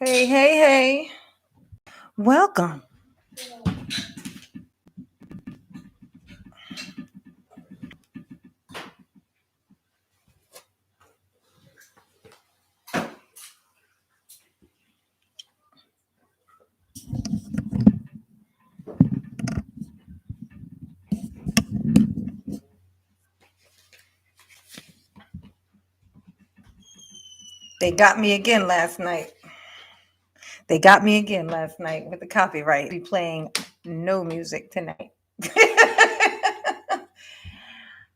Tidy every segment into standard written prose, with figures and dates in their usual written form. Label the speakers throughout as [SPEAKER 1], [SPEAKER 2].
[SPEAKER 1] Hey, hey, hey. Welcome. They got me again last night. They got me again last night with the copyright. Be playing no music tonight.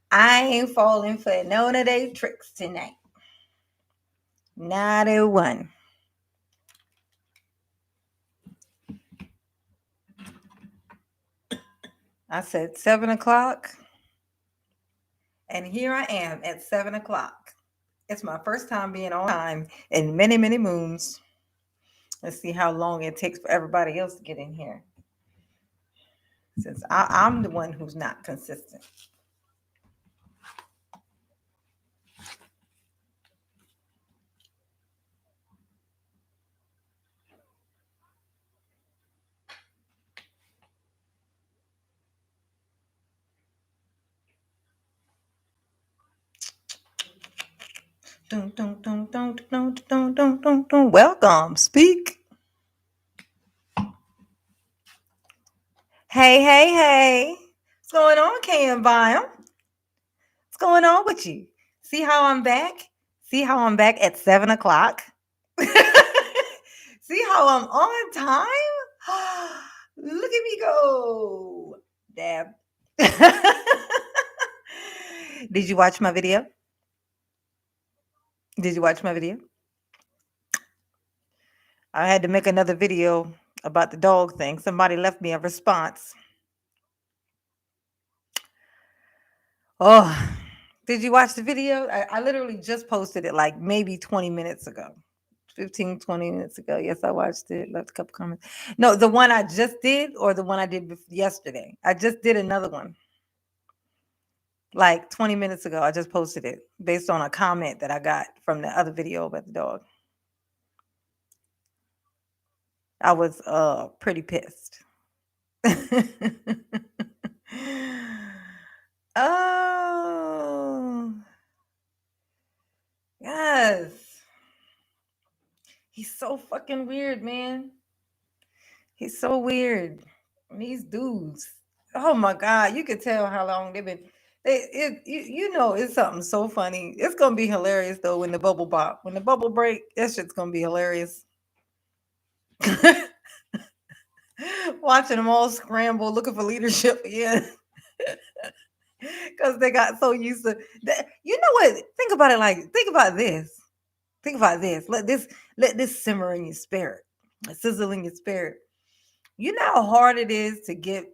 [SPEAKER 1] I ain't falling for none of their tricks tonight. Not a one. I said 7 o'clock, and here I am at 7 o'clock. It's my first time being on time in many, many moons. Let's see how long it takes for everybody else to get in here. Since I'm the one who's not consistent. Welcome. Speak. Hey, hey, hey. What's going on, KM Biome? What's going on with you? See how I'm back? See how I'm back at 7 o'clock? See how I'm on time? Look at me go. Dab. Did you watch my video? Did you watch my video? I had to make another video about the dog thing. Somebody left me a response. Oh, did you watch the video? I literally just posted it like maybe 20 minutes ago. 15, 20 minutes ago. Yes, I watched it. Left a couple comments. No, the one I just did or the one I did yesterday. I just did another one. Like 20 minutes ago, I just posted it based on a comment that I got from the other video about the dog. I was pretty pissed. Oh, yes. He's so fucking weird, man. He's so weird. These dudes. Oh my God. You could tell how long they've been. You know, it's something so funny. It's gonna be hilarious though when the bubble pop. When the bubble break, that shit's gonna be hilarious. Watching them all scramble, looking for leadership again. Because they got so used to that. You know what? Think about it like, think about this. Think about this. Let this simmer in your spirit. Sizzle in your spirit. You know how hard it is to get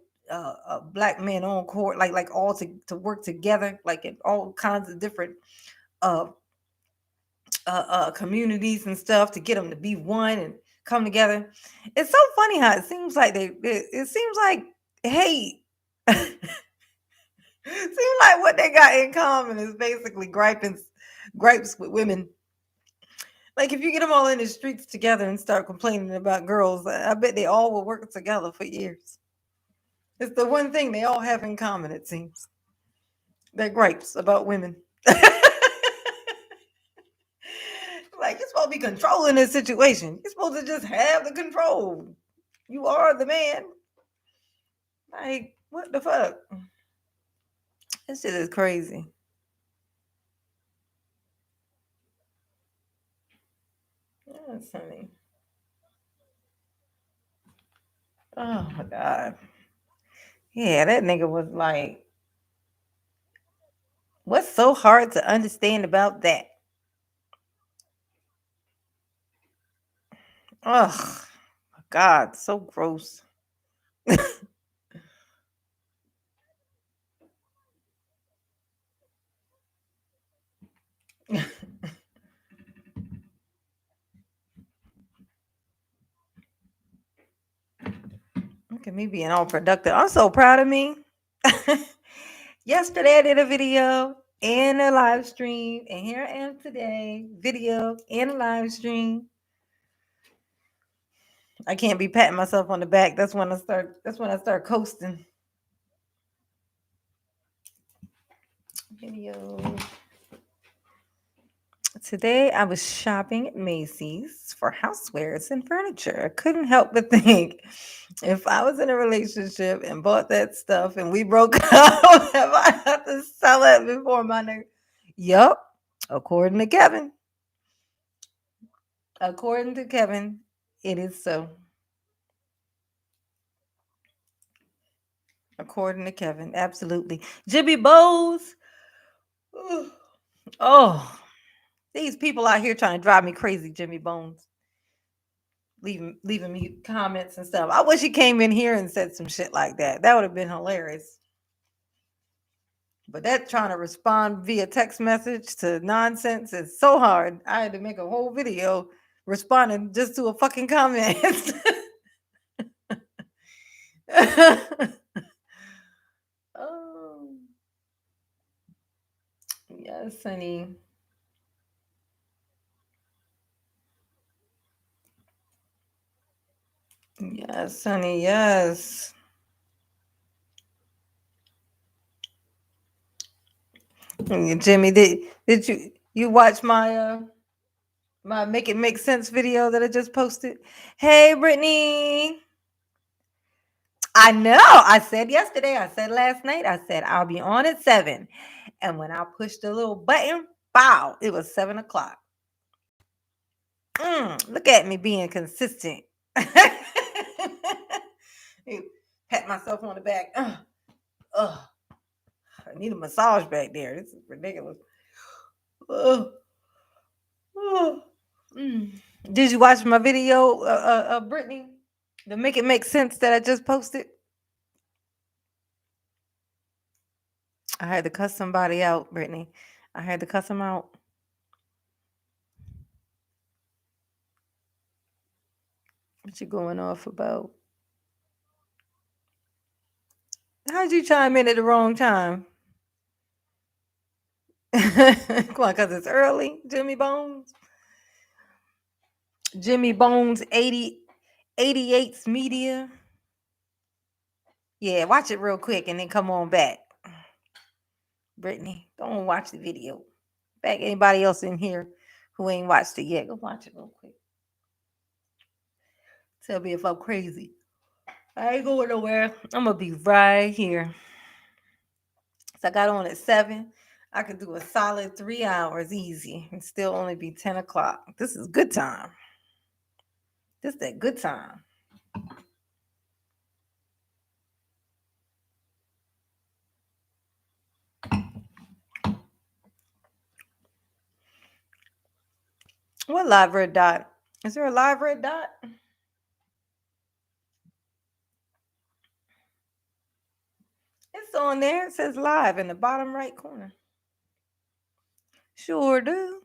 [SPEAKER 1] black men on court, like all to work together, like in all kinds of different uh, communities and stuff, to get them to be one and come together. It's so funny how it seems like it seems like, hey, seems like what they got in common is basically gripes with women. Like if you get them all in the streets together and start complaining about girls, I bet they all will work together for years. It's the one thing they all have in common, it seems. They're gripes about women. Like, you're supposed to be controlling this situation. You're supposed to just have the control. You are the man. Like, what the fuck? This shit is crazy. Yes, honey. Oh my God. Yeah, that nigga was like, what's so hard to understand about that? Oh my God, so gross. Look at me being all productive. I'm so proud of me. Yesterday I did a video and a live stream, and here I am today, video and a live stream. I can't be patting myself on the back. That's when I start coasting. Video. Today I was shopping at Macy's for housewares and furniture. I couldn't help but think, if I was in a relationship and bought that stuff and we broke up, if I have to sell it before my nigga. Yup. According to Kevin. According to Kevin, it is so. According to Kevin, absolutely. Jimmy Bowes. Oh, these people out here trying to drive me crazy, Jimmy Bones. Leaving me comments and stuff. I wish he came in here and said some shit like that. That would have been hilarious. But that trying to respond via text message to nonsense is so hard. I had to make a whole video responding just to a fucking comment. Oh, yes, honey. Yes, honey. Yes. Jimmy, did you watch my Make It Make Sense video that I just posted? Hey, Brittany. I know. I said yesterday, I said last night, I said I'll be on at 7. And when I pushed the little button, bow, it was 7 o'clock. Look at me being consistent. Pat myself on the back. I need a massage back there. This is ridiculous. Did you watch my video, Brittany? The Make It Make Sense that I just posted? I had to cuss somebody out, Brittany. I had to cuss them out. What you going off about? How'd you chime in at the wrong time? Come on, because it's early, Jimmy Bones. Jimmy Bones 88's Media. Yeah, watch it real quick and then come on back. Brittany, don't watch the video. In fact, anybody else in here who ain't watched it yet, go watch it real quick. Tell me if I'm crazy. I ain't going nowhere. I'm gonna be right here. So I got on at 7. I could do a solid 3 hours easy and still only be 10 o'clock. This is good time. This is that good time. What live red dot? Is there a live red dot? It's on there. It says live in the bottom right corner. Sure do.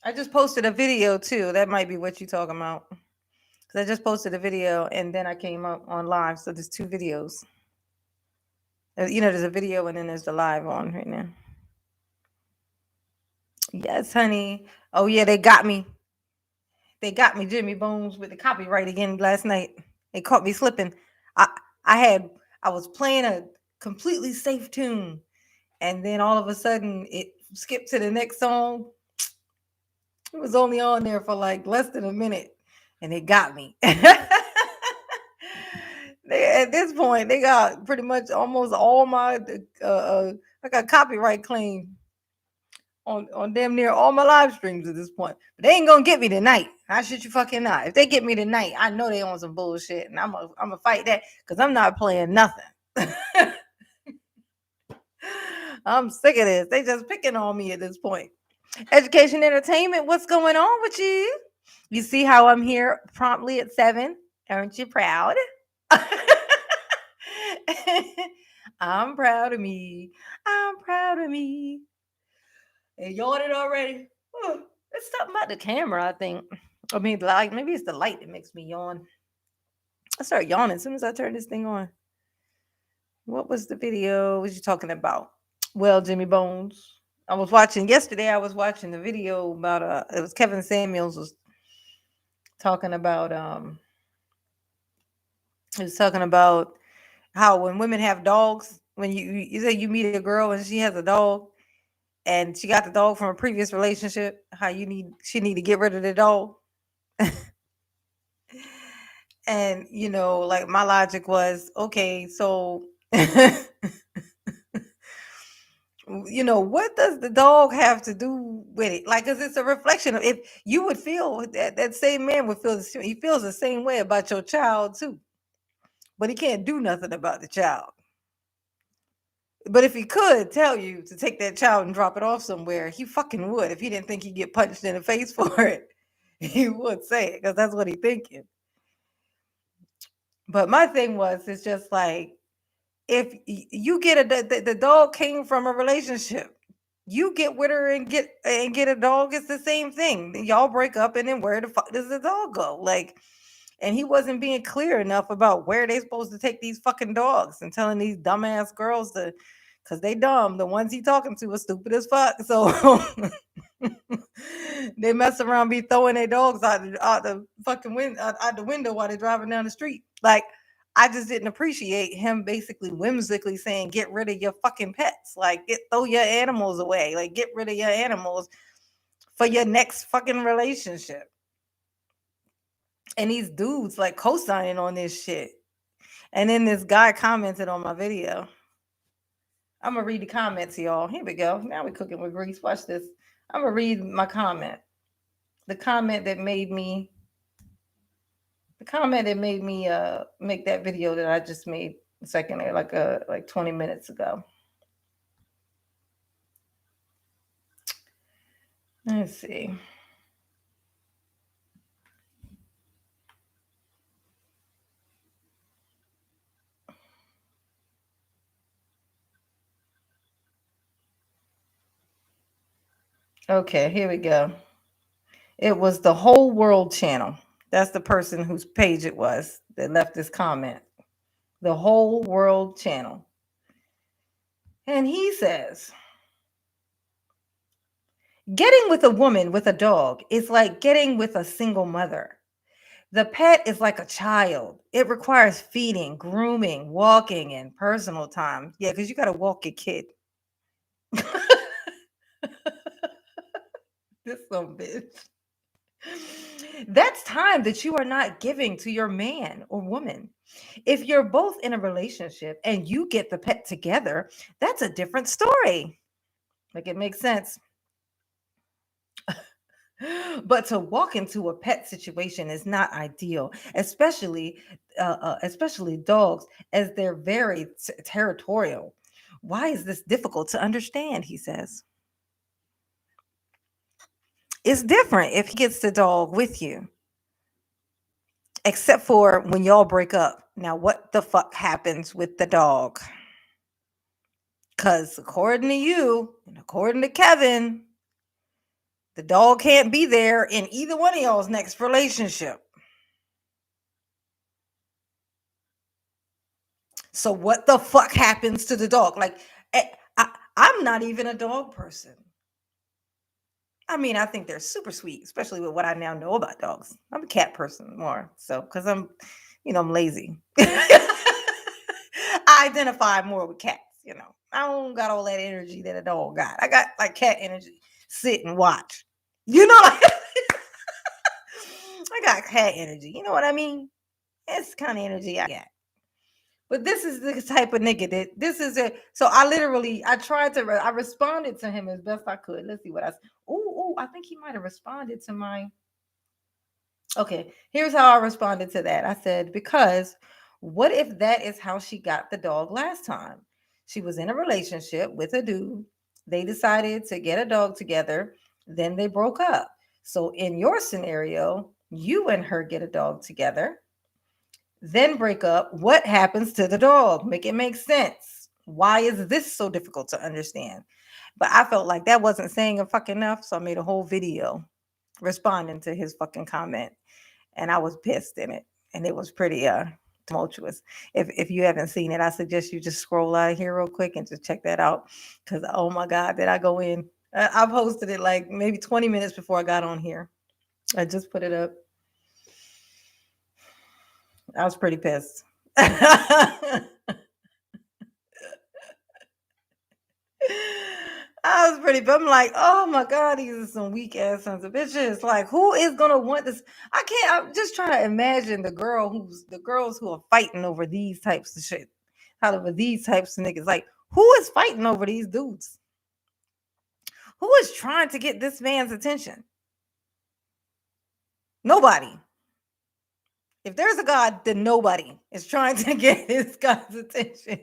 [SPEAKER 1] I just posted a video too. That might be what you're talking about. Because I just posted a video and then I came up on live. So there's 2 videos. There's a video and then there's the live on right now. Yes, honey. Oh, yeah, they got me. They got me, Jimmy Bones, with the copyright again last night. They caught me slipping. I I was playing a completely safe tune, and then all of a sudden it skipped to the next song. It was only on there for like less than a minute, and it got me. At this point, they got pretty much almost all my I got copyright claim on damn near all my live streams at this point. But they ain't gonna get me tonight. I shit you fucking not. If they get me tonight, I know they on some bullshit, and I'm gonna fight that because I'm not playing nothing. I'm sick of this. They just picking on me at this point. Education, entertainment. What's going on with you? You see how I'm here promptly at 7? Aren't you proud? I'm proud of me. I'm proud of me. And yawning already. It's something about the camera, I think. I mean, like maybe it's the light that makes me yawn. I start yawning as soon as I turn this thing on. What was the video? What you talking about? Well, Jimmy Bones. I was watching yesterday. I was watching the video about it was Kevin Samuels was talking about He was talking about how when women have dogs, when you say you meet a girl and she has a dog and she got the dog from a previous relationship, how she need to get rid of the dog. And like my logic was, okay, so what does the dog have to do with it? Like, cause it's a reflection of, if you would feel that same man would feel he feels the same way about your child too, but he can't do nothing about the child. But if he could tell you to take that child and drop it off somewhere, he fucking would. If he didn't think he'd get punched in the face for it, he would say it because that's what he's thinking. But my thing was, it's just like, if you get the dog came from a relationship, you get with her and get a dog, it's the same thing. Y'all break up, and then where the fuck does the dog go? Like, and he wasn't being clear enough about where they supposed to take these fucking dogs, and telling these dumbass girls to, because they dumb. The ones he talking to are stupid as fuck. So they mess around, be throwing their dogs out the fucking out the window while they're driving down the street. Like, I just didn't appreciate him basically whimsically saying, get rid of your fucking pets. Like, throw your animals away. Like, get rid of your animals for your next fucking relationship. And these dudes like co-signing on this shit. And then this guy commented on my video. I'm gonna read the comments, y'all. Here we go. Now we're cooking with grease. Watch this. I'm gonna read my comment. The comment that made me make that video that I just made a second there, like 20 minutes ago. Let's see. Okay, here we go. It was the Whole World channel. That's the person whose page it was that left this comment. The Whole World channel. And he says, getting with a woman with a dog is like getting with a single mother. The pet is like a child. It requires feeding, grooming, walking, and personal time. Yeah, because you got to walk your kid. This some bitch. That's time that you are not giving to your man or woman. If you're both in a relationship and you get the pet together, that's a different story. Like, it makes sense. But to walk into a pet situation is not ideal, especially dogs, as they're very territorial. Why is this difficult to understand? He says it's different if he gets the dog with you, except for when y'all break up. Now, what the fuck happens with the dog? Because according to you and according to Kevin, the dog can't be there in either one of y'all's next relationship. So what the fuck happens to the dog? Like, I'm not even a dog person. I mean, I think they're super sweet, especially with what I now know about dogs. I'm a cat person more, so because I'm lazy. I identify more with cats. I don't got all that energy that a dog got. I got like cat energy. Sit and watch. Like I got cat energy. You know what I mean? It's the kind of energy I got. But this is the type of nigga that this is a. So I responded to him as best I could. Let's see what I. Oh, I think he might have responded to my. Okay, here's how I responded to that. I said, because what if that is how she got the dog last time? She was in a relationship with a dude. They decided to get a dog together. Then they broke up. So in your scenario, you and her get a dog together, then break up. What happens to the dog? Make it make sense. Why is this so difficult to understand? But I felt like that wasn't saying a fuck enough, so I made a whole video responding to his fucking comment, and I was pissed in it, and it was pretty tumultuous. If you haven't seen it, I suggest you just scroll out of here real quick and just check that out, because oh my god, did I go in? I posted it like maybe 20 minutes before I got on here. I just put it up. I was pretty pissed. I was pretty, but I'm like, oh my God, these are some weak ass sons of bitches. Like, who is gonna want this? I can't. I'm just trying to imagine the girls who are fighting over these types of shit, out over these types of niggas. Like, who is fighting over these dudes? Who is trying to get this man's attention? Nobody. If there's a God, then nobody is trying to get this guy's attention.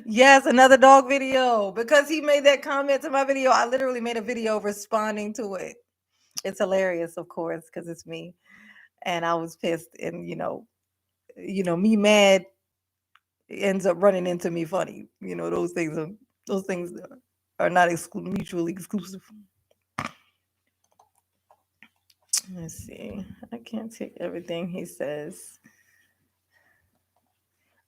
[SPEAKER 1] Yes, another dog video. Because he made that comment to my video, I literally made a video responding to it. It's hilarious, of course, because it's me. And I was pissed. And me mad ends up running into me funny. Those things are not mutually exclusive. Let's see. I can't take everything he says.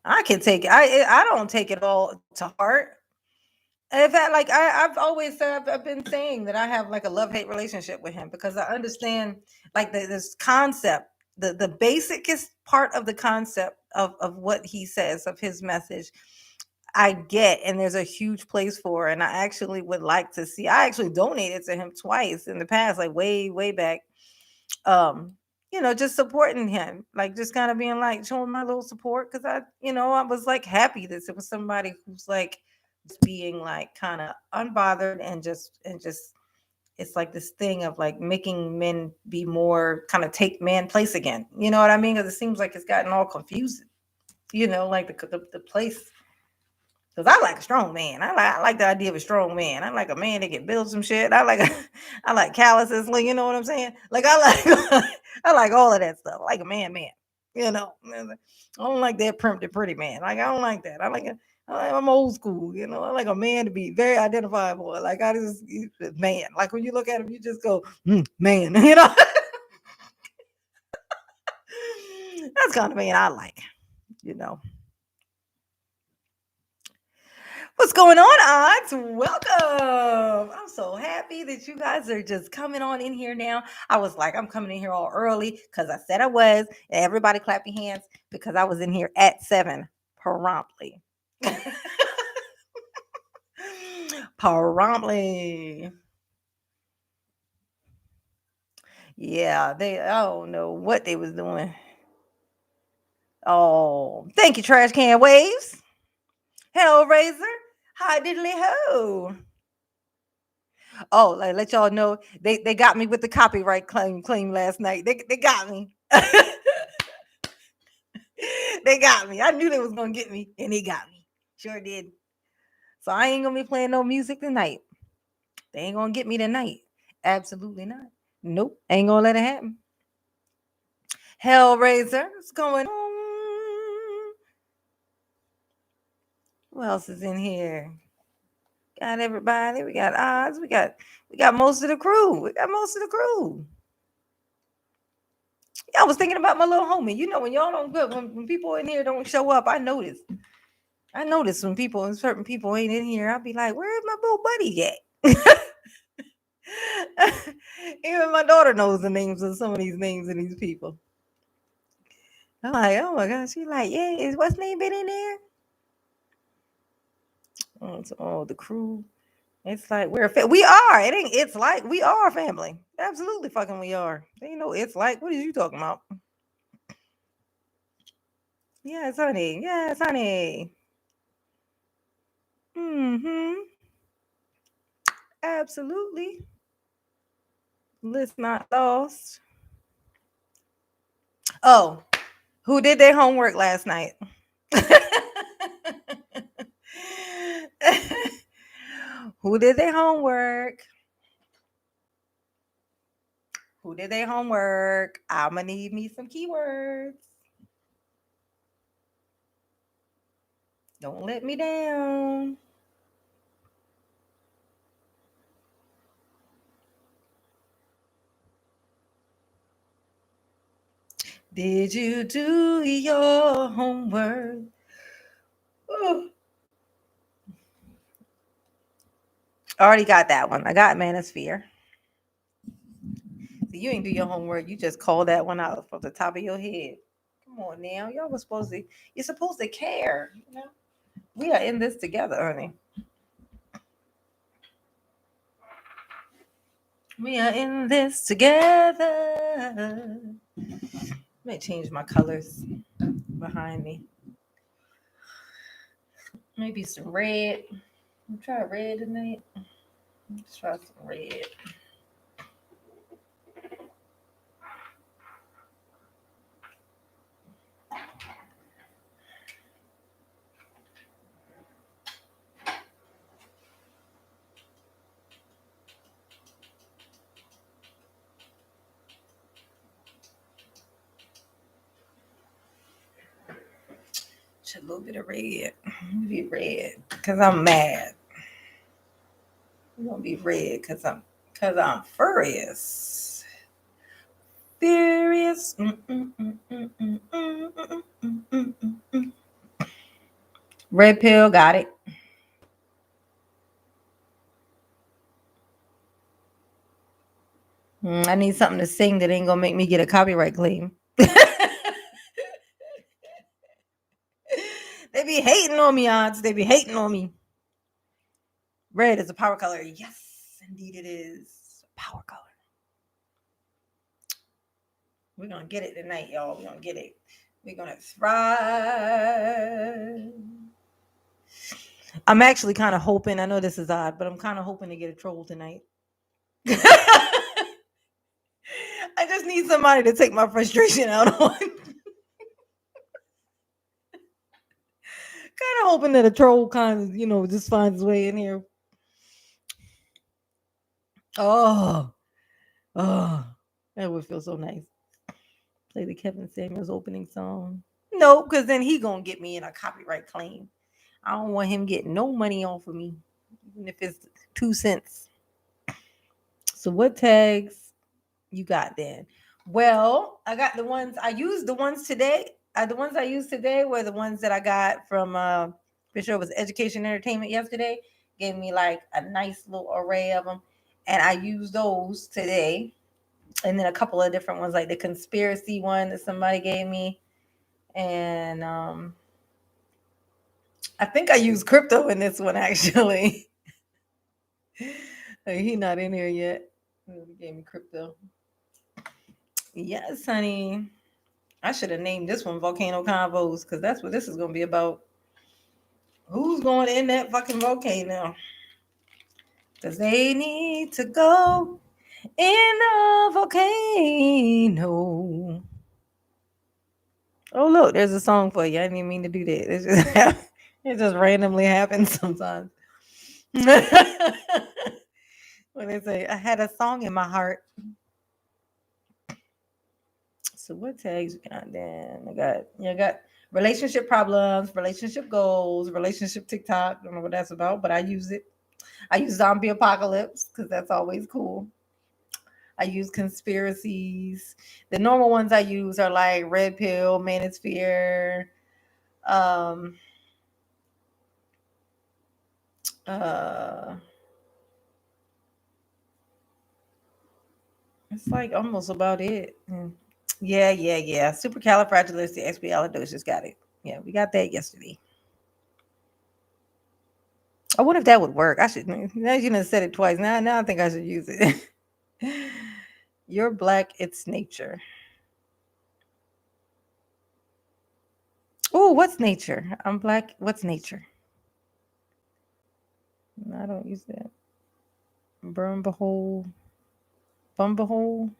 [SPEAKER 1] I can take it. I don't take it all to heart. In fact, like I've always said, I've been saying that I have like a love hate relationship with him because I understand like this concept, the basicest part of the concept of what he says, of his message. I get, and there's a huge place for, and I actually would like to see. I actually donated to him twice in the past, like way, way back. Um, just supporting him, like just kind of being like showing my little support because I was like happy that it was somebody who's like being like kind of unbothered and just it's like this thing of like making men be more kind of take man place again. You know what I mean? Because it seems like it's gotten all confused. Like the place. Because I like a strong man. I like the idea of a strong man. I like a man that can build some shit. I like calluses. Like, you know what I'm saying? Like I like I like all of that stuff. I like a man. You know, I don't like that primitive pretty man. Like I don't like that. I'm old school. I like a man to be very identifiable. Like man. Like when you look at him, you just go, man. That's kind of man I like. You know. What's going on, odds? Welcome. I'm so happy that you guys are just coming on in here now. I was like, I'm coming in here all early because I said I was. And everybody clap your hands because I was in here at 7 promptly. Promptly. Yeah, I don't know what they was doing. Oh, thank you, Trash Can Waves. Hellraiser. Hi, diddly ho. Oh, like let y'all know they got me with the copyright claim last night. They got me. They got me. I knew they was gonna get me, and they got me. Sure did. So I ain't gonna be playing no music tonight. They ain't gonna get me tonight. Absolutely not. Nope. Ain't gonna let it happen. Hellraiser, what's going on? Who else is in here? Got everybody. We got odds. We got most of the crew. We got most of the crew. Yeah, I was thinking about my little homie. When y'all don't good, when people in here don't show up, I notice. I notice when certain people ain't in here, I'll be like, where's my little buddy at? Even my daughter knows the names of some of these names of these people. I'm like, oh my gosh. She's like, yeah, is what's name been in there? The crew. It's like we are. It's like we are family. Absolutely fucking we are. Ain't no it's like. What are you talking about? Yes, honey. Yes, honey. Mm-hmm. Absolutely. List not lost. Oh, who did their homework last night? Who did their homework? Who did their homework? I'ma need me some keywords. Don't let me down. Did you do your homework? Ooh. I already got that one. I got Manosphere. So you ain't do your homework. You just call that one out from the top of your head. Come on now. You're supposed to care. We are in this together, Ernie. We are in this together. Let me change my colors behind me. Maybe some red. I'll try red tonight. Let's try some red. Just a little bit of red. Be red because I'm mad. We're gonna be red because I'm furious. Furious. Red pill, got it. I need something to sing that ain't gonna make me get a copyright claim. They be hating on me, odds. They be hating on me. Red is a power color. Yes, indeed it is. Power color. We're gonna get it tonight, y'all. We're gonna get it. We're gonna thrive. I'm actually kind of hoping, I know this is odd, but I'm kind of hoping to get a troll tonight. I just need somebody to take my frustration out on. Kind of hoping that a troll kind of, just finds his way in here. Oh, that would feel so nice. Play the Kevin Samuels opening song. No, because then he gonna get me in a copyright claim. I don't want him getting no money off of me, even if it's 2 cents. So what tags you got then? Well, I got the ones I used. The ones today. The ones I used today were the ones that I got from. For sure, it was Education Entertainment yesterday. Gave me like a nice little array of them, and I used those today. And then a couple of different ones, like the conspiracy one that somebody gave me, and I think I used crypto in this one actually. He not in here yet. He gave me crypto. Yes, honey. I should have named this one Volcano Convos because that's what this is going to be about. Who's going in that fucking volcano? Because they need to go in a volcano. Oh, look, there's a song for you. I didn't even mean to do that. It just randomly happens sometimes. When they say, I had a song in my heart. So what tags you got then? I got relationship problems, relationship goals, relationship TikTok. Don't know what that's about, but I use it. I use zombie apocalypse because that's always cool. I use conspiracies. The normal ones I use are like red pill, manosphere, um, uh, it's like almost about it. Yeah. Supercalifragilisticexpialidocious. Got it. Yeah, we got that yesterday. I wonder if that would work. I should. Now you done said it twice. Now I think I should use it. You're black. It's nature. Oh, what's nature? I'm black. What's nature? No, I don't use that. Burn behole. Bumbahole.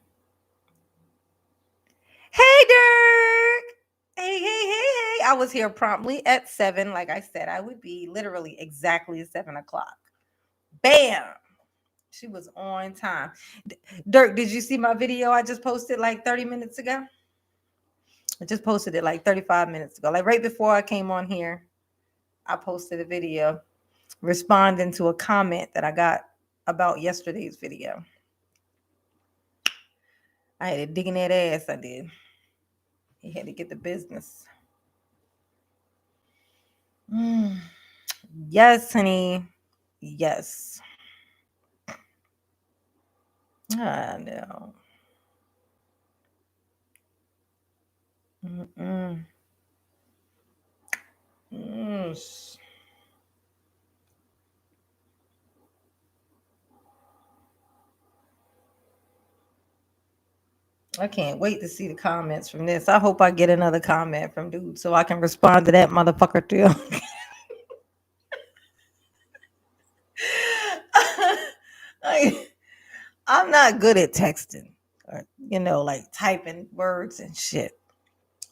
[SPEAKER 1] Hey, Dirk. Hey. I was here promptly at 7. Like I said, I would be literally exactly at 7 o'clock. Bam. She was on time. Dirk, did you see my video I just posted like 30 minutes ago? I just posted it like 35 minutes ago. Like right before I came on here, I posted a video responding to a comment that I got about yesterday's video. I had to dig in that ass, I did. He had to get the business. Yes, honey. Yes. I know. Mm-mm. Mm. I can't wait to see the comments from this. I hope I get another comment from dude so I can respond to that motherfucker too. I, I'm not good at texting or, like typing words and shit.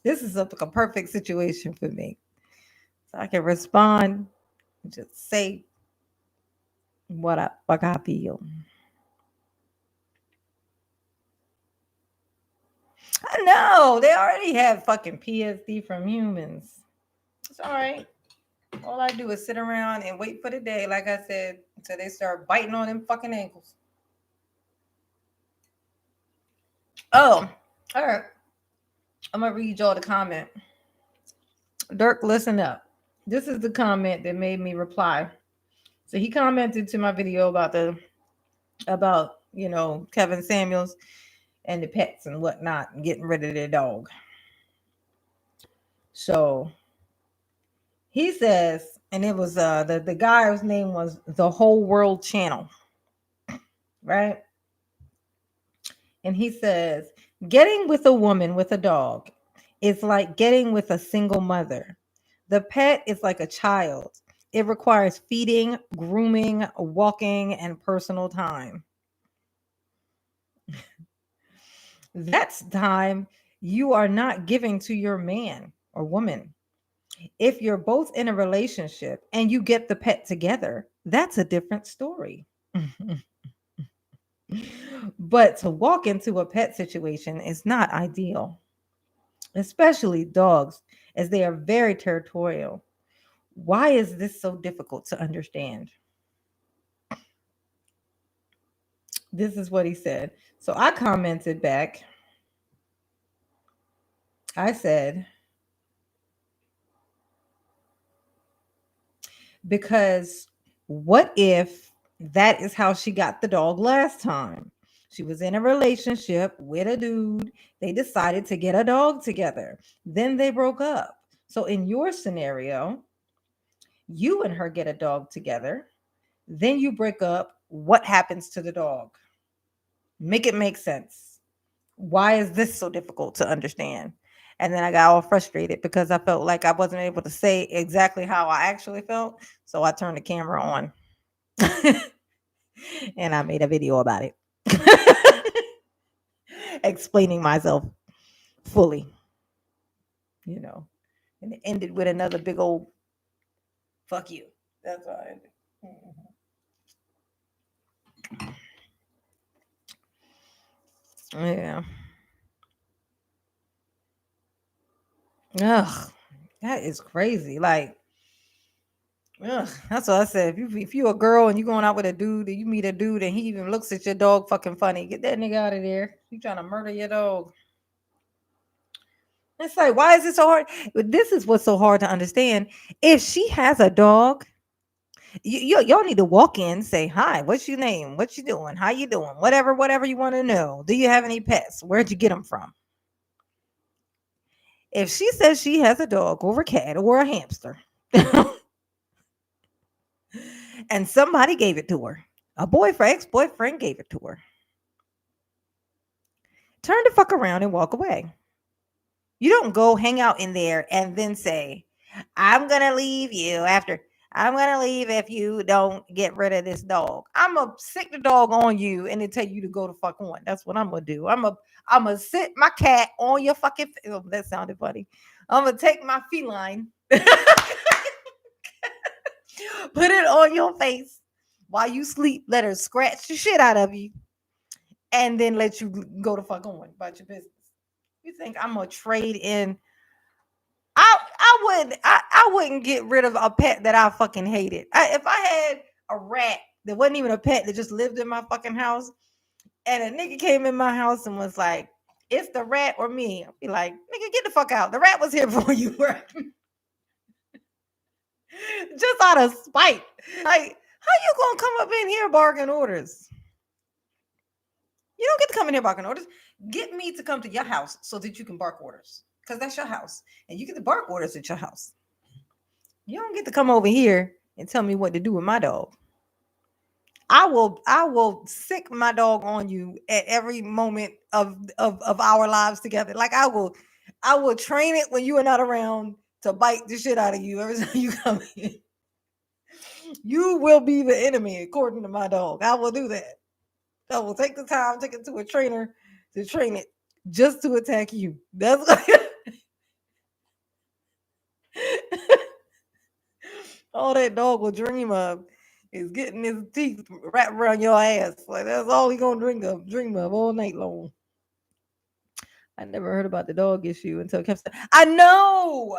[SPEAKER 1] This is like a perfect situation for me. So I can respond and just say what I feel. I know they already have fucking PSD from humans. It's all right. All I do is sit around and wait for the day, like I said, until they start biting on them fucking ankles. Oh, all right. I'm gonna read y'all the comment. Dirk, listen up. This is the comment that made me reply. So he commented to my video about Kevin Samuels and the pets and whatnot and getting rid of their dog. So he says, and it was the guy's name was the Whole World Channel, right? And he says, getting with a woman with a dog is like getting with a single mother. The pet is like a child. It requires feeding, grooming, walking, and personal time. That's time you are not giving to your man or woman. If you're both in a relationship and you get the pet together, that's a different story. But to walk into a pet situation is not ideal, especially dogs, as they are very territorial. Why is this so difficult to understand? This is what he said. So I commented back. I said, because what if that is how she got the dog last time? She was in a relationship with a dude. They decided to get a dog together. Then they broke up. So, in your scenario, you and her get a dog together. Then you break up. What happens to the dog? Make it make sense. Why is this so difficult to understand? And then I got all frustrated because I felt like I wasn't able to say exactly how I actually felt. So I turned the camera on and I made a video about it, explaining myself fully, you know, and it ended with another big old fuck you. That's why I ended. Yeah. Ugh. That is crazy. Like, ugh, that's what I said. If you a girl and you going out with a dude and you meet a dude and he even looks at your dog fucking funny, get that nigga out of there. You trying to murder your dog. It's like, why is it so hard? But this is what's so hard to understand. If she has a dog, y'all need to walk in, say hi. What's your name? What you doing? How you doing? Whatever you want to know. Do you have any pets? Where'd you get them from? If she says she has a dog or a cat or a hamster, and somebody gave it to her, a boyfriend, ex-boyfriend gave it to her, turn the fuck around and walk away. You don't go hang out in there and then say, I'm gonna leave you after I'm gonna leave if you don't get rid of this dog. I'm gonna sick the dog on you and then tell you to go to fuck on. That's what I'm gonna do. I'm gonna sit my cat on your fucking oh, that sounded funny. I'm gonna take my feline, put it on your face while you sleep, let her scratch the shit out of you, and then let you go to fuck on about your business. You think I'm gonna trade in I wouldn't get rid of a pet that I fucking hated. If I had a rat that wasn't even a pet that just lived in my fucking house, and a nigga came in my house and was like, "It's the rat or me," I'd be like, "Nigga, get the fuck out. The rat was here for you, right?" Just out of spite. Like, how you gonna come up in here barking orders? You don't get to come in here barking orders. Get me to come to your house so that you can bark orders. because that's your house, and you get the bark orders at your house. You don't get to come over here and tell me what to do with my dog. I will sick my dog on you at every moment of our lives together. Like I will train it when you are not around to bite the shit out of you every time you come in. You will be the enemy according to my dog. I will do that. I will take the time, take it to a trainer to train it just to attack you. That's all that dog will dream of is getting his teeth wrapped around your ass. Like that's all he gonna dream of all night long. I never heard about the dog issue until kept saying, I know.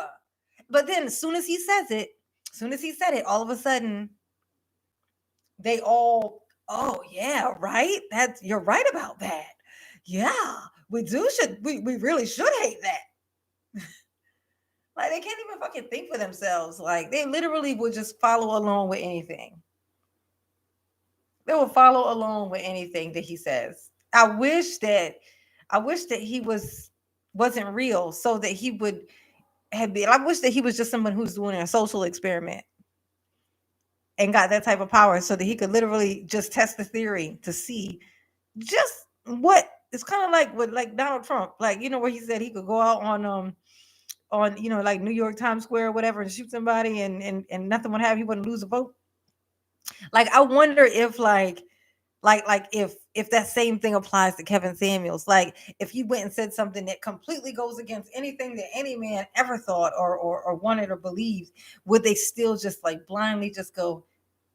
[SPEAKER 1] But then as soon as he says it, as soon as he said it, all of a sudden they all, oh yeah, right? That's you're right about that. Yeah, we really should hate that. Like they can't even fucking think for themselves. Like they literally would just follow along with anything. They will follow along with anything that he says. I wish that he wasn't real so that he would have been. I wish that he was just someone who's doing a social experiment and got that type of power so that he could literally just test the theory to see just what it's kind of like with like Donald Trump, like where he said he could go out on like New York Times Square or whatever and shoot somebody and nothing would happen, he wouldn't lose a vote. Like I wonder if like if that same thing applies to Kevin Samuels. Like if he went and said something that completely goes against anything that any man ever thought or wanted or believed, would they still just like blindly just go,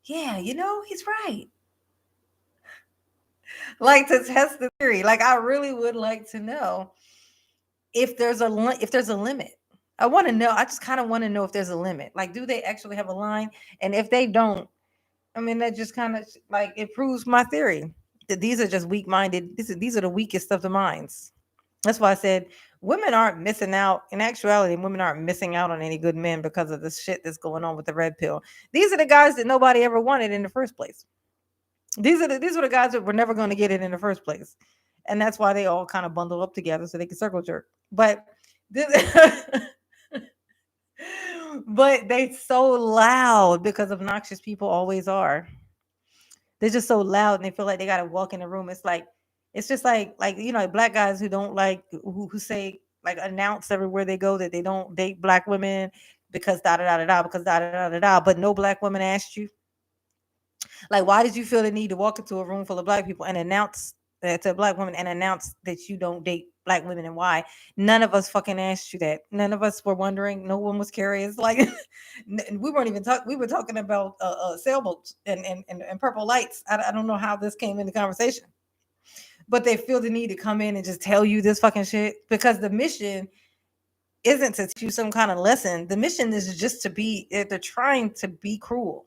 [SPEAKER 1] yeah, he's right? Like to test the theory. Like I really would like to know if there's a limit. I want to know. I just kind of want to know if there's a limit. Like, do they actually have a line? And if they don't, I mean, that just kind of like it proves my theory that these are just weak-minded. These are the weakest of the minds. That's why I said women aren't missing out. In actuality, women aren't missing out on any good men because of the shit that's going on with the red pill. These are the guys that nobody ever wanted in the first place. These were the guys that were never going to get it in the first place, and that's why they all kind of bundle up together so they can circle jerk. But this, but they so loud because obnoxious people always are. They're just so loud and they feel like they gotta walk in the room. It's just like black guys who don't like who say like announce everywhere they go that they don't date black women because da da da da da because da da da da da. But no black woman asked you. Like, why did you feel the need to walk into a room full of black people and announce to a black woman and announce that you don't date black women and why? None of us fucking asked you that. None of us were wondering. No one was curious. Like, we weren't even talking. We were talking about sailboats and purple lights. I don't know how this came into conversation, but they feel the need to come in and just tell you this fucking shit because the mission isn't to teach you some kind of lesson. The mission is just to be. They're trying to be cruel,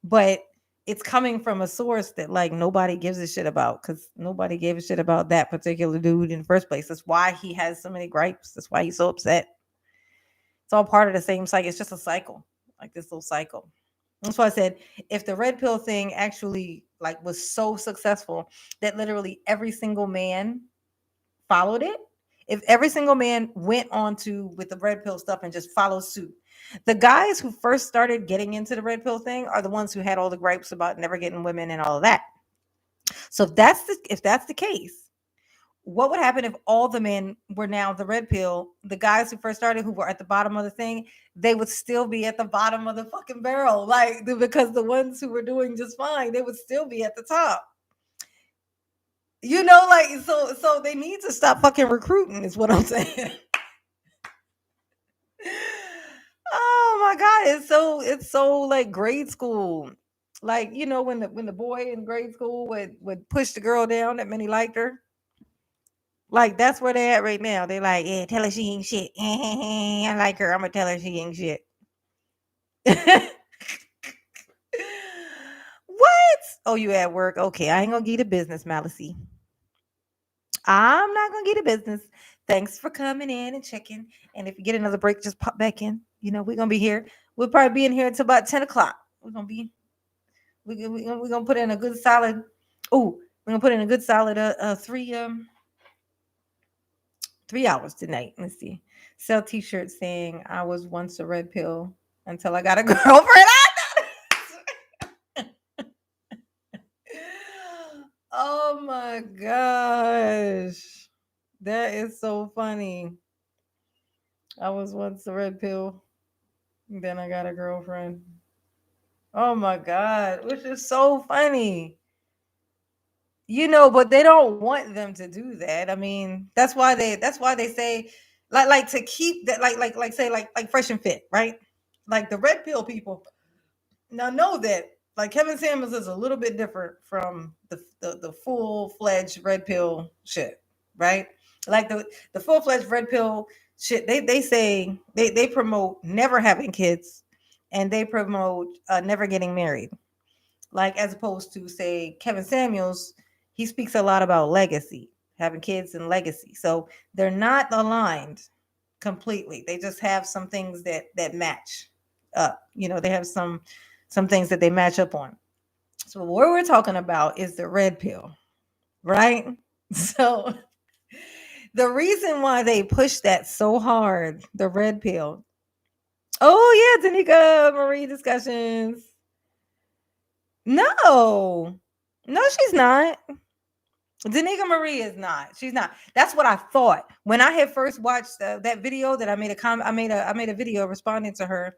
[SPEAKER 1] but it's coming from a source that like nobody gives a shit about because nobody gave a shit about that particular dude in the first place. That's why he has so many gripes. That's why he's so upset. It's all part of the same cycle. It's just a cycle, like this little cycle. That's why I said if the red pill thing actually like was so successful that literally every single man followed it, if every single man went on to with the red pill stuff and just followed suit, the guys who first started getting into the red pill thing are the ones who had all the gripes about never getting women and all of that. So if that's the case, what would happen if all the men were now the red pill? The guys who first started, who were at the bottom of the thing, they would still be at the bottom of the fucking barrel, like because the ones who were doing just fine, they would still be at the top. Like so they need to stop fucking recruiting, is what I'm saying. Oh my god, it's so like grade school. Like, when the boy in grade school would push the girl down that many liked her. Like that's where they at right now. They like, yeah, tell her she ain't shit. I like her. I'm gonna tell her she ain't shit. What? Oh, you at work? Okay, I ain't gonna get a business, Malice. I'm not gonna get a business. Thanks for coming in and checking. And if you get another break, just pop back in. We're gonna be here. We'll probably be in here until about 10 o'clock. We're gonna put in a good solid. Oh, we're gonna put in a good solid 3 hours tonight. Let's see. Sell t-shirts saying I was once a red pill until I got a girlfriend. Oh my gosh. That is so funny. I was once a red pill, then I got a girlfriend. Oh my god, which is so funny. But they don't want them to do that. I mean, that's why they say like to keep that like say like fresh and fit, right? Like the red pill people now know that like Kevin Samuels is a little bit different from the full-fledged red pill shit, right? Like the full-fledged red pill shit, they say they promote never having kids and they promote never getting married. Like as opposed to say Kevin Samuels, he speaks a lot about legacy, having kids and legacy. So they're not aligned completely. They just have some things that match up. They have some things that they match up on. So what we're talking about is the red pill, right? So the reason why they push that so hard, the red pill. Oh yeah, Danica Marie discussions. No. No, she's not. Danica Marie is not. She's not. That's what I thought when I had first watched that video. That I made a comment. I made a video responding to her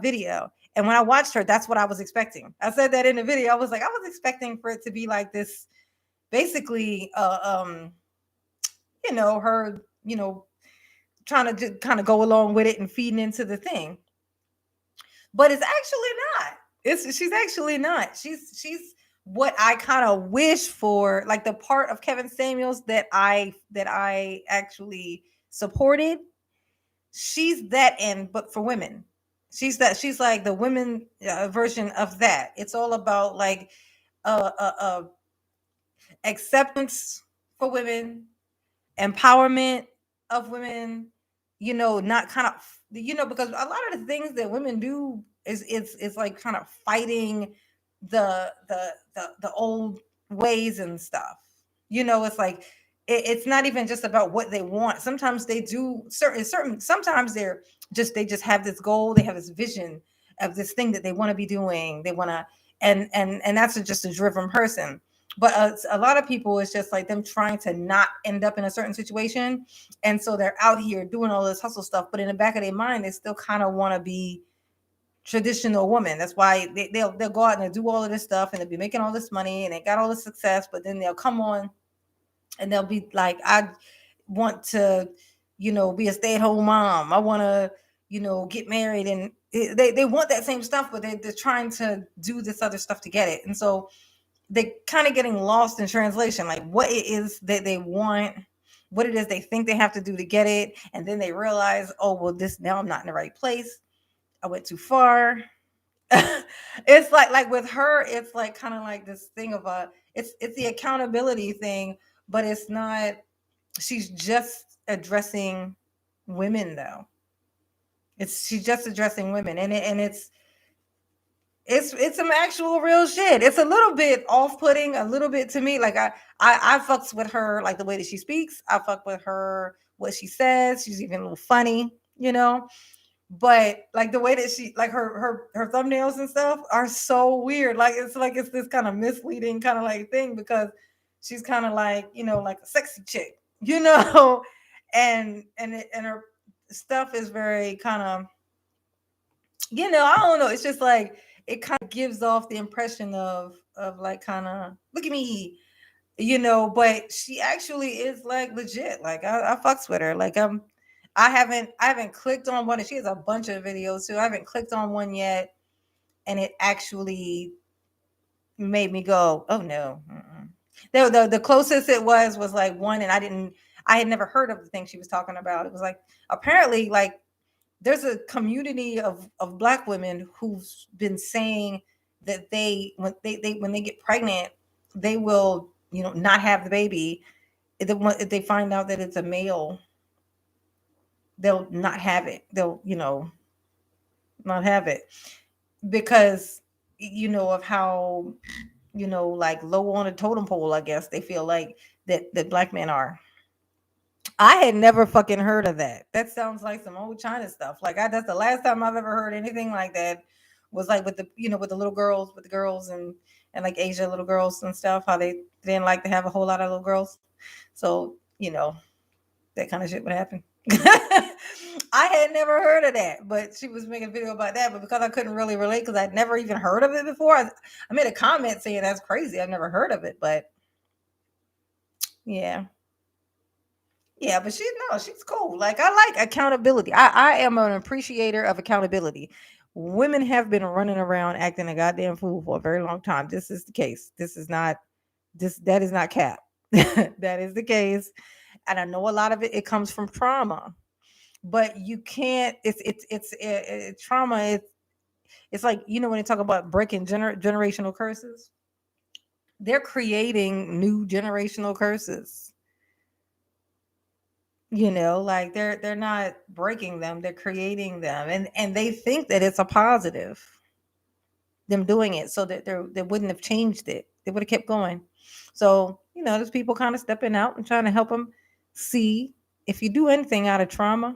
[SPEAKER 1] video, and when I watched her, that's what I was expecting. I said that in the video. I was like, I was expecting for it to be like this, basically, her, trying to kind of go along with it and feeding into the thing, but it's actually not. She's actually not. She's what I kind of wish for, like the part of Kevin Samuels that I actually supported. She's that end, but for women. She's like the women version of that. It's all about like uh acceptance for women, empowerment of women, not kind of, because a lot of the things that women do is like kind of fighting the old ways and stuff. It's like it's not even just about what they want. Sometimes they do sometimes they just have this goal, they have this vision of this thing that they want to be doing. They want to, and that's just a driven person. But a lot of people, it's just like them trying to not end up in a certain situation, and so they're out here doing all this hustle stuff, but in the back of their mind they still kind of want to be traditional woman. That's why they'll go out and do all of this stuff, and they'll be making all this money and they got all this success, but then they'll come on and they'll be like, I want to, be a stay-at-home mom. I want to, get married, and they want that same stuff, but they're trying to do this other stuff to get it. And so they kind of getting lost in translation, like what it is that they want, what it is they think they have to do to get it, and then they realize, oh well, this now I'm not in the right place. I went too far. It's like with her, it's like kind of like this thing of it's the accountability thing, but it's not. She's just addressing women though. She's just addressing women, and it's some actual real shit. It's a little bit off-putting, a little bit to me. Like I fucks with her, like the way that she speaks. I fuck with her what she says. She's even a little funny. But like the way that she, like her thumbnails and stuff are so weird. Like it's this kind of misleading kind of like thing, because she's kind of like, like a sexy chick. And her stuff is very kind of, I don't know. It's just like it kind of gives off the impression of like kind of look at me. But she actually is like legit. Like I fucks with her. Like I haven't clicked on one, and she has a bunch of videos too. I haven't clicked on one yet, and it actually made me go, oh no. Mm-mm. The closest it was like one, and I had never heard of the thing she was talking about. It was like apparently like there's a community of black women who've been saying that when they get pregnant, they will, not have the baby. If they find out that it's a male, they'll not have it. They'll, not have it because, of how, like low on the totem pole, I guess they feel like that black men are. I had never fucking heard of that. That sounds like some old China stuff. Like that's the last time I've ever heard anything like that. Was like with the with the little girls, with the girls and like Asia little girls and stuff. How they didn't like to have a whole lot of little girls. So that kind of shit would happen. I had never heard of that, but she was making a video about that. But because I couldn't really relate, because I'd never even heard of it before, I made a comment saying that's crazy. I've never heard of it, but yeah. Yeah, but she's cool. Like I like accountability. I am an appreciator of accountability. Women have been running around acting a goddamn fool for a very long time. This is the case. This is not that is not cap. That is the case. And I know a lot of it comes from trauma. But you can't trauma it's like when they talk about breaking generational curses, they're creating new generational curses. Like they're not breaking them, they're creating them, and they think that it's a positive, them doing it, so that they wouldn't have changed it, they would have kept going. So there's people kind of stepping out and trying to help them see, if you do anything out of trauma,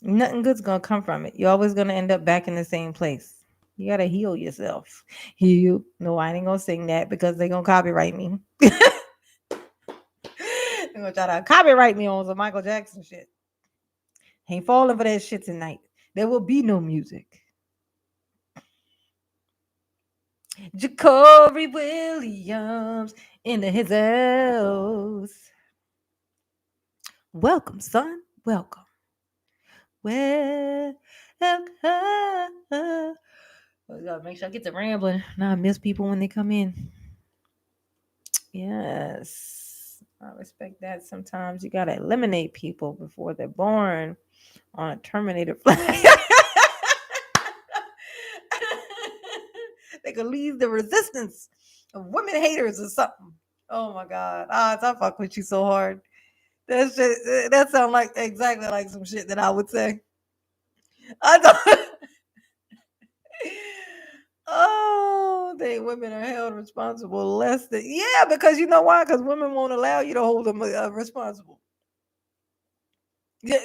[SPEAKER 1] nothing good's gonna come from it. You're always gonna end up back in the same place. You gotta heal yourself. Heal. No, I ain't gonna sing that because they're gonna copyright me. They're gonna try to copyright me on some Michael Jackson shit. Ain't falling for that shit tonight. There will be no music. Jacory Williams into his house. Welcome, son. Welcome. Welcome. We gotta make sure I get to rambling. Now I miss people when they come in. Yes. I respect that. Sometimes you gotta eliminate people before they're born on a Terminator flight. They could leave the resistance of women haters or something. Oh my God. I fuck with you so hard. That sounds like exactly like some shit that I would say. I don't. Oh, they women are held responsible less than, yeah, because you know why? Because women won't allow you to hold them responsible. Yeah,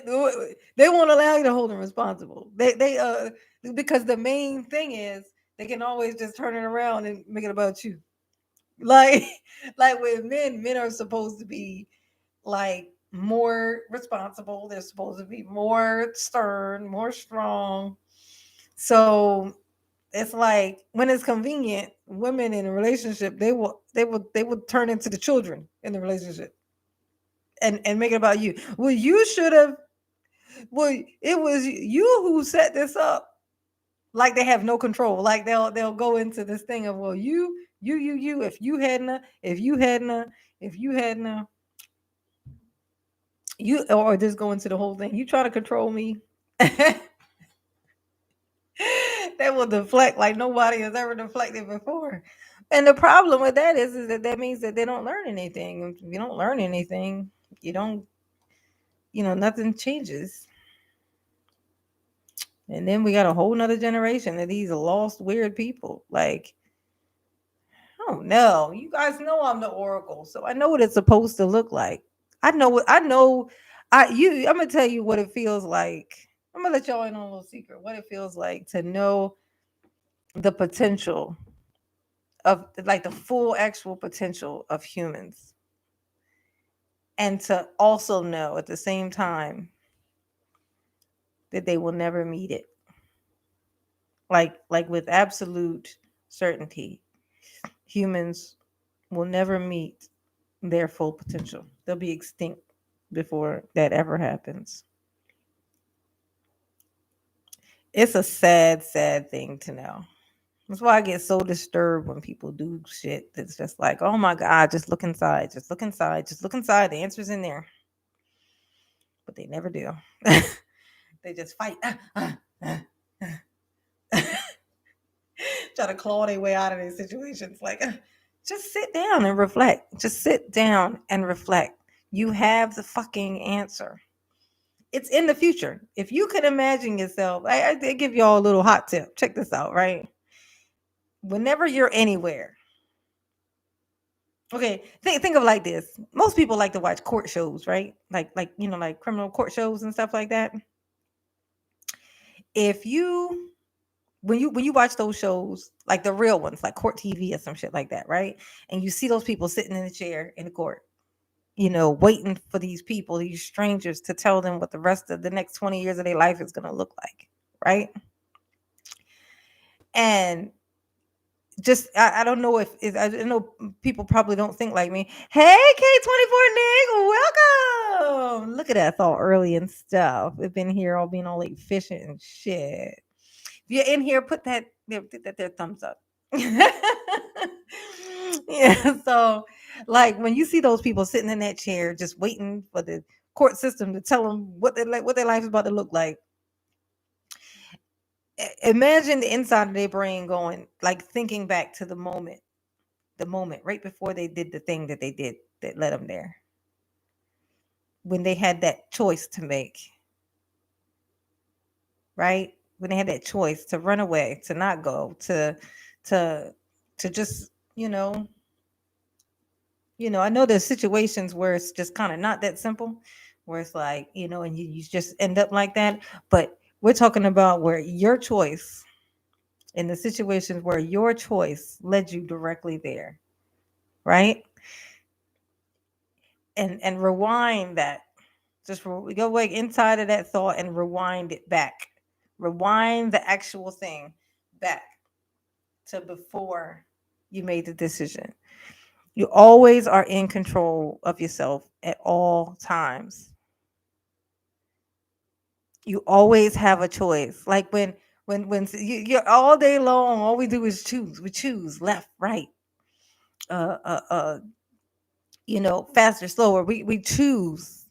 [SPEAKER 1] they won't allow you to hold them responsible. They because the main thing is they can always just turn it around and make it about you. Like like with men are supposed to be like more responsible. They're supposed to be more stern, more strong. So it's like when it's convenient, women in a relationship, they will turn into the children in the relationship and make it about you. Well, you should have. Well, it was you who set this up. Like they have no control. Like they'll go into this thing of, well, you. If you hadn't you, or just go into the whole thing. You try to control me. They will deflect like nobody has ever deflected before. And the problem with that is that that means that they don't learn anything. If you don't learn anything, you don't, nothing changes. And then we got a whole nother generation of these lost, weird people. Like, oh no, you guys know I'm the oracle, so I know what it's supposed to look like. I know what I know. I'm gonna tell you what it feels like. I'm gonna let y'all in on a little secret. What it feels like to know the potential of, like, the full actual potential of humans, and to also know at the same time that they will never meet it. Like with absolute certainty, humans will never meet their full potential. They'll be extinct before that ever happens. It's a sad, sad thing to know. That's why I get so disturbed when people do shit that's just like, oh my God, just look inside, just look inside, just look inside. The answer's in there. But they never do. They just fight. Try to claw their way out of these situations. Like, just sit down and reflect. Just sit down and reflect. You have the fucking answer. It's in the future. If you could imagine yourself, I give y'all a little hot tip. Check this out, right? Whenever you're anywhere, Okay, think of it like this. Most people like to watch court shows, right? Like like criminal court shows and stuff like that. If you when you watch those shows, like the real ones, like court TV or some shit like that, right? And you see those people sitting in the chair in the court, waiting for these people, these strangers, to tell them what the rest of the next 20 years of their life is going to look like, right? And just I don't know if I know people probably don't think like me. Hey, K24 Nick, welcome. Look at that, thought early and stuff. We've been here all being all like fishing and shit. If you're in here, put that there thumbs up. Yeah, so like when you see those people sitting in that chair just waiting for the court system to tell them what their life is about to look like. Imagine the inside of their brain going, like thinking back to the moment right before they did the thing that they did that led them there, when they had that choice to make, right? When they had that choice to run away, to not go, to to just, I know there's situations where it's just kind of not that simple, where it's like, and you just end up like that. But we're talking about where your choice, in the situations where your choice led you directly there, right? And rewind that. Just go like inside of that thought and rewind it back. Rewind the actual thing back to before you made the decision. You always are in control of yourself at all times. You always have a choice. Like when you're all day long, all we do is choose. We choose left, right, uh, uh, uh, faster, slower. We choose,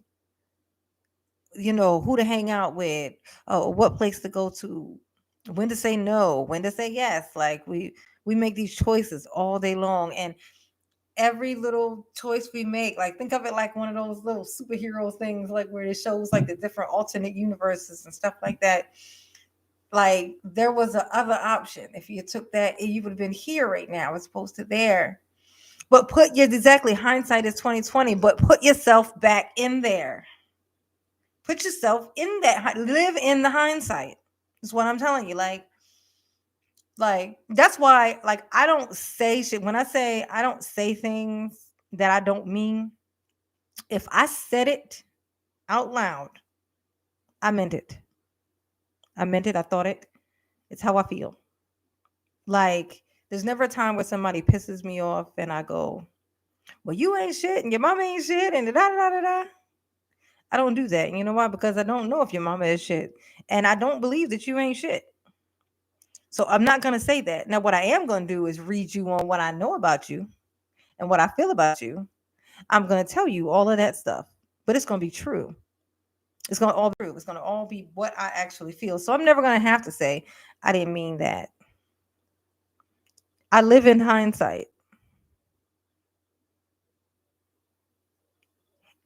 [SPEAKER 1] who to hang out with, what place to go to, when to say no, when to say yes. Like we make these choices all day long, and every little choice we make, like think of it like one of those little superhero things, like where it shows like the different alternate universes and stuff like that. Like there was a other option. If you took that, you would have been here right now as opposed to there. But put your exactly hindsight is 2020, but put yourself back in there. Put yourself in that, live in the hindsight. Is what I'm telling you. Like that's why, like, I don't say shit. When I say I don't say things that I don't mean, if I said it out loud, I meant it. I meant it. I thought it. It's how I feel. Like there's never a time where somebody pisses me off and I go, "Well, you ain't shit and your mama ain't shit and da da da da da." I don't do that. You know why? Because I don't know if your mama is shit, and I don't believe that you ain't shit. So I'm not gonna say that. Now, what I am gonna do is read you on what I know about you and what I feel about you. I'm gonna tell you all of that stuff, but it's gonna be true. It's gonna all be true. It's gonna all be what I actually feel. So I'm never gonna have to say I didn't mean that. I live in hindsight.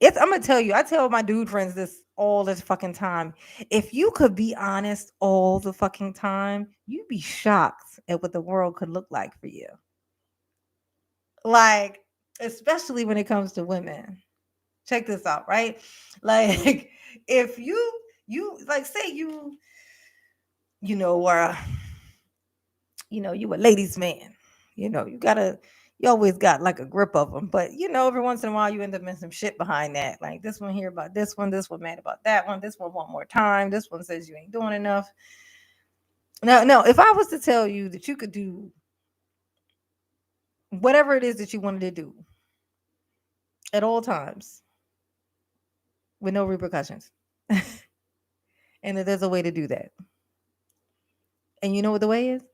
[SPEAKER 1] I'm gonna tell you. I tell my dude friends this all the fucking time. If you could be honest all the fucking time, you'd be shocked at what the world could look like for you. Like, especially when it comes to women. Check this out, right? Like, if you like say or you a ladies man, you always got like a grip of them, but every once in a while you end up in some shit behind that, like this one here about this one mad about that one, this one want more time, this one says you ain't doing enough. Now, no, if I was to tell you that you could do whatever it is that you wanted to do at all times with no repercussions, and that there's a way to do that, and you know what the way is?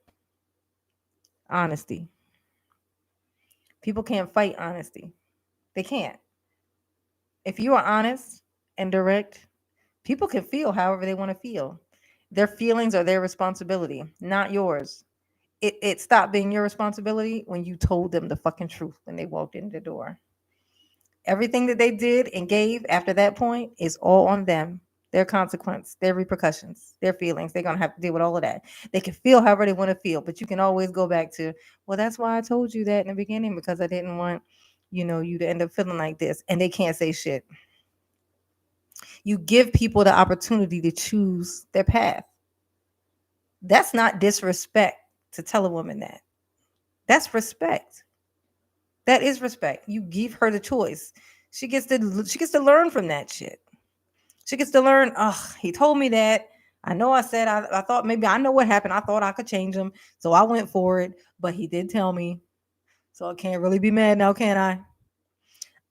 [SPEAKER 1] Honesty. People can't fight honesty. They can't. If you are honest and direct, people can feel however they want to feel. Their feelings are their responsibility, not yours. It stopped being your responsibility when you told them the fucking truth when they walked in the door. Everything that they did and gave after that point is all on them. Their consequence, their repercussions, their feelings. They're gonna have to deal with all of that. They can feel however they want to feel, but you can always go back to, well, that's why I told you that in the beginning, because I didn't want you to end up feeling like this, and they can't say shit. You give people the opportunity to choose their path. That's not disrespect to tell a woman that. That's respect. That is respect. You give her the choice. She gets to learn from that shit. She gets to learn, oh, he told me that. I know I said I thought maybe I know what happened. I thought I could change him. So I went for it. But he did tell me. So I can't really be mad now, can I?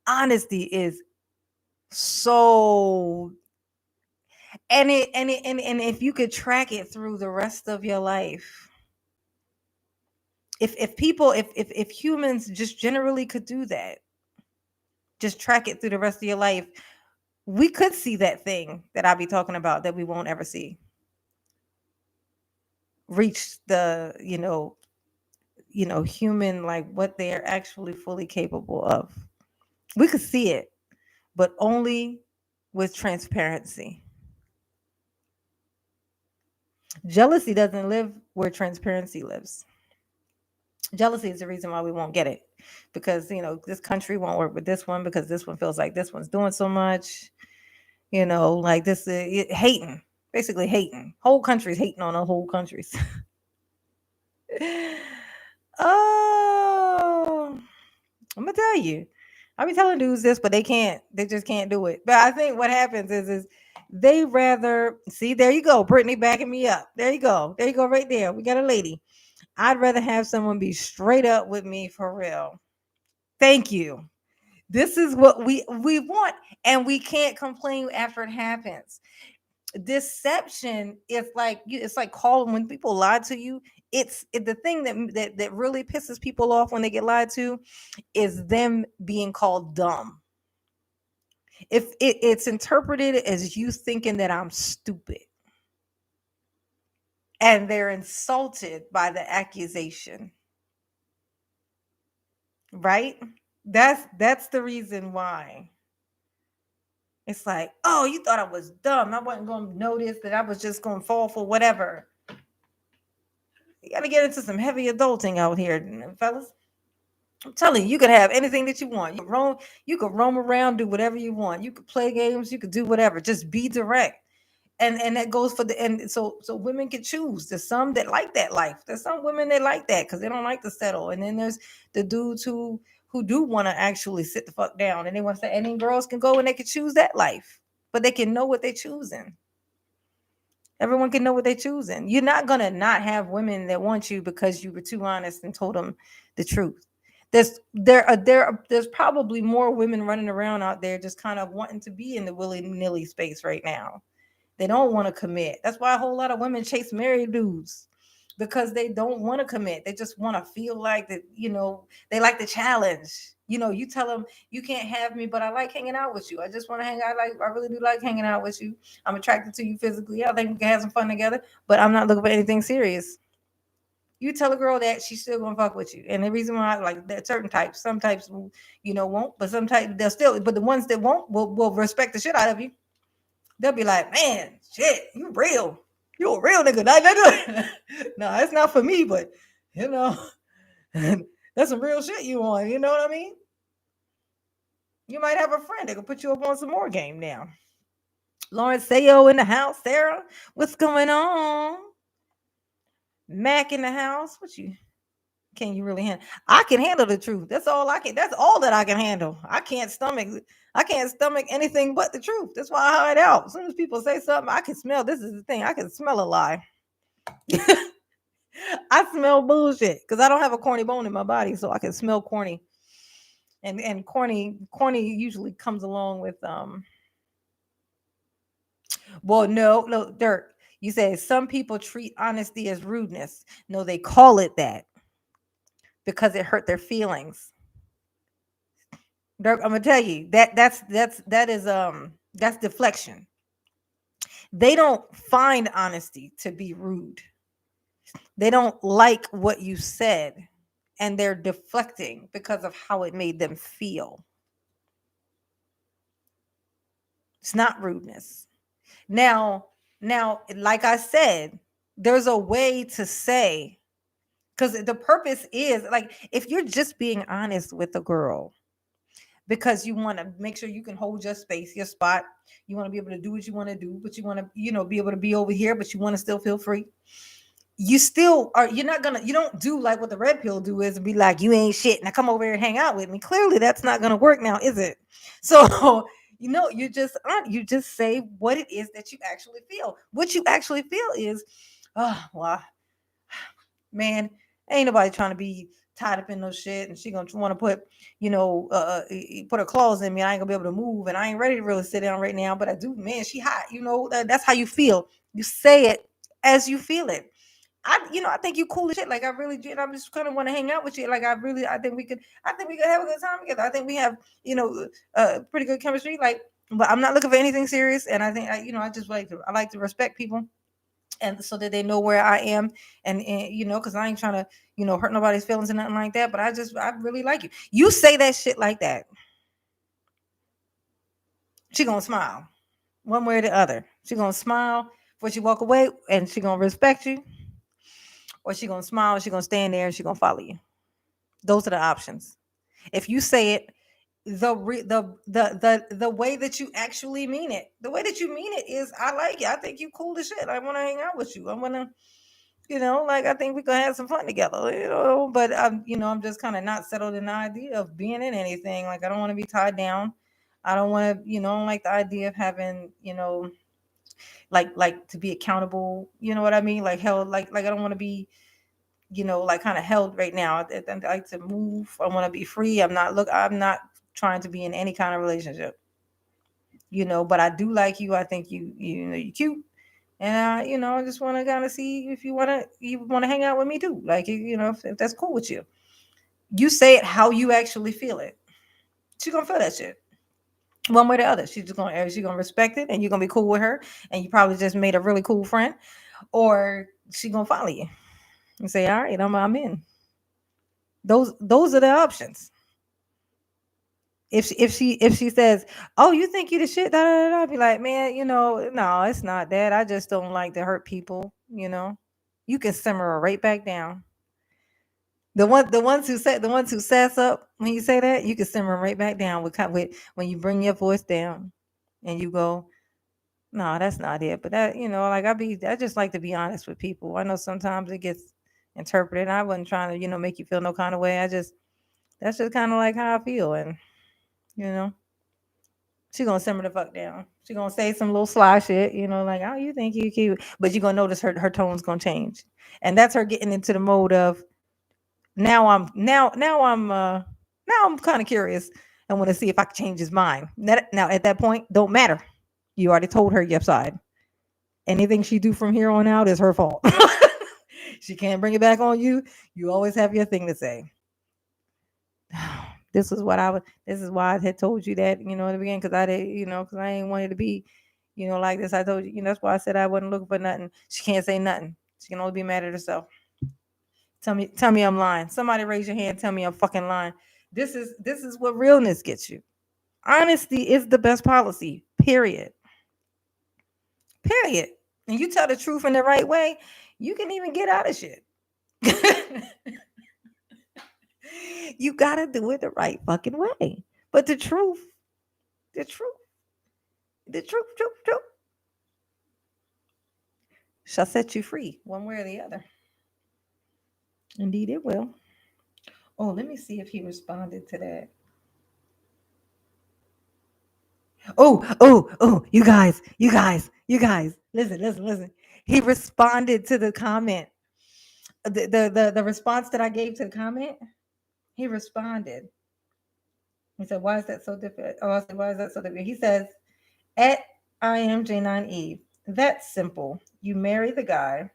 [SPEAKER 1] Honesty is so and if you could track it through the rest of your life, if people if humans just generally could do that, just track it through the rest of your life, we could see that thing that I'll be talking about that we won't ever see reach the human, like what they are actually fully capable of. We could see it, but only with transparency. Jealousy doesn't live where transparency lives. Jealousy is the reason why we won't get it, because this country won't work with this one because this one feels like this one's doing so much. Like this hating, basically hating. Whole countries hating on the whole countries. Oh, I'm gonna tell you. I be telling dudes this, but they can't. They just can't do it. But I think what happens is they rather see. There you go, Brittany backing me up. There you go. There you go, right there. We got a lady. I'd rather have someone be straight up with me for real. Thank you. This is what we want, and we can't complain after it happens. Deception is like it's like calling when people lie to you. The thing that really pisses people off when they get lied to is them being called dumb. If it's interpreted as you thinking that I'm stupid, and they're insulted by the accusation, right? That's the reason why. It's like, oh, you thought I was dumb. I wasn't going to notice that I was just going to fall for whatever. You got to get into some heavy adulting out here, fellas. I'm telling you, you could have anything that you want. You could roam around, do whatever you want. You could play games, you could do whatever. Just be direct. And that goes for the and so women can choose. There's some that like that life. There's some women that like that because they don't like to settle. And then there's the dudes who do want to actually sit the fuck down, and they want to say, and then girls can go and they can choose that life, but they can know what they're choosing. Everyone can know what they're choosing. You're not gonna not have women that want you because you were too honest and told them the truth. There's probably more women running around out there just kind of wanting to be in the willy-nilly space right now. They don't want to commit. That's why a whole lot of women chase married dudes, because they don't want to commit. They just want to feel like that, they like the challenge. You tell them you can't have me, but I like hanging out with you. I just want to hang out. I really do like hanging out with you. I'm attracted to you physically. I think we can have some fun together, but I'm not looking for anything serious. You tell a girl that, she's still gonna fuck with you. And the reason why, like, there are certain types, some types won't, but some types they'll still, but the ones that won't will respect the shit out of you. They'll be like, man, shit, you real. You a real nigga. No, it's not for me, but you know, that's some real shit you want. You know what I mean? You might have a friend that can put you up on some more game now. Lawrence Sayo in the house. Sarah, what's going on? Mac in the house. What you can you really handle? I can handle the truth. That's all I can. That's all that I can handle. I can't stomach anything but the truth. That's why I hide out. As soon as people say something, I can smell. This is the thing. I can smell a lie. I smell bullshit because I don't have a corny bone in my body, so I can smell corny. And corny usually comes along with well, no, Dirk. You said some people treat honesty as rudeness. No, they call it that because it hurt their feelings. Dirk, I'm gonna tell you that's deflection. They don't find honesty to be rude. They don't like what you said, and they're deflecting because of how it made them feel. It's not rudeness. Now, like I said, there's a way to say, because the purpose is like, if you're just being honest with a girl, because you want to make sure you can hold your space, your spot. You want to be able to do what you want to do, but you want to, be able to be over here, but you want to still feel free. You still are, you don't do like what the red pill do is be like, you ain't shit. Now come over here and hang out with me. Clearly that's not gonna work now, is it? So you just say what it is that you actually feel. What you actually feel is, oh well, man, ain't nobody trying to be tied up in no shit, and she gonna want to put, put her claws in me. I ain't gonna be able to move, and I ain't ready to really sit down right now. But I do, man. She hot, that's how you feel. You say it as you feel it. I think you cool as shit. Like I really did. I just kind of want to hang out with you. Like I think we could have a good time together. I think we have, pretty good chemistry. Like, but I'm not looking for anything serious. And I think, I like to respect people, and so that they know where I am, and because I ain't trying to, hurt nobody's feelings or nothing like that. But I really like you. You say that shit like that, she gonna smile, one way or the other. She gonna smile before she walk away, and she gonna respect you, or she gonna smile, she gonna stand there, and she gonna follow you. Those are the options. If you say it the way that you actually mean it, the way that you mean it is, I like you. I think you cool as shit. I want to hang out with you. I want to, like I think we could have some fun together. But I'm just kind of not settled in the idea of being in anything. Like I don't want to be tied down. I don't want to, I don't like the idea of having, like to be accountable. You know what I mean? Like held, like I don't want to be, like kind of held right now. I like to move. I want to be free. I'm not trying to be in any kind of relationship, but I do like you. I think you're cute. And I just want to kind of see if you want to hang out with me too. Like, if that's cool with you. You say it how you actually feel it. She gonna feel that shit one way or the other. She gonna respect it, and you're gonna be cool with her, and you probably just made a really cool friend, or she gonna follow you and say, "All right, I'm in." Those are the options. If she says, "Oh, you think you the shit," I'd be like, "Man, no, it's not that. I just don't like to hurt people." You can simmer her right back down. The ones who sass up when you say that, you can simmer 'em right back down with when you bring your voice down and you go, "No, that's not it." But that, like I just like to be honest with people. I know sometimes it gets interpreted. I wasn't trying to, make you feel no kind of way. That's just kind of like how I feel, and you know. She gonna simmer the fuck down. She gonna say some little sly shit, like, "Oh, you think you cute," but you gonna notice her tone's gonna change, and that's her getting into the mode of, now I'm kind of curious. I want to see if I can change his mind. Now at that point, don't matter. You already told her your side. Anything she do from here on out is her fault. She can't bring it back on you. You always have your thing to say. This is why I had told you that, in the beginning, because I did, because I ain't wanted to be, like this. I told you, that's why I said I wasn't looking for nothing. She can't say nothing. She can only be mad at herself. Tell me I'm lying. Somebody raise your hand, tell me I'm fucking lying. This is what realness gets you. Honesty is the best policy. Period. Period. And you tell the truth in the right way, you can even get out of shit. You gotta do it the right fucking way. But the truth, the truth shall set you free, one way or the other. Indeed, it will. Oh, let me see if he responded to that. Oh, you guys. Listen. He responded to the comment. The response that I gave to the comment, he responded. He said, "Why is that so different?" Oh, I said, "Why is that so different?" He says, "At I am J9 Eve. That's simple. You marry the guy.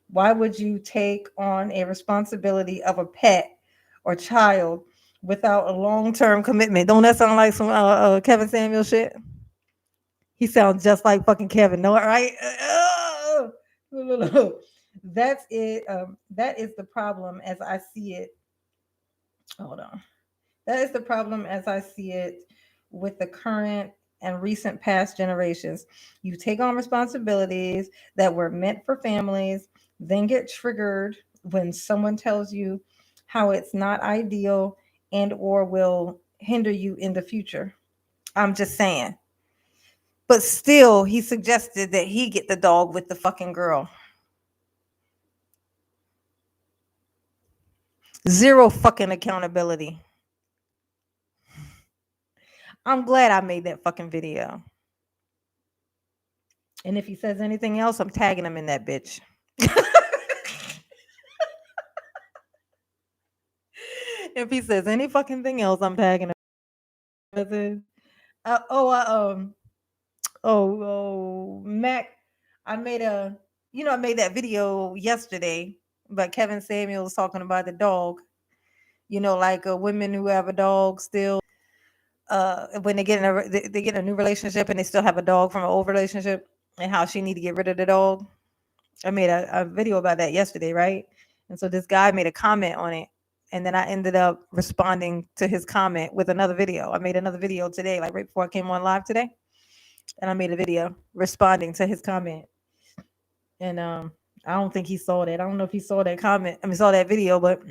[SPEAKER 1] Why would you take on a responsibility of a pet or child without a long-term commitment?" Don't that sound like some Kevin Samuel shit? He sounds just like fucking Kevin. No, right? No. That's it. That is the problem as I see it. Hold on. That is the problem as I see it with the current and recent past generations. You take on responsibilities that were meant for families, then get triggered when someone tells you how it's not ideal and or will hinder you in the future. I'm just saying. But still, he suggested that he get the dog with the fucking girl. Zero fucking accountability. I'm glad I made that fucking video. And if he says anything else, I'm tagging him in that bitch. If he says any fucking thing else, I'm tagging him. Mac, I made that video yesterday, but Kevin Samuel was talking about the dog. Like women who have a dog still, when they get in a new relationship and they still have a dog from an old relationship, and how she need to get rid of the dog. I made a video about that yesterday, right? And so this guy made a comment on it. And then I ended up responding to his comment with another video. I made another video today, like right before I came on live today. And I made a video responding to his comment. And I don't think he saw that. I don't know if he saw that comment. I mean, saw that video, but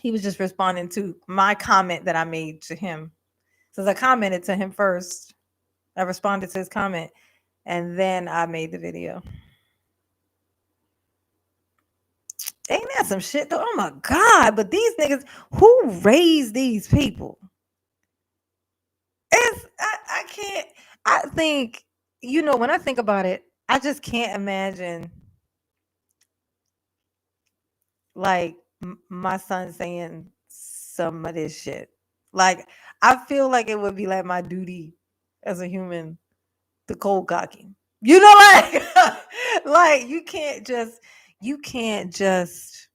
[SPEAKER 1] he was just responding to my comment that I made to him. So I commented to him first. I responded to his comment, and then I made the video. Ain't that some shit though? Oh my God. But these niggas, who raised these people? I can't. I think, when I think about it, I just can't imagine like my son saying some of this shit. Like, I feel like it would be like my duty as a human to cold cocking. Like, like you can't just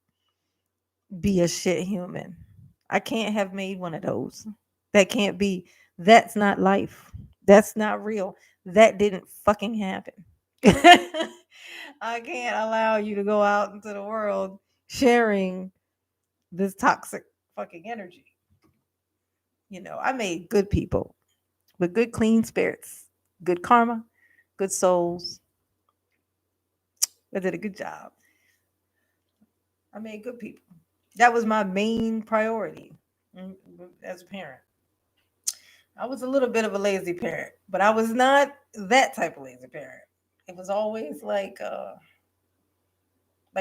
[SPEAKER 1] be a shit human. I can't have made one of those. That can't be. That's not life. That's not real. That didn't fucking happen. I can't allow you to go out into the world sharing this toxic fucking energy. I made good people with good, clean spirits, good karma, good souls. I did a good job. I made good people. That was my main priority as a parent. I was a little bit of a lazy parent, but I was not that type of lazy parent. It was always like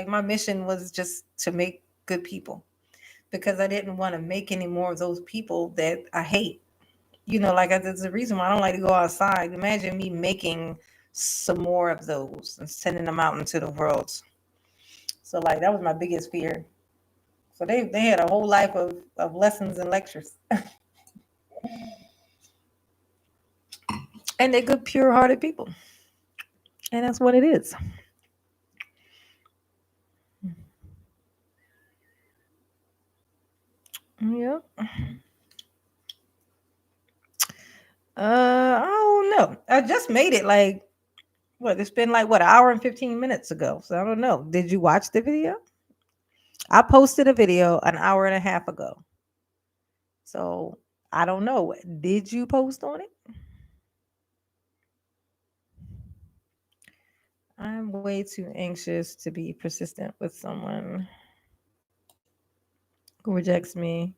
[SPEAKER 1] my mission was just to make good people, because I didn't want to make any more of those people that I hate. There's a reason why I don't like to go outside. Imagine me making some more of those and sending them out into the world. So like that was my biggest fear. So they had a whole life of lessons and lectures. And they're good, pure hearted people. And that's what it is. Yeah. I don't know. I just made it like what? It's been like what, an hour and 15 minutes ago. So I don't know. Did you watch the video? I posted a video an hour and a half ago. So I don't know. Did you post on it? I'm way too anxious to be persistent with someone who rejects me.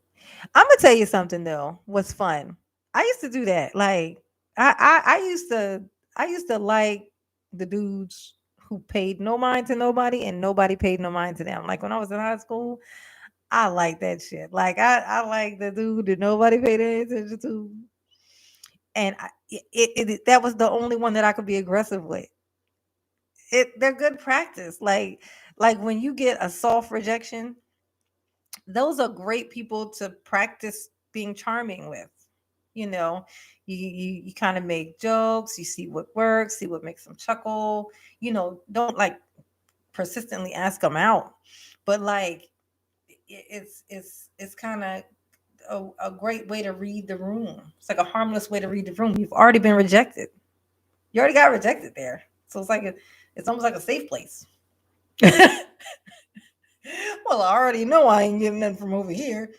[SPEAKER 1] I'm gonna tell you something though. What's fun? I used to do that. Like I used to like the dudes who paid no mind to nobody and nobody paid no mind to them. Like when I was in high school, I like that shit. Like I like the dude that nobody paid any attention to, and that was the only one that I could be aggressive with. They're good practice. Like when you get a soft rejection, those are great people to practice being charming with. You know, you kind of make jokes, you see what works, see what makes them chuckle. Don't like persistently ask them out, but like it's kind of a great way to read the room. It's like a harmless way to read the room. You've already been rejected. You already got rejected there, so it's almost like a safe place. Well, I already know I ain't getting nothing from over here.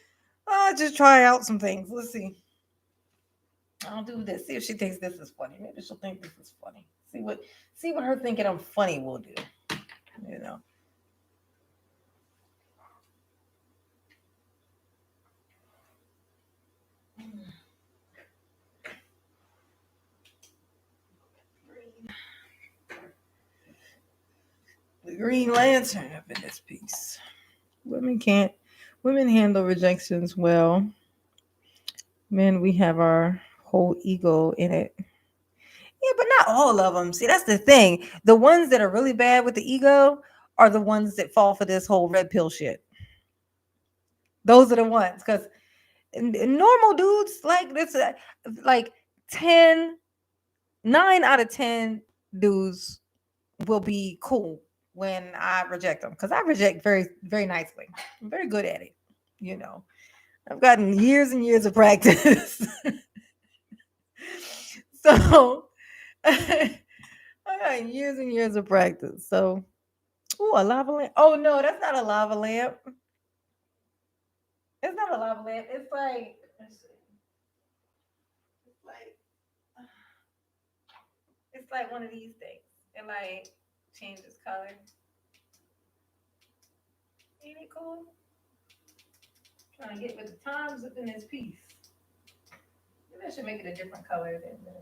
[SPEAKER 1] I'll just try out some things. Let's see. I'll do this. See if she thinks this is funny. Maybe she'll think this is funny. See what her thinking I'm funny will do. You know. the Green Lantern up in this piece. Women can't. Women handle rejections well. Men, we have our whole ego in it. Yeah, but not all of them. See, that's the thing. The ones that are really bad with the ego are the ones that fall for this whole red pill shit. Those are the ones because normal dudes like this, like 10, 9 out of 10 dudes will be cool when I reject them because I reject very, very nicely. I'm very good at it. You know, I've gotten years and years of practice. So I got years and years of practice. So, oh, a lava lamp. Oh no, that's not a lava lamp. It's not a lava lamp. It's like, let's see. It's like, it's like one of these things. It like changes color. Ain't it cool? Trying to get with the times within this piece. Maybe I should make it a different color than the.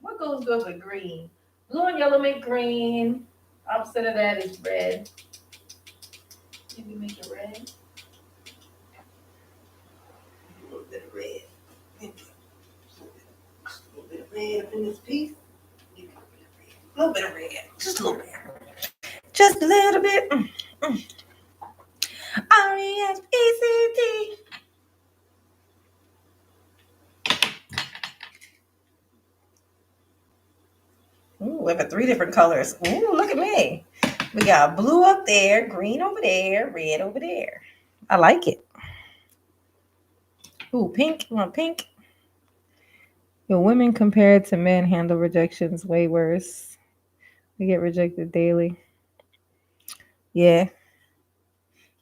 [SPEAKER 1] What goes good with green? Blue and yellow make green. Opposite of that is red. Maybe make it red. A little bit of red. Just a little bit of red up in this piece. A little bit of red. Just a little bit. Just a little bit. R-E-S-P-C-T. Ooh, we have 3 different colors. Ooh, look at me. We got blue up there, green over there, red over there. I like it. Ooh, pink. You want pink? Your women compared to men handle rejections way worse. We get rejected daily. Yeah.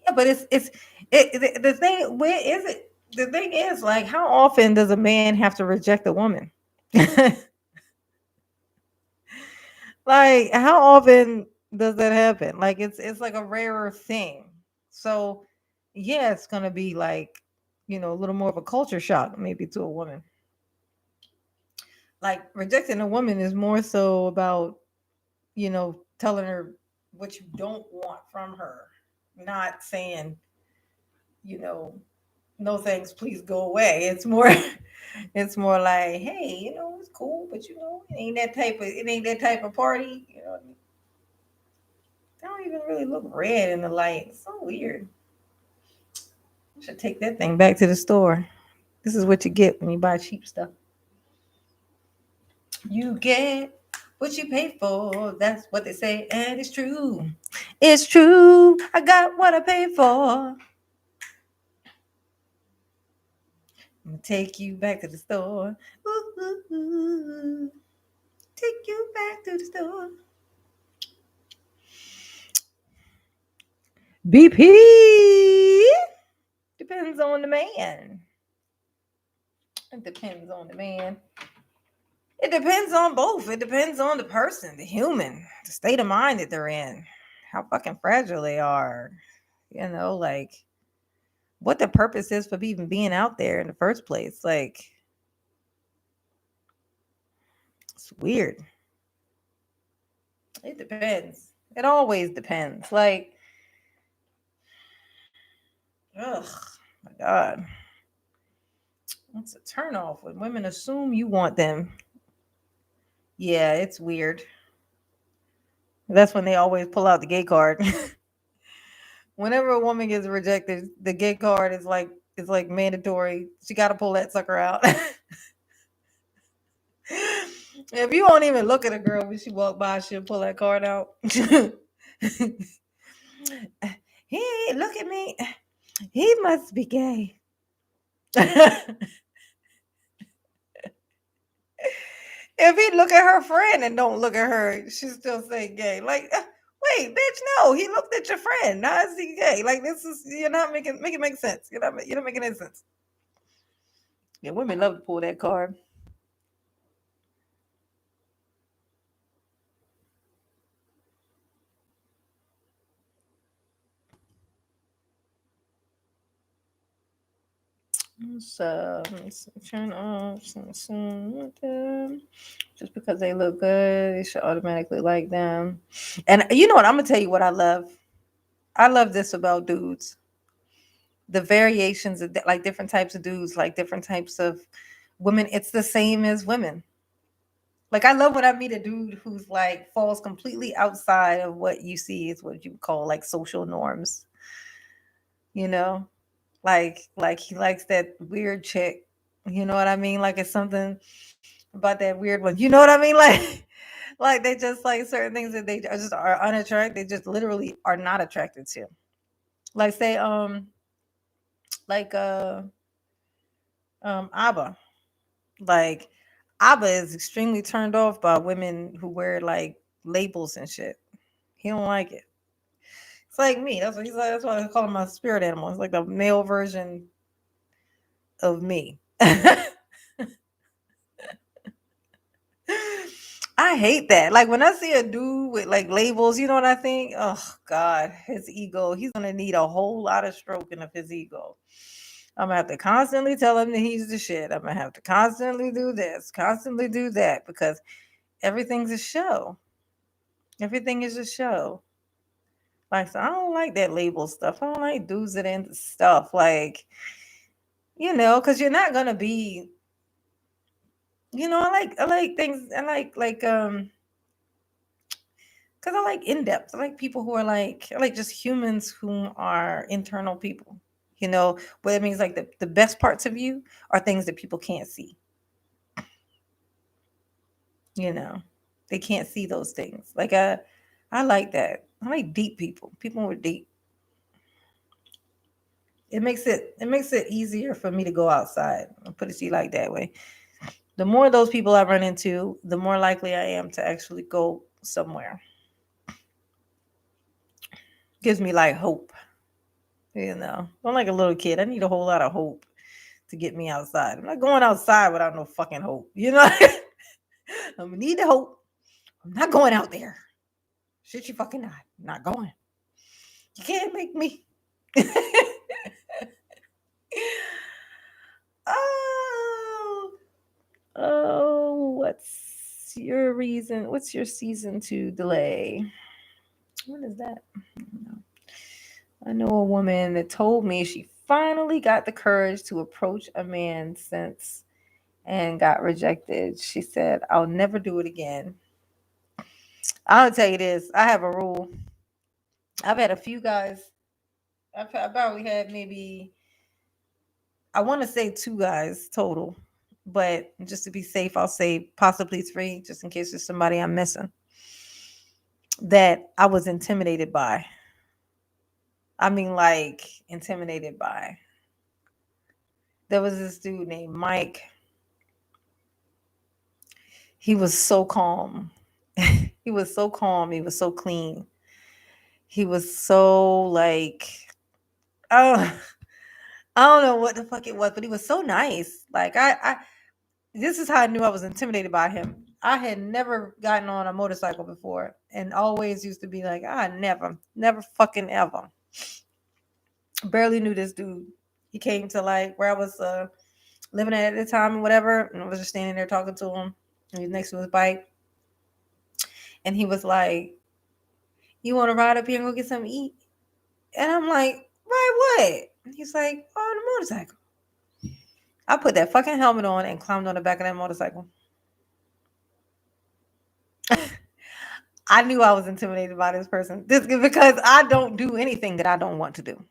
[SPEAKER 1] Yeah, but the thing. Where is it? The thing is, like, how often does a man have to reject a woman? Like, how often does that happen? Like, it's like a rarer thing. So, yeah, it's gonna be like, a little more of a culture shock maybe to a woman. Like rejecting a woman is more so about, telling her what you don't want from her, not saying, you know, no thanks, please go away. It's more it's more like, hey, it's cool, but it ain't that type of party. They don't even really look red in the light. It's so weird. I should take that thing back to the store. This is what you get when you buy cheap stuff. You get what you pay for. That's what they say, and it's true. It's true. I got what I paid for. I'm gonna take you back to the store. Ooh, ooh, ooh. Take you back to the store. BP depends on the man. It depends on the man. It depends on both. It depends on the person, the human, the state of mind that they're in, how fucking fragile they are. Like what the purpose is for even being out there in the first place. Like, it's weird. It depends. It always depends. Like, ugh, my God. It's a turnoff when women assume you want them. Yeah, it's weird. That's when they always pull out the gay card. Whenever a woman gets rejected, the gay card is like mandatory. She got to pull that sucker out. If you won't even look at a girl when she walk by, she'll pull that card out. Hey, look at me. He must be gay. If he look at her friend and don't look at her, she still say gay. Like, wait, bitch, no, he looked at your friend. How is he gay? Like, this is you're not make it make sense. You're not making any sense. Yeah, women love to pull that card. So turn off just because they look good, you should automatically like them. And you know what? I'm gonna tell you what I love. I love this about dudes. The variations of like different types of dudes, like different types of women. It's the same as women. Like I love when I meet a dude who's like falls completely outside of what you see is what you call like social norms. You know, like he likes that weird chick. You know what I mean? Like it's something about that weird one. You know what I mean? Like they just like certain things that they just are unattracted. They just literally are not attracted to. Like say like Abba. Like Abba is extremely turned off by women who wear like labels and shit. He don't like it. It's like me. That's what he's like. That's why I call him my spirit animal. It's like the male version of me. I hate that. Like when I see a dude with like labels, you know what I think? Oh God, his ego. He's gonna need a whole lot of stroking of his ego. I'm gonna have to constantly tell him that he's the shit. I'm gonna have to constantly do this, constantly do that, because everything's a show. Everything is a show. Like so I don't like that label stuff. I don't like dudes that into stuff. Like, because you're not gonna be, I like things I like because I like in depth. I like people who are like I like just humans who are internal people. What it means like the best parts of you are things that people can't see. You know, they can't see those things. Like I like that. I like deep people. People who are deep. It makes it easier for me to go outside. I'll put it to you like that way. The more of those people I run into, the more likely I am to actually go somewhere. Gives me like hope. I'm like a little kid. I need a whole lot of hope to get me outside. I'm not going outside without no fucking hope. I need the hope. I'm not going out there. Shit, you fucking not. I'm not going. You can't make me. Oh, what's your reason? What's your season to delay? What is that? I know a woman that told me she finally got the courage to approach a man since and got rejected. She said, I'll never do it again. I'll tell you this. I have a rule. I've had a few guys. I probably had maybe, I want to say two guys total. But just to be safe, I'll say possibly three, just in case there's somebody I'm missing, that I was intimidated by. I mean, like, intimidated by. There was this dude named Mike. He was so calm. He was so calm. He was so clean. He was so like, oh, I don't know what the fuck it was, but he was so nice. Like this is how I knew I was intimidated by him. I had never gotten on a motorcycle before, and always used to be like, never fucking ever. Barely knew this dude. He came to like where I was living at the time and whatever, and I was just standing there talking to him. And he was next to his bike, and he was like, "You want to ride up here and go get something to eat?" And I'm like, "Ride what?" And he's like, "Oh, on the motorcycle." I put that fucking helmet on and climbed on the back of that motorcycle. I knew I was intimidated by this person. This because I don't do anything that I don't want to do.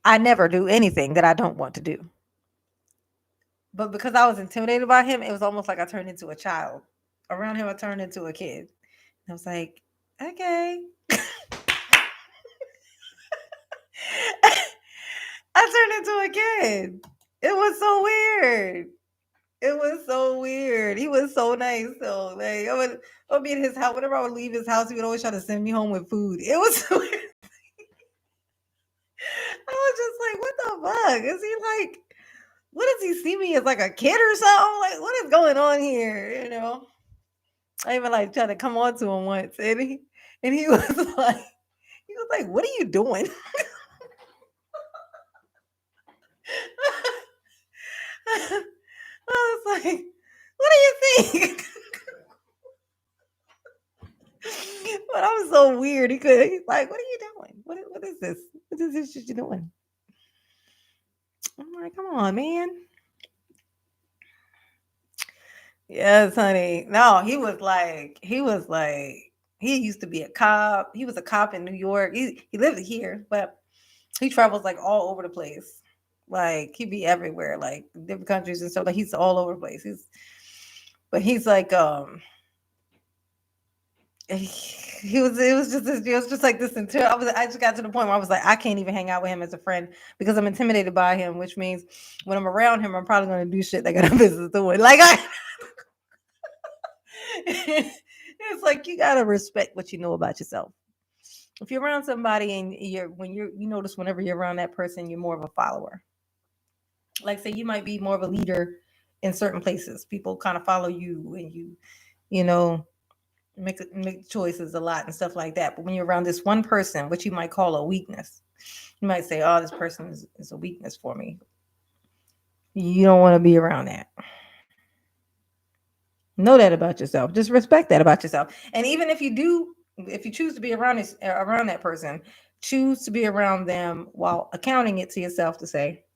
[SPEAKER 1] I never do anything that I don't want to do. But because I was intimidated by him, it was almost like I turned into a child. Around him, I turned into a kid. I was like, okay. I turned into a kid. It was so weird. It was so weird. He was so nice though. Like I would be in his house. Whenever I would leave his house, he would always try to send me home with food. It was so weird. I was just like, what the fuck? Is he like, what does he see me as like a kid or something? Like, what is going on here? I even like tried to come on to him once, and he was like, what are you doing? like, what do you think? But I'm so weird. He's like, what are you doing? What is this? What is this shit you doing? I'm like, come on, man. Yes, honey. No, he used to be a cop. He was a cop in New York. He lived here, but he travels like all over the place. Like he be everywhere, like different countries and stuff. Like he's all over the place. He's like he was it was just like this until I just got to the point where I was like, I can't even hang out with him as a friend because I'm intimidated by him, which means when I'm around him, I'm probably gonna do shit that got a business doing. Like I it's like you gotta respect what you know about yourself. If you're around somebody and you notice whenever you're around that person, you're more of a follower. Like say you might be more of a leader in certain places. People kind of follow you and you know, make choices a lot and stuff like that. But when you're around this one person, which you might call a weakness, you might say, "Oh, this person is a weakness for me." You don't want to be around that. Know that about yourself. Just respect that about yourself. And even if you choose to be around that person, choose to be around them while accounting it to yourself to say,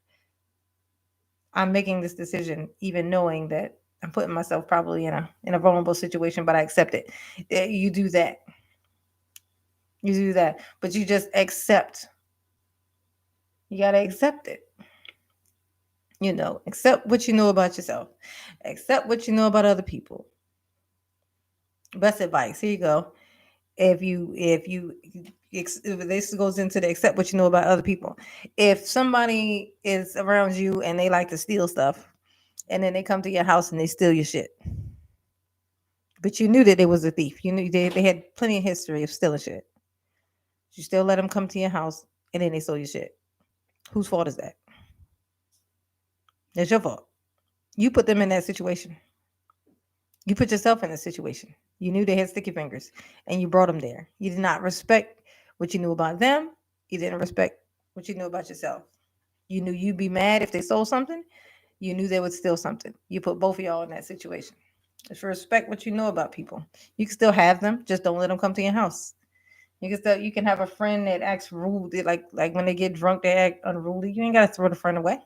[SPEAKER 1] "I'm making this decision, even knowing that I'm putting myself probably in a vulnerable situation, but I accept it." You do that. You do that, but you just accept. You gotta accept it. Accept what you know about yourself. Accept what you know about other people. Best advice. Here you go. If this goes into the accept what you know about other people. If somebody is around you and they like to steal stuff, and then they come to your house and they steal your shit, but you knew that it was a thief. You knew they had plenty of history of stealing shit. You still let them come to your house and then they stole your shit. Whose fault is that? It's your fault. You put them in that situation. You put yourself in a situation. You knew they had sticky fingers and you brought them there. You did not respect what you knew about them. You didn't respect what you knew about yourself. You knew you'd be mad if they stole something. You knew they would steal something. You put both of y'all in that situation. Just respect what you know about people. You can still have them, just don't let them come to your house. You can have a friend that acts rude, like when they get drunk, they act unruly. You ain't gotta throw the friend away.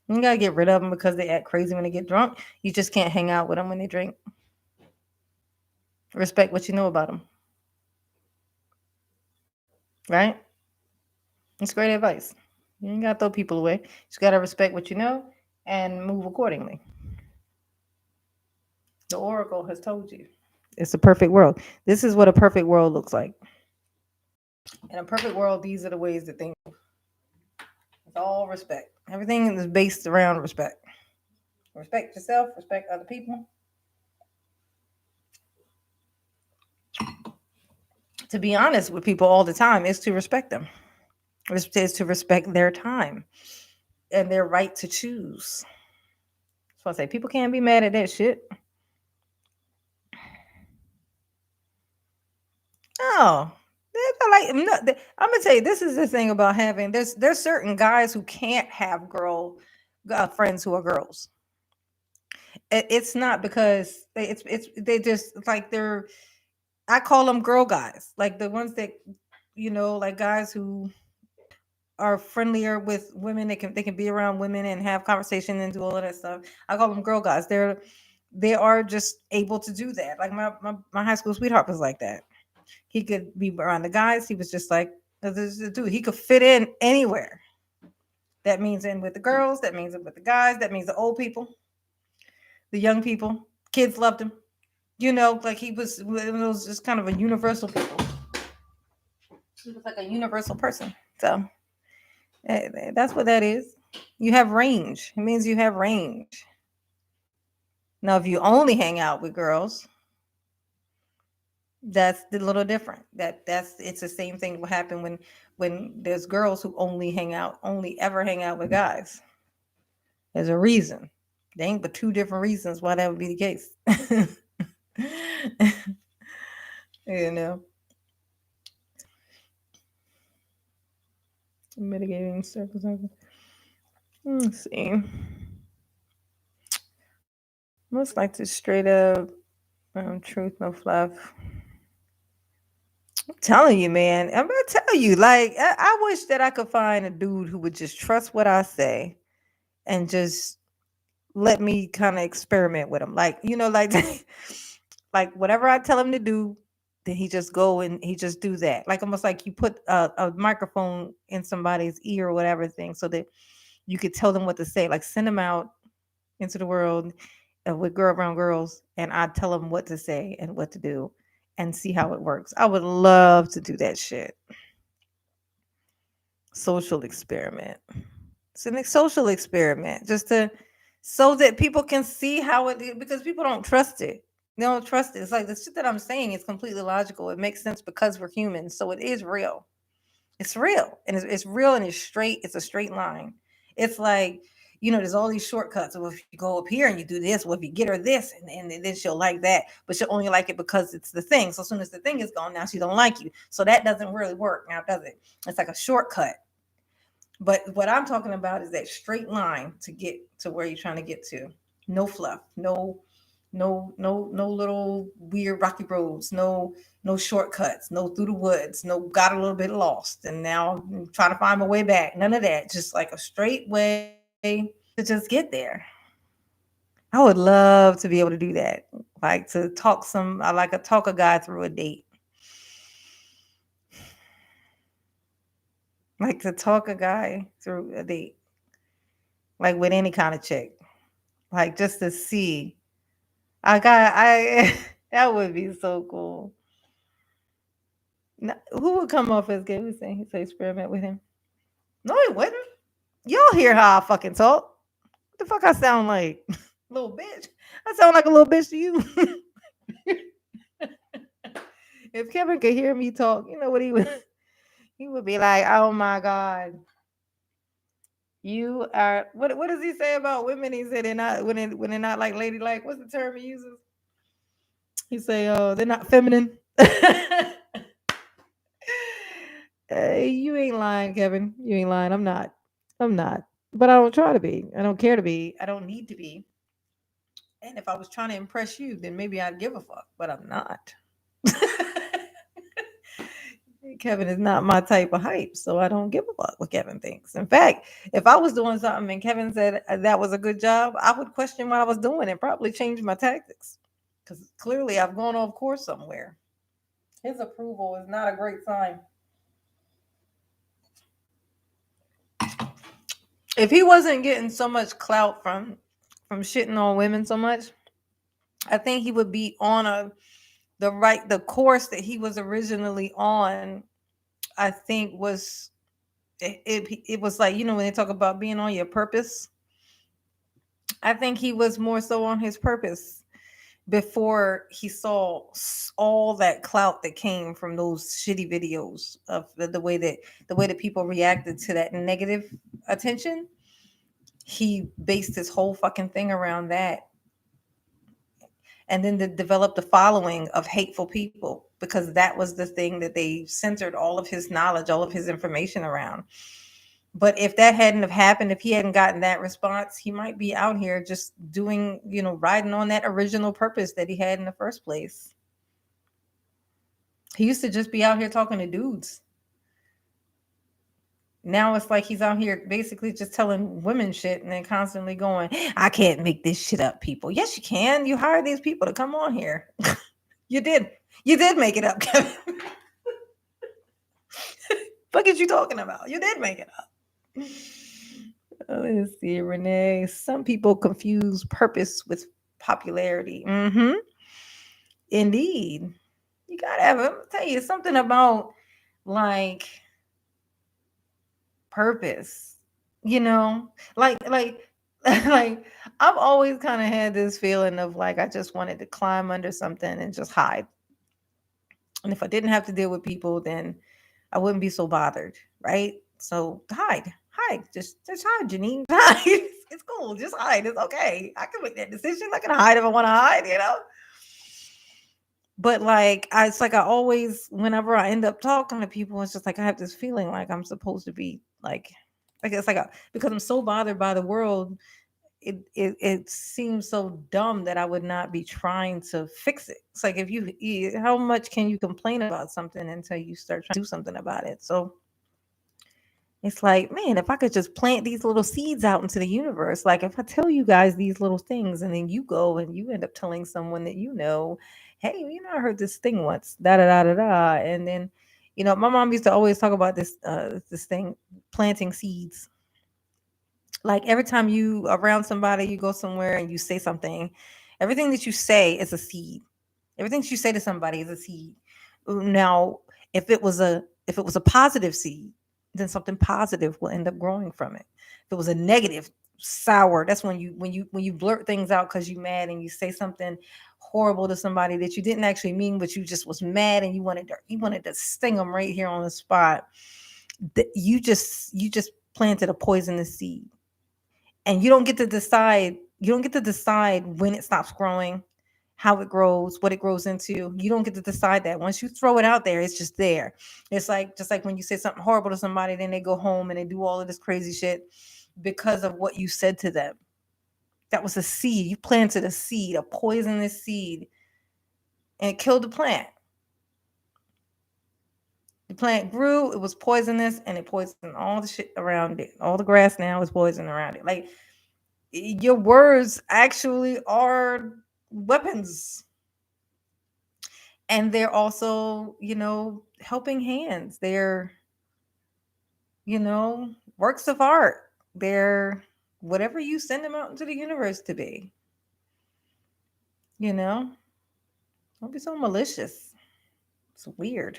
[SPEAKER 1] You gotta get rid of them because they act crazy when they get drunk. You just can't hang out with them when they drink. Respect what you know about them, right? It's great advice. You ain't gotta throw people away. You just gotta respect what you know and move accordingly. The Oracle has told you. It's a perfect world. This is what a perfect world looks like. In a perfect world, these are the ways that things. It's all respect. Everything is based around respect. Respect yourself. Respect other people. To be honest with people all the time is to respect them. Is to respect their time and their right to choose. So I say people can't be mad at that shit. Oh, I'm gonna tell you, this is the thing about having there's certain guys who can't have friends who are girls. It's not because it's they just like they're I call them girl guys, like the ones that like guys who are friendlier with women. They can be around women and have conversation and do all of that stuff. I call them girl guys. They are just able to do that. Like my high school sweetheart was like that. He could be around the guys. He was just like this dude. He could fit in anywhere. That means in with the girls. That means in with the guys. That means the old people, the young people. Kids loved him. Like he was just kind of a universal people. He was like a universal person. So that's what that is. You have range. It means you have range. Now, if you only hang out with girls, that's a little different. It's the same thing that will happen when there's girls who only ever hang out with guys. There's a reason. There ain't but two different reasons why that would be the case. you know, mitigating circumstances. Let's see. Most like to straight up truth, no fluff. I'm telling you, man. I'm gonna tell you, like, I wish that I could find a dude who would just trust what I say and just let me kind of experiment with him. Like, like like whatever I tell him to do, then he just go and he just do that. Like almost like you put a microphone in somebody's ear or whatever thing, so that you could tell them what to say. Like send them out into the world with girl around girls, and I tell them what to say and what to do, and see how it works. I would love to do that shit. Social experiment. It's a social experiment, just to so that people can see how because people don't trust it. They don't trust it. It's like the shit that I'm saying is completely logical. It makes sense because we're humans, so it is real. It's real, and it's real, and it's straight. It's a straight line. It's like there's all these shortcuts. So if you go up here and you do this, well, if you get her this, and then she'll like that, but she'll only like it because it's the thing. So as soon as the thing is gone, now she don't like you. So that doesn't really work now, does it? It's like a shortcut. But what I'm talking about is that straight line to get to where you're trying to get to. No fluff, no little weird rocky roads, no shortcuts, no through the woods, no got a little bit lost and now I'm trying to find my way back. None of that. Just like a straight way to just get there. I would love to be able to do that. Like to I like to talk a guy through a date. Like to talk a guy through a date. Like with any kind of chick. Like just to see. I that would be so cool. Who would come off as gay? We saying he say experiment with him. No, he wouldn't. Y'all hear how I fucking talk? What the fuck I sound like? Little bitch. I sound like a little bitch to you. If Kevin could hear me talk, you know what he would he would be like, oh my God. You are what does he say about women? He said they're not when they're not like ladylike. What's the term he uses? He say, oh, they're not feminine. You ain't lying, Kevin. You ain't lying. I'm not. I'm not. But I don't try to be. I don't care to be. I don't need to be. And if I was trying to impress you, then maybe I'd give a fuck. But I'm not. Kevin is not my type of hype, so I don't give a fuck what Kevin thinks. In fact, if I was doing something and Kevin said that was a good job, I would question what I was doing and probably change my tactics. Because clearly I've gone off course somewhere. His approval is not a great sign. If he wasn't getting so much clout from shitting on women so much, I think he would be on the course that he was originally on. I think was it was like when they talk about being on your purpose. I think he was more so on his purpose before he saw all that clout that came from those shitty videos of the way that people reacted to that negative attention. He based his whole fucking thing around that, and then developed a following of hateful people because that was the thing that they centered all of his knowledge, all of his information around. But if that hadn't have happened, if he hadn't gotten that response, he might be out here just doing, riding on that original purpose that he had in the first place. He used to just be out here talking to dudes. Now it's like he's out here basically just telling women shit and then constantly going, I can't make this shit up, people. Yes, you can. You hired these people to come on here. You did. You did make it up, Kevin. Fuck is you talking about? You did make it up. Let's see, Renee. Some people confuse purpose with popularity. Mm-hmm. Indeed. You gotta have, I'm tell you something about like purpose. Like like I've always kind of had this feeling of like I just wanted to climb under something and just hide. And if I didn't have to deal with people, then I wouldn't be so bothered, right? So hide, just hide, Janine, hide. It's cool, just hide. It's okay. I can make that decision. I can hide if I want to hide. But it's like I always, whenever I end up talking to people, it's just like I have this feeling like I'm supposed to be like it's like because I'm so bothered by the world it seems so dumb that I would not be trying to fix it. It's like if how much can you complain about something until you start trying to do something about it? So it's like, man, if I could just plant these little seeds out into the universe, like if I tell you guys these little things and then you go and you end up telling someone that you know, hey, I heard this thing once, da da da da da, and then, my mom used to always talk about this thing, planting seeds. Like every time you around somebody, you go somewhere and you say something, everything that you say is a seed. Everything that you say to somebody is a seed. Now, if it was a positive seed, then something positive will end up growing from it. If it was a negative, sour, that's when you blurt things out because you mad and you say something horrible to somebody that you didn't actually mean, but you just was mad and you wanted to sting them right here on the spot. You just planted a poisonous seed, and you don't get to decide when it stops growing, how it grows, what it grows into. You don't get to decide that. Once you throw it out there, it's just there. It's like just like when you say something horrible to somebody, then they go home and they do all of this crazy shit because of what you said to them. That was a seed. You planted a seed, a poisonous seed, and it killed the plant. The plant grew, it was poisonous, and it poisoned all the shit around it. All the grass now is poison around it. Like, your words actually are weapons, and they're also, helping hands. They're, works of art. They're whatever you send them out into the universe to be. you know don't be so malicious. It's weird.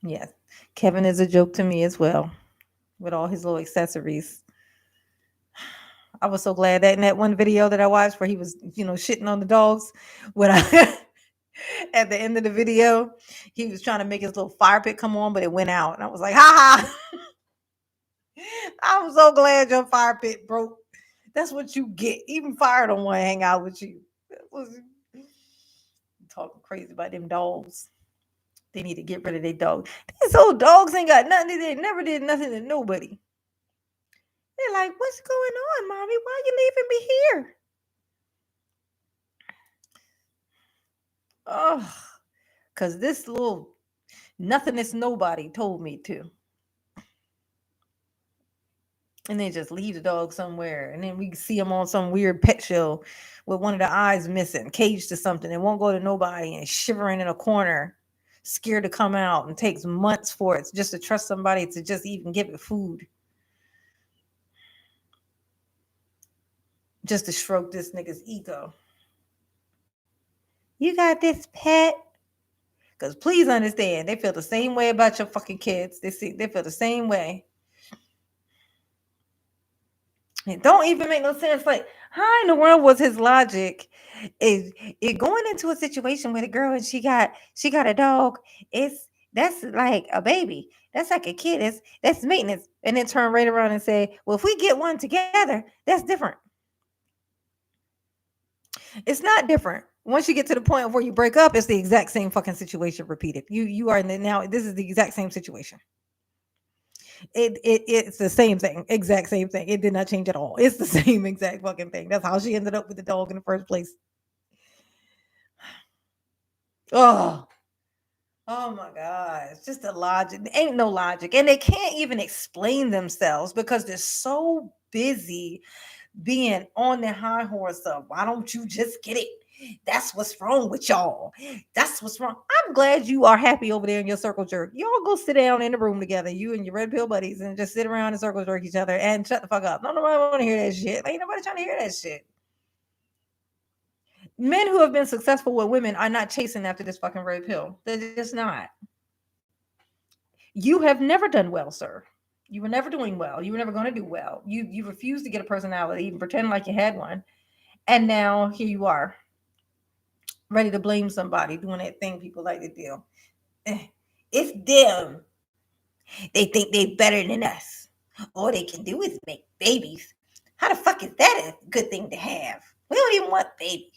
[SPEAKER 1] Yes, Kevin is a joke to me as well, with all his little accessories. I was so glad that in that one video that I watched where he was, shitting on the dogs, when I at the end of the video, he was trying to make his little fire pit come on, but it went out. And I was like, ha ha. I'm so glad your fire pit broke. That's what you get. Even fire don't want to hang out with you. That was talking crazy about them dogs. They need to get rid of their dog. These old dogs ain't got nothing. They never did nothing to nobody. They're like, what's going on, mommy? Why are you leaving me here? Oh, because this little nothingness nobody told me to. And then just leave the dog somewhere. And then we see him on some weird pet show with one of the eyes missing, caged to something, and won't go to nobody, and shivering in a corner, scared to come out, and takes months for it just to trust somebody to just even give it food. Just to stroke this nigga's ego. You got this pet? Because please understand, they feel the same way about your fucking kids. They feel the same way. It don't even make no sense. Like, how in the world was his logic? Is it going into a situation with a girl and she got a dog? That's like a baby. That's like a kid. That's maintenance. And then turn right around and say, well, if we get one together, that's different. It's not different. Once you get to the point where you break up, it's the exact same fucking situation repeated. You are in the now. This is the exact same situation. It's the same thing, exact same thing. It did not change at all. It's the same exact fucking thing. That's how she ended up with the dog in the first place. Oh, oh my god, it's just a logic. Ain't no logic, and they can't even explain themselves because they're so busy being on their high horse of why don't you just get it? That's what's wrong with y'all. That's what's wrong. I'm glad you are happy over there in your circle jerk. Y'all go sit down in the room together, you and your red pill buddies, and just sit around and circle jerk each other and shut the fuck up. No, nobody want to hear that shit. Ain't nobody trying to hear that shit. Men who have been successful with women are not chasing after this fucking red pill. They're just not. You have never done well, sir. You were never doing well. You were never going to do well. You refused to get a personality, even pretend like you had one. And now here you are, ready to blame somebody, doing that thing people like to do. It's them. They think they better than us. All they can do is make babies. How the fuck is that a good thing to have? We don't even want babies.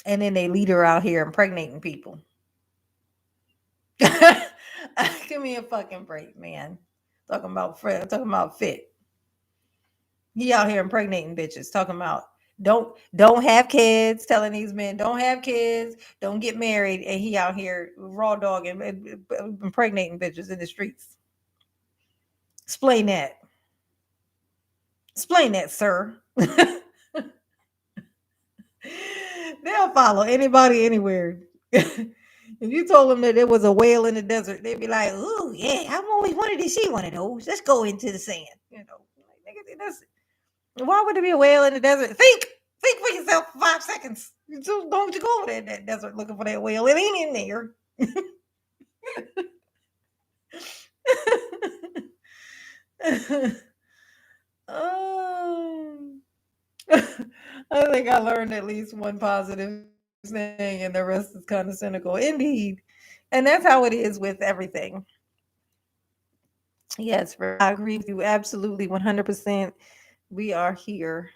[SPEAKER 1] And then they lead her out here impregnating people. Give me a fucking break, man. Talking about fit. He out here impregnating bitches, talking about don't have kids, telling these men don't have kids, don't get married, and he out here raw dogging impregnating bitches in the streets. Explain that. Explain that, sir. They'll follow anybody anywhere. If you told them that there was a whale in the desert, they'd be like, "Ooh, yeah, I've always wanted to see one of those. Let's go into the sand." Like, nigga, why would there be a whale in the desert? Think for yourself for 5 seconds. Don't you go over there in that desert looking for that whale? It ain't in there. um, I think I learned at least one positive thing, and the rest is kind of cynical. Indeed. And that's how it is with everything. Yes, I agree with you absolutely 100%. We are here.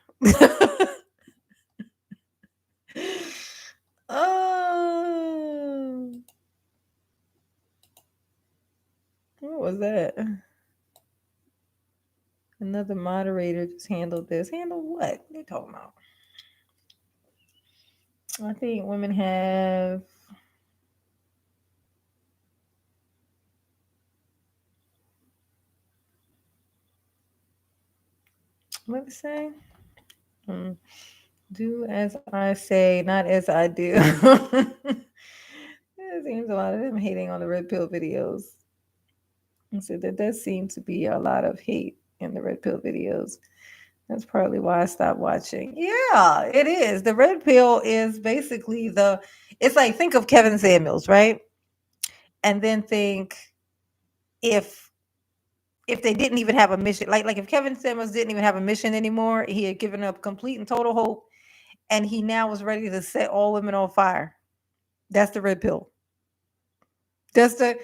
[SPEAKER 1] Oh, what was that? Another moderator just handled this. Handled what? They talking about? I think women have. What did it say? Do as I say, not as I do. It seems a lot of them hating on the red pill videos. And so there does seem to be a lot of hate in the red pill videos. That's partly why I stopped watching. Yeah, it is. The red pill is basically it's like think of Kevin Samuels, right? And then think if they didn't even have a mission, like if Kevin Samuels didn't even have a mission anymore, he had given up complete and total hope, and he now was ready to set all women on fire. That's the red pill. That's the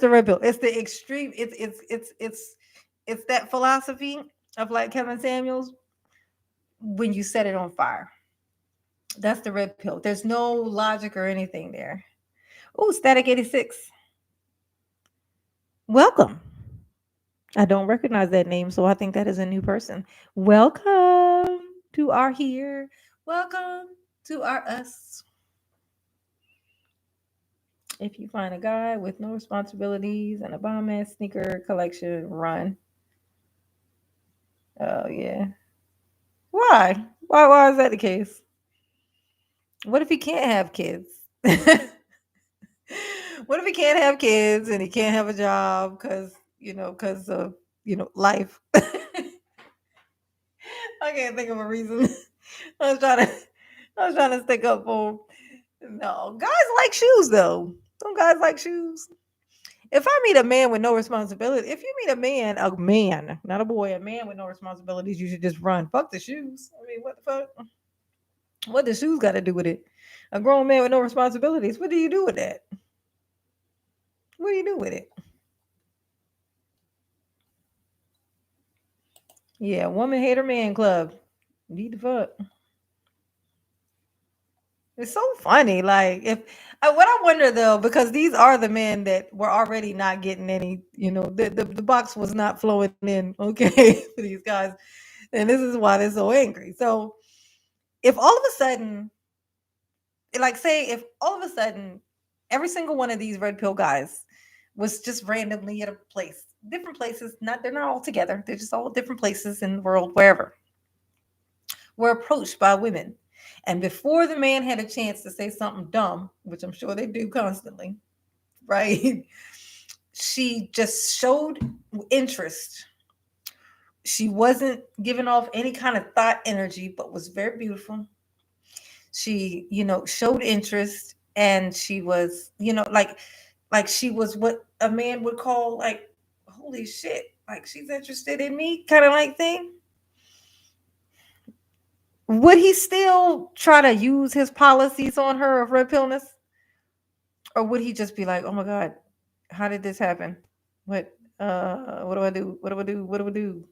[SPEAKER 1] red pill. It's the extreme. It's that philosophy of like Kevin Samuels when you set it on fire. That's the red pill. There's no logic or anything there. Oh, Static 86. Welcome. I don't recognize that name, so I think that is a new person. Welcome to our here. Welcome to our us. If you find a guy with no responsibilities and a bomb ass sneaker collection, run. Oh yeah. Why? Why is that the case? What if he can't have kids? What if he can't have kids and he can't have a job because of life? I can't think of a reason. I was trying to stick up for him. No, guys like shoes though. Some guys like shoes. If I meet a man with no responsibility, if you meet a man, not a boy, a man with no responsibilities, you should just run. Fuck the shoes. I mean, what the fuck? What the shoes got to do with it? A grown man with no responsibilities. What do you do with that? What do you do with it? Yeah, woman hater man club. Beat the fuck. It's so funny. Like if what I wonder though, because these are the men that were already not getting any, the box was not flowing in, okay, for these guys. And this is why they're so angry. So if all of a sudden, like say if all of a sudden every single one of these red pill guys was just randomly at a place, different places, they're not all together, they're just all different places in the world, wherever, were approached by women. And before the man had a chance to say something dumb, which I'm sure they do constantly, right? She just showed interest. She wasn't giving off any kind of thought energy, but was very beautiful. She, showed interest, and she was, like she was what a man would call like, holy shit, like she's interested in me kind of like thing. Would he still try to use his policies on her of red pillness? Or would he just be like, oh my God, how did this happen? What do I do? What do I do? What do I do?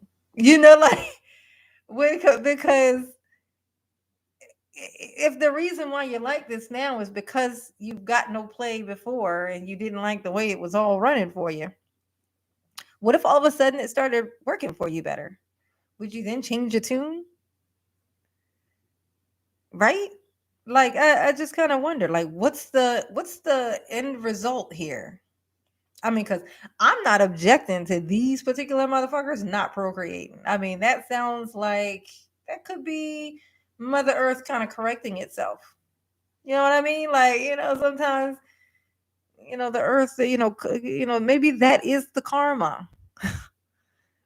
[SPEAKER 1] Like because if the reason why you like this now is because you've got no play before and you didn't like the way it was all running for you, What if all of a sudden it started working for you better? Would you then change your tune? Right? Like I just kind of wonder, like, what's the end result here? I mean, because I'm not objecting to these particular motherfuckers not procreating. I mean, that sounds like that could be Mother Earth kind of correcting itself. You know what I mean? Like, sometimes, the earth, maybe that is the karma.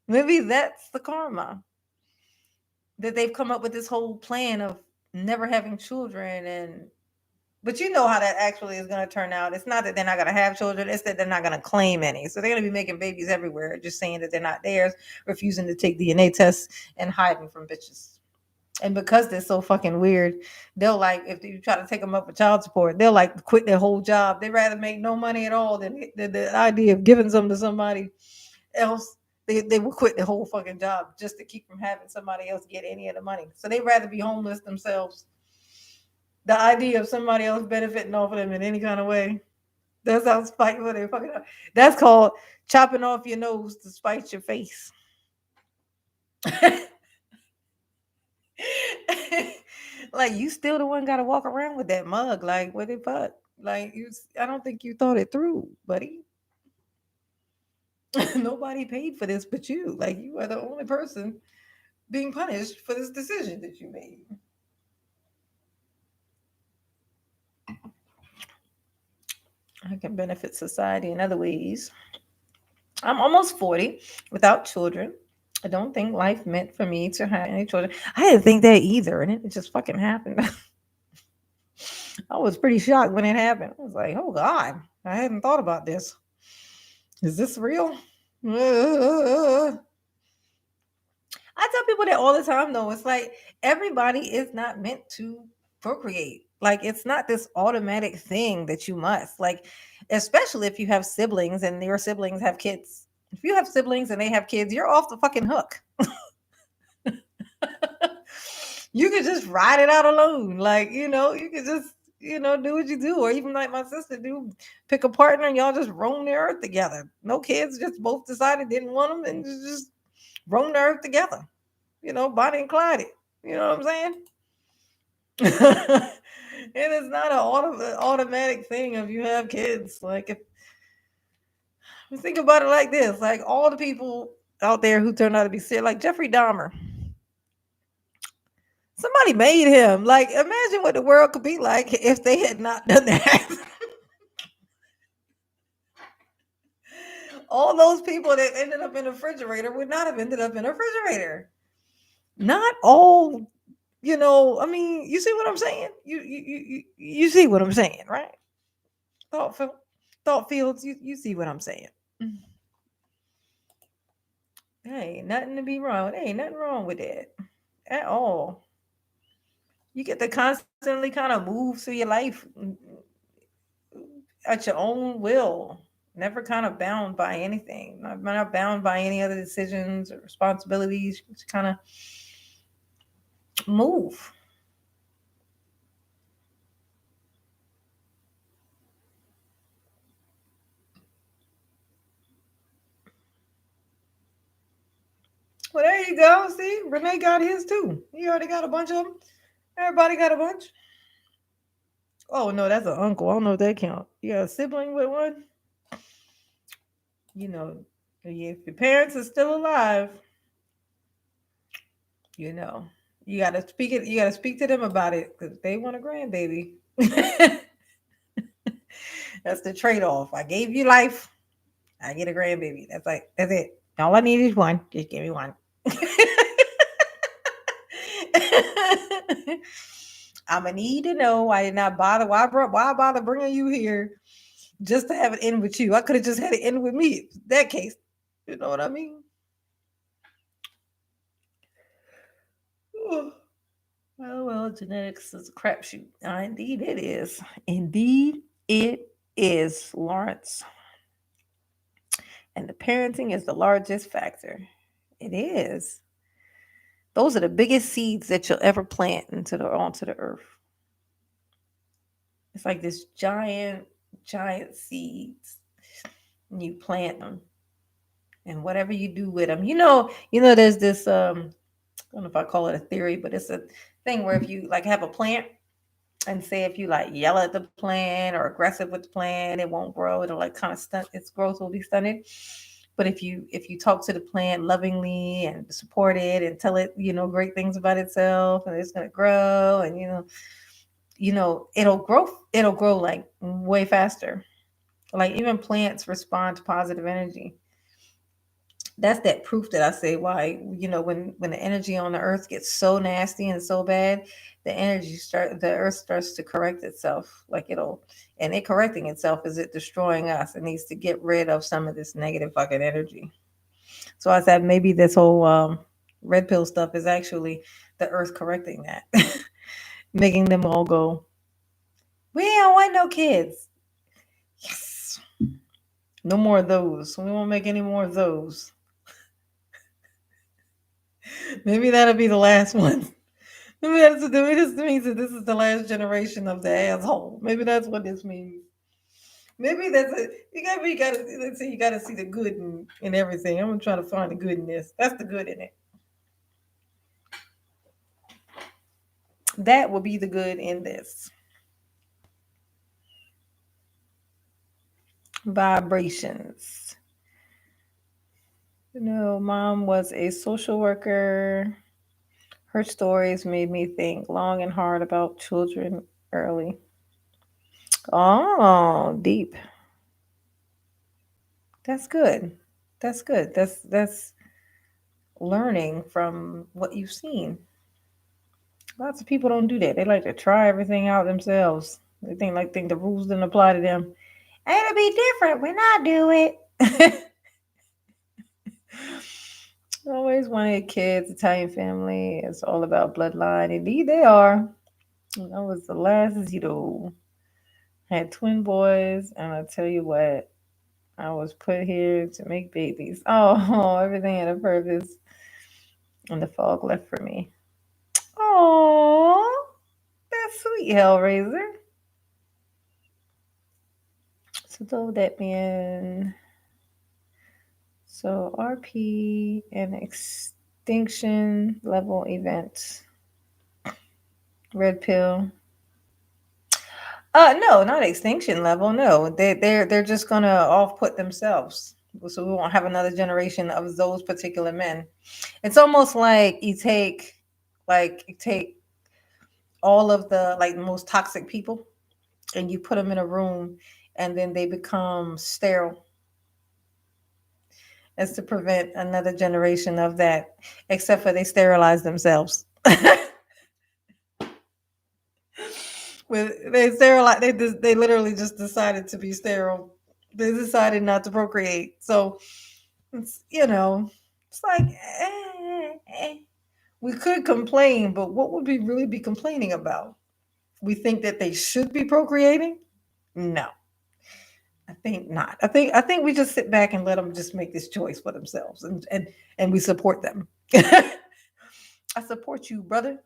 [SPEAKER 1] Maybe that's the karma that they've come up with this whole plan of never having children. And but you know how that actually is going to turn out. It's not that they're not going to have children, it's that they're not going to claim any. So they're going to be making babies everywhere, just saying that they're not theirs, refusing to take DNA tests, and hiding from bitches. And because they're so fucking weird, they'll, like, if you try to take them up for child support, they'll, like, quit their whole job. They'd rather make no money at all than the idea of giving some to somebody else. They will quit their whole fucking job just to keep from having somebody else get any of the money. So they'd rather be homeless themselves. The idea of somebody else benefiting off of them in any kind of way. That sounds spiteful. They fucking up. That's called chopping off your nose to spite your face. Like, you still the one got to walk around with that mug. Like, what the fuck? Like, I don't think you thought it through, buddy. Nobody paid for this but you. Like, you are the only person being punished for this decision that you made. I can benefit society in other ways. I'm almost 40 without children. I don't think life meant for me to have any children. I didn't think that either, and it just fucking happened. I was pretty shocked when it happened. I was like, oh God, I hadn't thought about this. Is this real? I tell people that all the time, though. It's like everybody is not meant to procreate. Like, it's not this automatic thing that you must. Like, especially if you have siblings and your siblings have kids. If you have siblings and they have kids, you're off the fucking hook. You could just ride it out alone. Like, you could just, do what you do. Or even like my sister do, pick a partner and y'all just roam the earth together. No kids, just both decided didn't want them and just roam the earth together. Bonnie and Clyde it. You know what I'm saying? And it's not an automatic thing if you have kids. Like, if you think about it like this, like all the people out there who turned out to be sick, like Jeffrey Dahmer, somebody made him. Like, imagine what the world could be like if they had not done that. All those people that ended up in a refrigerator would not have ended up in a refrigerator. Not all, I mean, you see what I'm saying? You see what I'm saying, right? Thought thought fields, you see what I'm saying. There ain't nothing to be wrong. There ain't nothing wrong with that at all. You get to constantly kind of move through your life at your own will, never kind of bound by anything. Not bound by any other decisions or responsibilities. Just kind of move. Well, there you go. See, Renee got his too. He already got a bunch of them. Everybody got a bunch. Oh no, that's an uncle. I don't know if that count. You got a sibling with one. You know, if your parents are still alive, you know, you gotta speak it. You gotta speak to them about it because they want a grandbaby. That's the trade off. I gave you life. I get a grandbaby. That's it. All I need is one. Just give me one. I'm gonna need to know why did not bother. Why bother bringing you here just to have it end with you? I could have just had it end with me. That case, you know what I mean? Well, genetics is a crapshoot. Indeed, it is. Indeed, it is, Lawrence. And the parenting is the largest factor. It is. Those are the biggest seeds that you'll ever plant onto the earth. It's like this giant, giant seeds. And you plant them. And whatever you do with them, there's this I don't know if I call it a theory, but it's a thing where if you like have a plant and say if you like yell at the plant or aggressive with the plant, it won't grow. It'll like kind of stunt its growth will be stunted. But if you talk to the plant lovingly and support it and tell it, great things about itself and it's gonna grow and it'll grow like way faster. Like even plants respond to positive energy. That's that proof that I say why when the energy on the earth gets so nasty and so bad, the earth starts to correct itself. Like and it correcting itself is it destroying us. It needs to get rid of some of this negative fucking energy. So I said maybe this whole red pill stuff is actually the earth correcting that, making them all go. We don't want no kids. Yes, no more of those. We won't make any more of those. Maybe that'll be the last one. Maybe this means that this is the last generation of the asshole. Maybe that's what this means. Maybe that's it. Let's say you gotta see the good in everything. I'm gonna try to find the good in this. That's the good in it. That will be the good in this. Vibrations. Mom was a social worker. Her stories made me think long and hard about children early. Oh, deep. That's good. That's good. That's learning from what you've seen. Lots of people don't do that. They like to try everything out themselves. They think the rules didn't apply to them. It'll be different when I do it. Always wanted kids, Italian family. It's all about bloodline. Indeed, they are. I was the last Zito. Had twin boys, and I tell you what, I was put here to make babies. Oh, everything had a purpose. And the fog left for me. Oh, that's sweet, Hellraiser. So throw that man. So RP and extinction level events. Red pill. No, not extinction level. No, they're just gonna off put themselves. So we won't have another generation of those particular men. It's almost like you take all of the like most toxic people and you put them in a room and then they become sterile as to prevent another generation of that, except for they sterilize themselves. They sterilize, they literally just decided to be sterile. They decided not to procreate. So it's like we could complain, but what would we really be complaining about? We think that they should be procreating? No, I think not. I think we just sit back and let them just make this choice for themselves, and we support them. I support you, brother.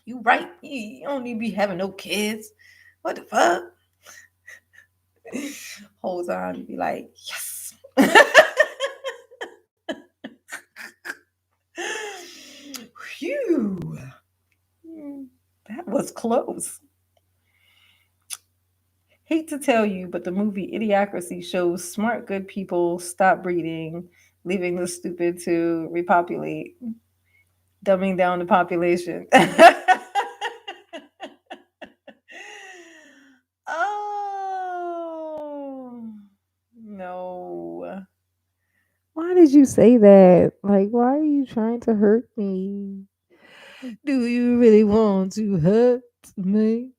[SPEAKER 1] You right. You don't need to be having no kids. What the fuck? Holds on and be like, yes. Phew. That was close. Hate to tell you, but the movie Idiocracy shows smart, good people stop breeding, leaving the stupid to repopulate, dumbing down the population. Oh, no. Why did you say that? Like, why are you trying to hurt me? Do you really want to hurt me?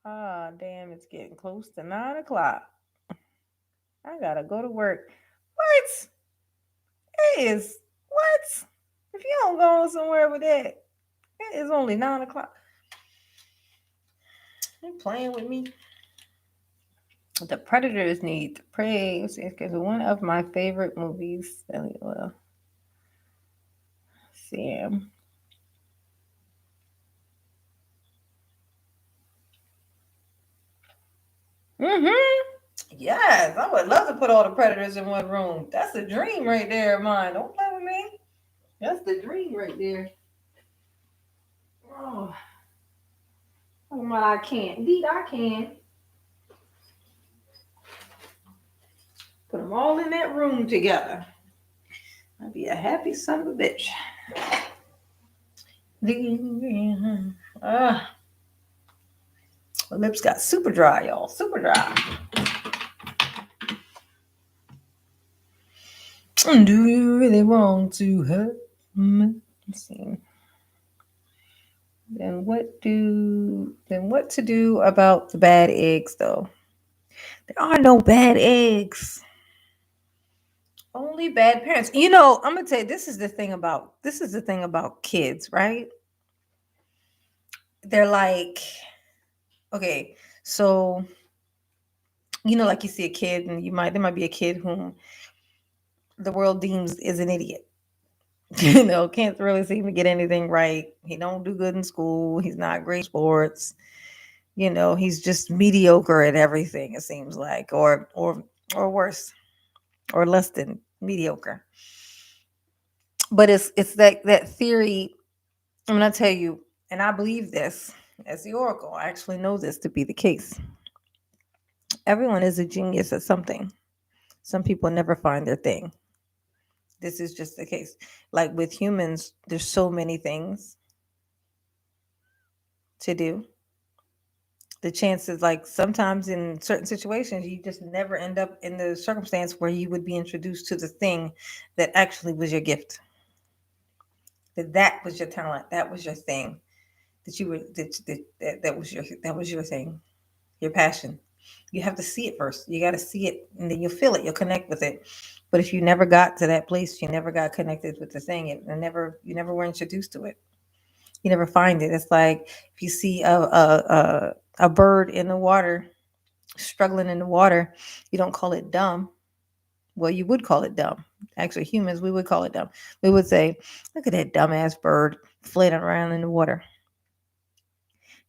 [SPEAKER 1] Ah, damn, it's getting close to 9 o'clock. I gotta go to work. What? It is what? If you don't go somewhere with that, it is only 9 o'clock. You playing with me? The Predators need to praise because one of my favorite movies. Well, Sam. Mm-hmm. Yes, I would love to put all the predators in one room. That's a dream right there of mine. Don't play with me. That's the dream right there. Oh, talking about I can't. Indeed, I can. Put them all in that room together. I'd be a happy son of a bitch. Ah, my lips got super dry, y'all. Super dry. Do you really want to hurt me? Let's see. Then what to do about the bad eggs though? There are no bad eggs. Only bad parents. I'm gonna tell you, this is the thing about kids, right? They're like, okay, so like you see a kid and there might be a kid whom the world deems is an idiot. Can't really seem to get anything right. He don't do good in school. He's not great in sports. He's just mediocre at everything, it seems like, or worse, or less than mediocre. But it's that theory. I'm gonna tell you, and I believe this as the oracle. I actually know this to be the case. Everyone is a genius at something. Some people never find their thing. This is just the case. Like with humans, there's so many things to do. The chances, like sometimes in certain situations, you just never end up in the circumstance where you would be introduced to the thing that actually was your gift, that was your talent, that was your thing, that you were that was your thing, your passion. You have to see it first. You got to see it, and then you'll feel it. You'll connect with it. But if you never got to that place, you never got connected with the thing. You never were introduced to it. You never find it. It's like if you see a bird in the water, struggling in the water, you don't call it dumb. Well, you would call it dumb. Actually, humans, we would call it dumb. We would say, "Look at that dumbass bird flailing around in the water.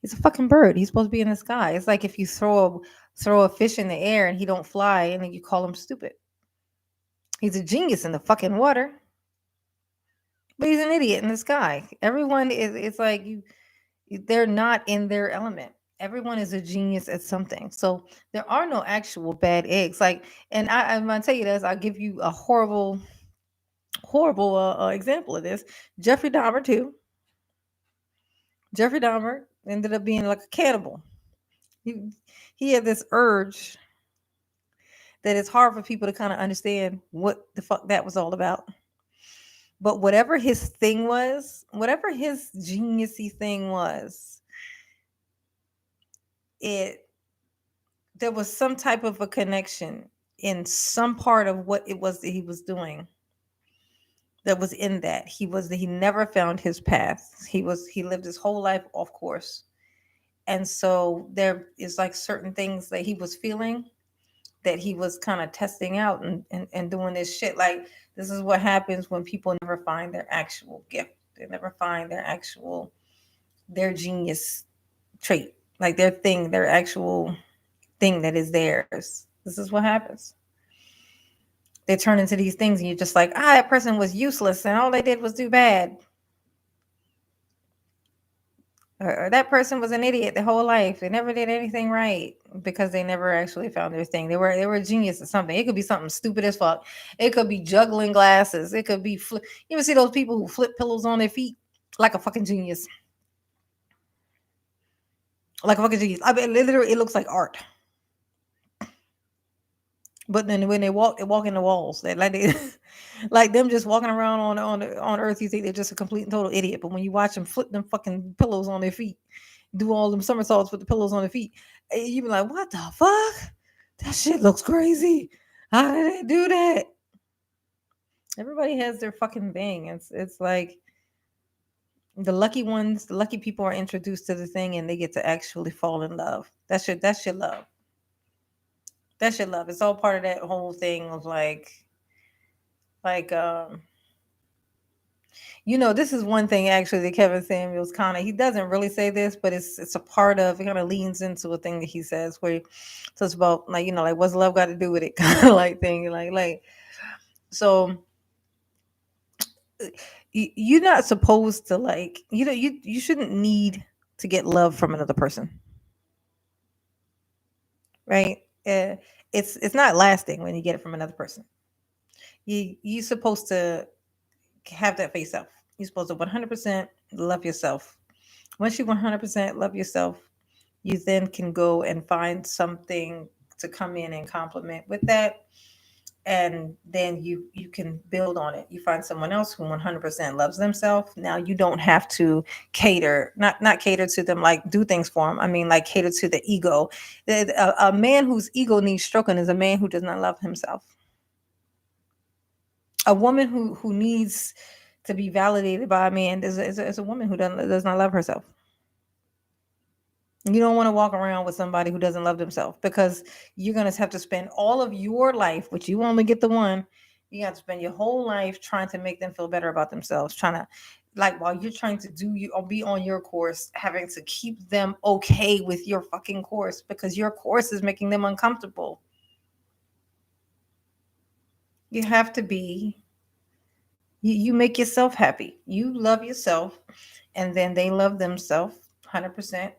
[SPEAKER 1] He's a fucking bird. He's supposed to be in the sky." It's like if you throw a fish in the air and he don't fly, and then you call him stupid. He's a genius in the fucking water, but he's an idiot in the sky. Everyone is. It's like they're not in their element. Everyone is a genius at something. So there are no actual bad eggs. Like, and I'm gonna tell you this. I'll give you a horrible example of this. Jeffrey Dahmer too. Jeffrey Dahmer ended up being like a cannibal. He he had this urge that it's hard for people to kind of understand what the fuck that was all about. But whatever his thing was, whatever his geniusy thing was, it there was some type of a connection in some part of what it was that he was doing, that was in that he never found his path. He lived his whole life off course. And so there is like certain things that he was feeling, that he was kind of testing out, and doing this shit. Like, this is what happens when people never find their actual gift. They never find their genius trait, like their actual thing that is theirs. This is what happens. They turn into these things, and you're just like, that person was useless, and all they did was do bad. Or that person was an idiot their whole life. They never did anything right because they never actually found their thing. They were a genius at something. It could be something stupid as fuck. It could be juggling glasses. It could be You ever see those people who flip pillows on their feet like a fucking genius? Like a fucking genius. I mean, literally, it looks like art. But then when they walk in the walls. They like they, like them just walking around on Earth. You think they're just a complete and total idiot. But when you watch them flip them fucking pillows on their feet, do all them somersaults with the pillows on their feet, you be like, what the fuck? That shit looks crazy. How did they do that? Everybody has their fucking thing. It's like the lucky ones, the lucky people are introduced to the thing and they get to actually fall in love. That's your love. That's your love. It's all part of that whole thing of like This is one thing actually that Kevin Samuels kind of he doesn't really say this, but it's a part of it kind of leans into a thing that he says where he talks about like like what's love got to do with it kind of like thing like so you're not supposed to like you shouldn't need to get love from another person, right? It's not lasting when you get it from another person. You're supposed to have that face self. You're supposed to 100% love yourself. Once you 100% love yourself, you then can go and find something to come in and complement with that, and then you can build on it. You find someone else who 100% loves themselves. Now you don't have to cater, not cater to them, like do things for them. I mean, like cater to the ego. A man whose ego needs stroking is a man who does not love himself. A woman who needs to be validated by a man is a woman who does not love herself. You don't want to walk around with somebody who doesn't love themselves, because you're going to have to spend all of your life, which you only get the one. You have to spend your whole life trying to make them feel better about themselves, trying to, like, while you're trying to do you or be on your course, having to keep them okay with your fucking course because your course is making them uncomfortable. You have to be, you make yourself happy. You love yourself, and then they love themselves 100%.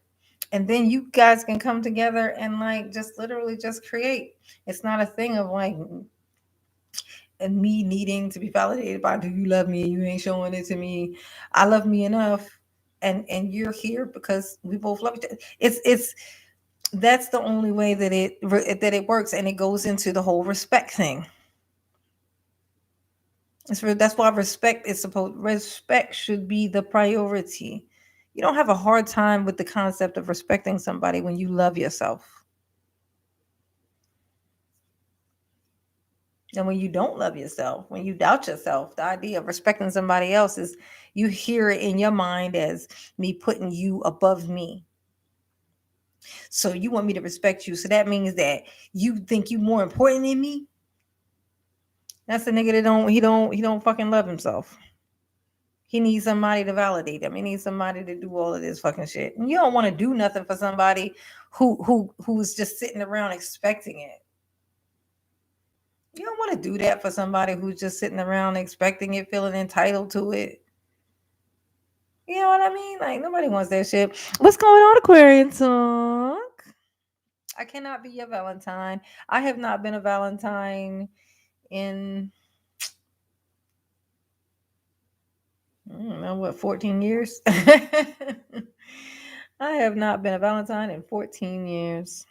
[SPEAKER 1] And then you guys can come together and like just literally just create. It's not a thing of like and me needing to be validated by, do you love me? You ain't showing it to me. I love me enough, and you're here because we both love each other. It's that's the only way that it works, and it goes into the whole respect thing. That's why respect should be the priority. You don't have a hard time with the concept of respecting somebody when you love yourself. And when you don't love yourself, when you doubt yourself, the idea of respecting somebody else is, you hear it in your mind as me putting you above me. So you want me to respect you. So that means that you think you more important than me. That's the nigga that don't fucking love himself. He needs somebody to validate him. He needs somebody to do all of this fucking shit. And you don't want to do nothing for somebody who's just sitting around expecting it. You don't want to do that for somebody who's just sitting around expecting it, feeling entitled to it. You know what I mean? Like nobody wants that shit. What's going on, Aquarian talk? I cannot be your Valentine. I have not been a Valentine in I don't know what 14 years. I have not been a Valentine in 14 years.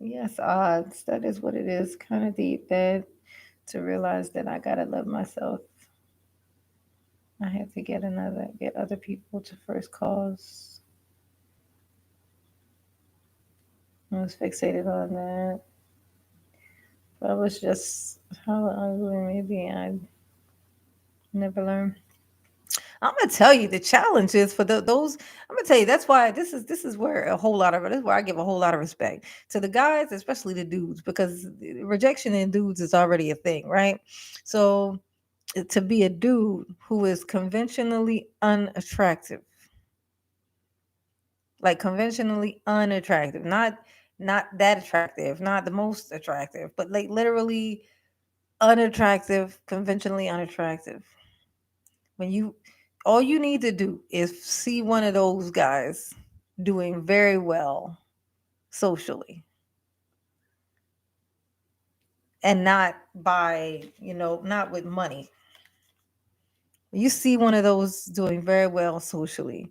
[SPEAKER 1] Yes, odds. That is what it is. Kind of deep, bad to realize that I gotta love myself. I had to get other people to first cause. I was fixated on that. But I was just how ugly maybe I never learned. I'm gonna tell you the challenge is for those. I'm gonna tell you that's why this is where a whole lot of this is where I give a whole lot of respect to the guys, especially the dudes, because rejection in dudes is already a thing, right? So to be a dude who is conventionally unattractive, like conventionally unattractive, not that attractive, not the most attractive, but like literally unattractive, conventionally unattractive. When you all you need to do is see one of those guys doing very well socially, and not by, not with money. You see one of those doing very well socially.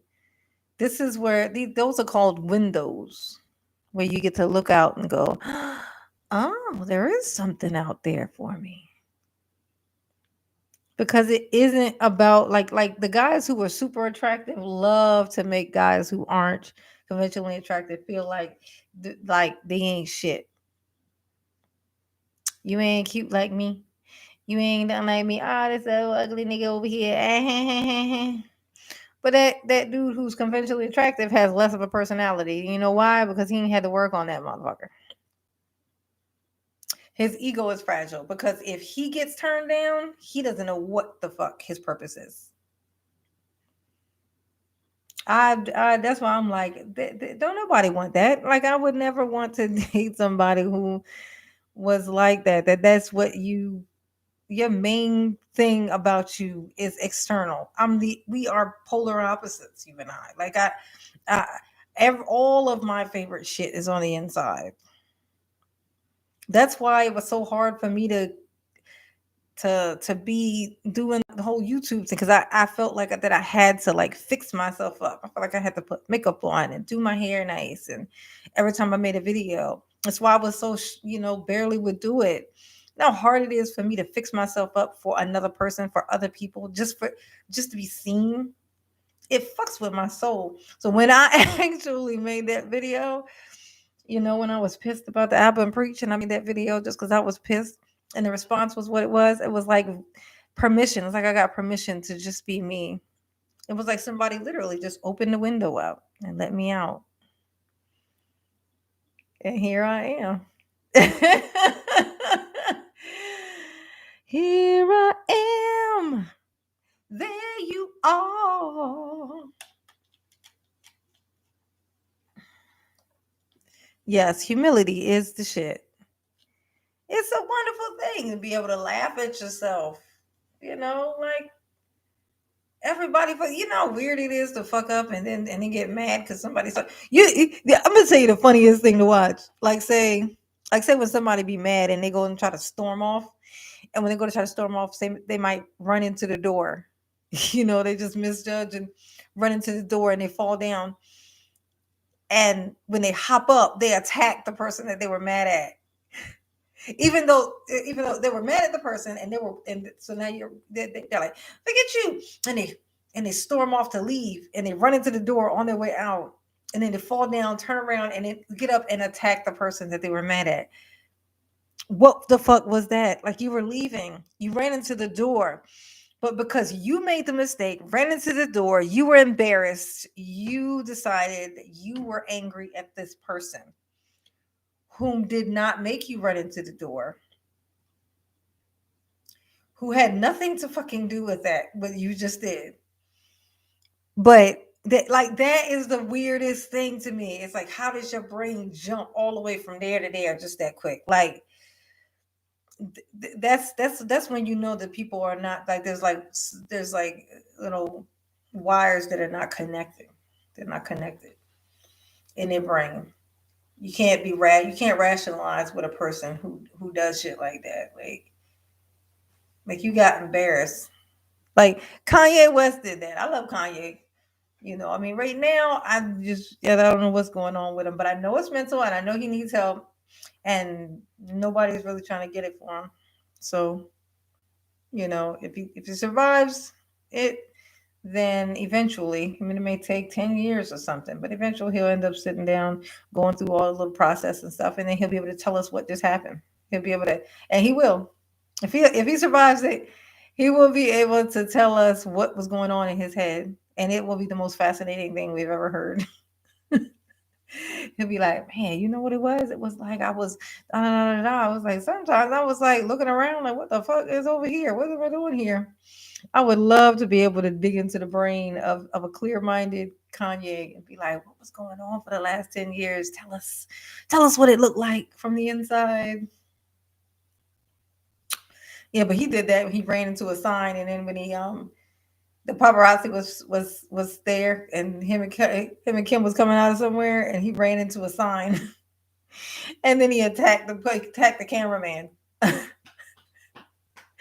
[SPEAKER 1] This is where those are called windows, where you get to look out and go, oh, there is something out there for me. Because it isn't about like the guys who are super attractive love to make guys who aren't conventionally attractive feel like like they ain't shit. You ain't cute like me. You ain't done like me. Ah, this little ugly nigga over here. But that dude who's conventionally attractive has less of a personality. You know why? Because he ain't had to work on that motherfucker. His ego is fragile because if he gets turned down, he doesn't know what the fuck his purpose is. I that's why I'm like, don't nobody want that. Like, I would never want to date somebody who was like that. That's what your main thing about you is external. We are polar opposites, you and I. Like, I all of my favorite shit is on the inside. That's why it was so hard for me to be doing the whole YouTube thing, because I felt like that I had to like fix myself up. I felt like I had to put makeup on and do my hair nice, and every time I made a video, that's why I was so barely would do it. You know how hard it is for me to fix myself up for another person, for other people, just to be seen. It fucks with my soul. So when I actually made that video, when I was pissed about the album Preach, and I made that video just because I was pissed, and the response was what it was. It was like permission. It's like I got permission to just be me. It was like somebody literally just opened the window up and let me out. And here I am. Here I am. There you are. Yes, humility is the shit. It's a wonderful thing to be able to laugh at yourself. Like, everybody, how weird it is to fuck up and then get mad because somebody's like, I'm gonna tell you the funniest thing to watch. Like say when somebody be mad and they go and try to storm off, and when they go to try to storm off, say they might run into the door. They just misjudge and run into the door and they fall down. And when they hop up, they attack the person that they were mad at. Even though they were mad at the person, and so now they're like, forget you, and they storm off to leave, and they run into the door on their way out, and then they fall down, turn around, and then get up and attack the person that they were mad at. What the fuck was that? Like, you were leaving, you ran into the door, but because you made the mistake, ran into the door, you were embarrassed, you decided that you were angry at this person whom did not make you run into the door, who had nothing to fucking do with that, what you just did. But that is the weirdest thing to me. It's like, how does your brain jump all the way from there to there just that quick? Like, that's when that people are not like, there's like little wires that are not connected. They're not connected in their brain. You can't rationalize with a person who does shit like that. Like you got embarrassed. Like Kanye West did that. I love Kanye. I mean, right now, I don't know what's going on with him, but I know it's mental and I know he needs help, and nobody's really trying to get it for him. So, if he survives it, then eventually, I mean, it may take 10 years or something, but eventually he'll end up sitting down, going through all the little process and stuff, and then he'll be able to tell us what just happened. He'll be able to, and he will. If he survives it, he will be able to tell us what was going on in his head, and it will be the most fascinating thing we've ever heard. He'll be like, man, you know what it was? It was like I was, da, da, da, da. I was like, sometimes I was like looking around, like, what the fuck is over here? What am I doing here? I would love to be able to dig into the brain of a clear-minded Kanye and be like, what was going on for the last 10 years? Tell us what it looked like from the inside. Yeah, but he did that. He ran into a sign, and then when the paparazzi was there, and him and Kim was coming out of somewhere, and he ran into a sign, and then he attacked the cameraman.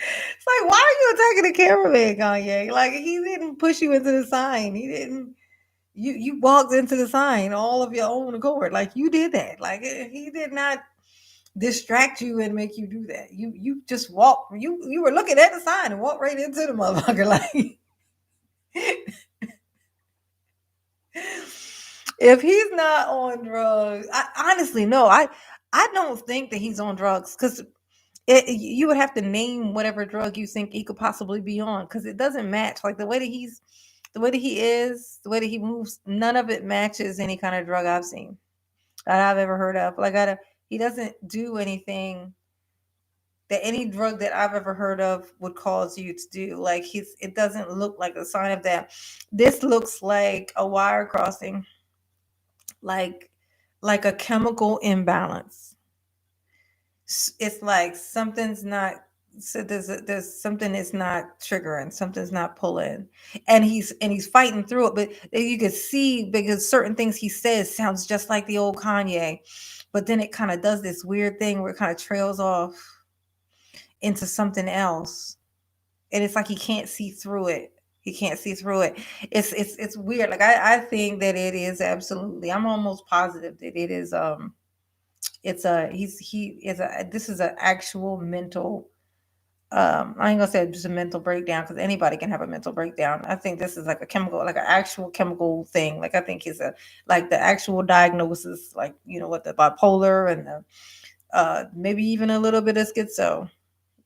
[SPEAKER 1] It's like, why are you attacking the cameraman, Kanye? Like, he didn't push you into the sign. He didn't. You walked into the sign all of your own accord. Like, you did that. Like, he did not distract you and make you do that. You just walked. You were looking at the sign and walked right into the motherfucker. Like, if he's not on drugs, I honestly no. I don't think that he's on drugs, because you would have to name whatever drug you think he could possibly be on, because it doesn't match. Like, the way that he is, the way that he moves, none of it matches any kind of drug I've seen that I've ever heard of. Like, he doesn't do anything that any drug that I've ever heard of would cause you to do. Like it doesn't look like a sign of that. This looks like a wire crossing, like like a chemical imbalance. It's like something's not, so there's something that's not triggering, something's not pulling, and he's fighting through it, but you can see because certain things he says sounds just like the old Kanye, but then it kind of does this weird thing where it kind of trails off into something else, and it's like he can't see through it. He can't see through it. It's weird. Like I think that it is absolutely, I'm almost positive that it is it's a he is a this is an actual mental, I ain't gonna say just a mental breakdown because anybody can have a mental breakdown. I think this is like a chemical, like an actual chemical thing. Like I think it's a, like the actual diagnosis, like you know what, the bipolar and the maybe even a little bit of schizo.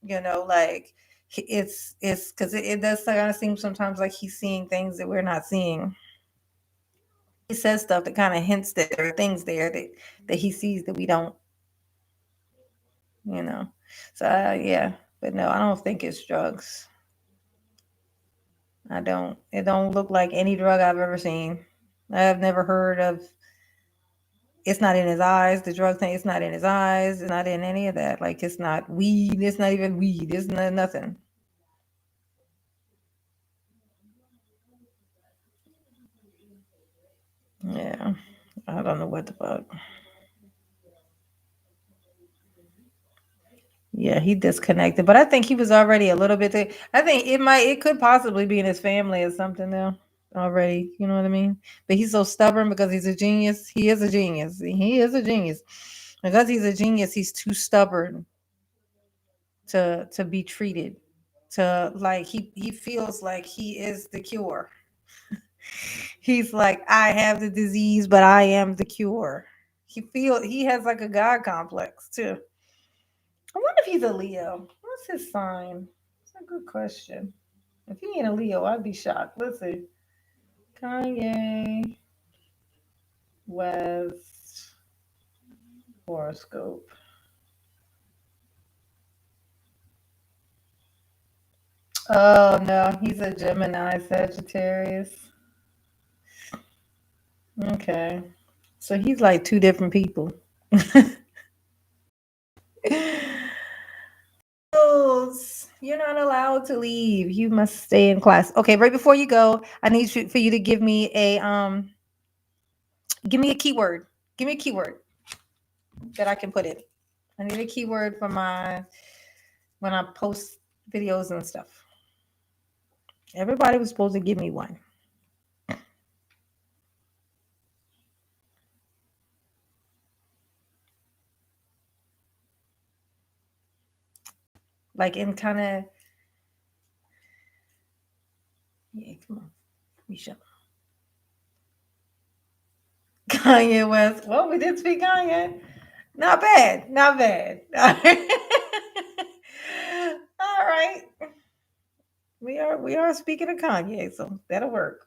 [SPEAKER 1] You know, like it's because it does kind of seem sometimes like he's seeing things that we're not seeing. He says stuff that kind of hints that there are things there that he sees that we don't. You know, so yeah, but no, I don't think it's drugs. I don't. It don't look like any drug I've ever seen. I've never heard of. It's not in his eyes. The drug thing. It's not in his eyes. It's not in any of that. Like it's not weed. It's not even weed. It's not, nothing. Yeah, I don't know what the fuck. Yeah, he disconnected, but I think he was already a little bit. I think it could possibly be in his family or something now already. You know what I mean? But he's so stubborn because he's a genius. He is a genius. He is a genius. Because he's a genius, he's too stubborn to be treated. To like he feels like he is the cure. He's like, I have the disease, but I am the cure. He has like a god complex too. I wonder if he's a Leo. What's his sign? It's a good question. If he ain't a Leo, I'd be shocked. Let's see. Kanye West horoscope. Oh no, he's a Gemini Sagittarius. Okay. So he's like two different people. Rules. You're not allowed to leave. You must stay in class. Okay, right before you go, I need for you to give me a keyword. Give me a keyword that I can put in. I need a keyword for my when I post videos and stuff. Everybody was supposed to give me one. Like in kind of, yeah, come on, Misha. Kanye West. Well, we did speak Kanye. Not bad. Not bad. All right. We are speaking of Kanye, so that'll work.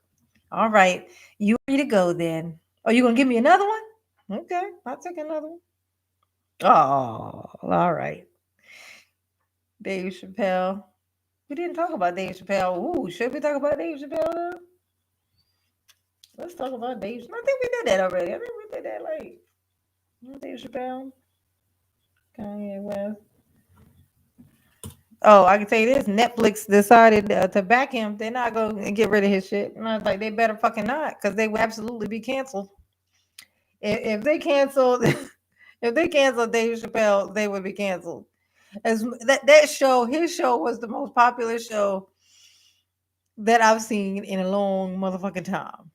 [SPEAKER 1] All right. You ready to go then? Are you gonna give me another one? Okay, I'll take another one. Oh, all right. Dave Chappelle. We didn't talk about Dave Chappelle. Ooh, should we talk about Dave Chappelle though? Let's talk about Dave. I think we did that already. I think we did that like Dave Chappelle, Kanye West. Oh, I can tell you this: Netflix decided to back him. They're not going to get rid of his shit. And I was like, they better fucking not, because they would absolutely be canceled. If they canceled, if they canceled Dave Chappelle, they would be canceled. As that show, his show was the most popular show that I've seen in a long motherfucking time.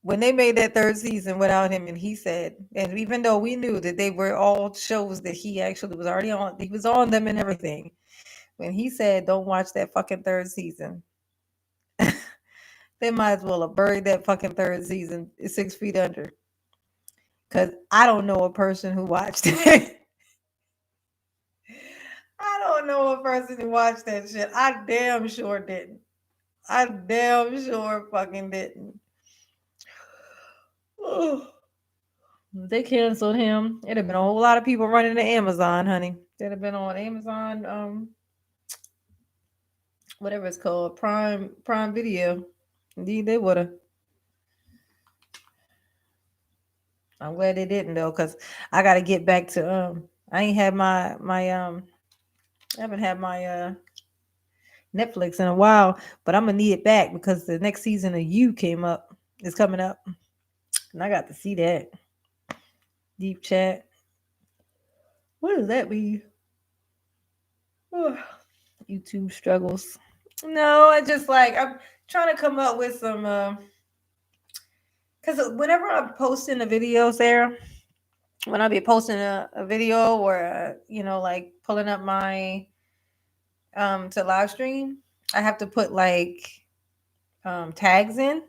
[SPEAKER 1] When they made that third season without him, and he said, and even though we knew that they were all shows that he actually was already on, he was on them and everything. When he said, "Don't watch that fucking third season," they might as well have buried that fucking third season 6 feet under. Cause I don't know a person who watched it. I don't know a person who watched that shit. I damn sure didn't. I damn sure fucking didn't. They canceled him. It'd have been a whole lot of people running to Amazon, honey. They'd have been on Amazon, whatever it's called, Prime Video. Indeed, they would have. I'm glad they didn't though, cause I got to get back to I ain't had I haven't had my Netflix in a while, but I'm gonna need it back because the next season of You is coming up, and I got to see that. Deep Chat. What does that mean? YouTube struggles. No, I just like I'm trying to come up with some because whenever I'm posting the videos there, when I be posting a video or like pulling up my to live stream, I have to put like tags in,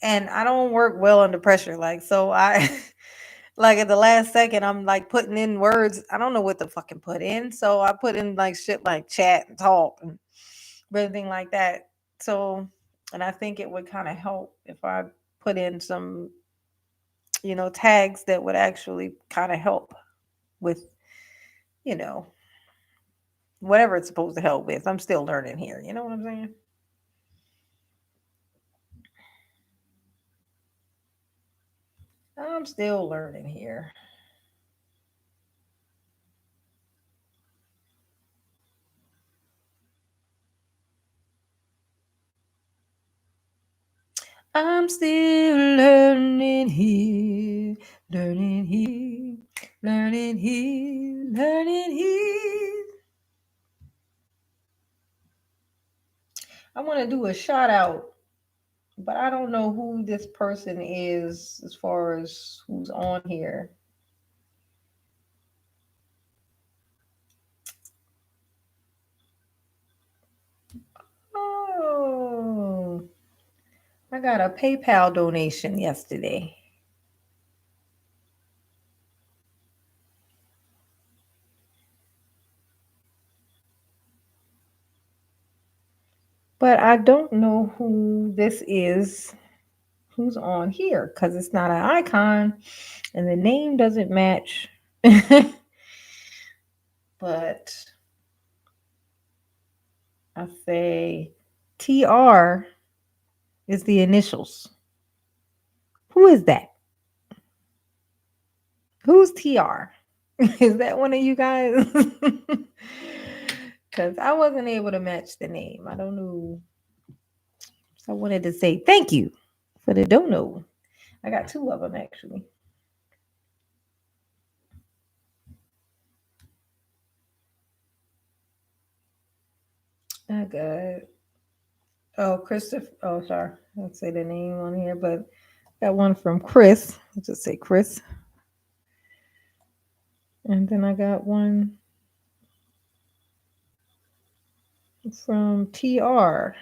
[SPEAKER 1] and I don't work well under pressure. Like so I like at the last second I'm like putting in words I don't know what to fucking put in, so I put in like shit like chat and talk and everything like that. So, and I think it would kind of help if I put in some tags that would actually kind of help with you know whatever it's supposed to help with. I'm still learning here, you know what I'm saying? I'm still learning here. I'm still learning here, learning here, learning here, learning here. I want to do a shout out, but I don't know who this person is as far as who's on here. Oh, I got a PayPal donation yesterday. But I don't know who this is, who's on here, because it's not an icon and the name doesn't match. But I say TR is the initials. Who is that? Who's TR? Is that one of you guys? Because I wasn't able to match the name. I don't know. So I wanted to say thank you for the dono. I got two of them actually. I got Christopher. Oh, sorry, I don't say the name on here, but got one from Chris. I'll just say Chris. And then I got one from TR.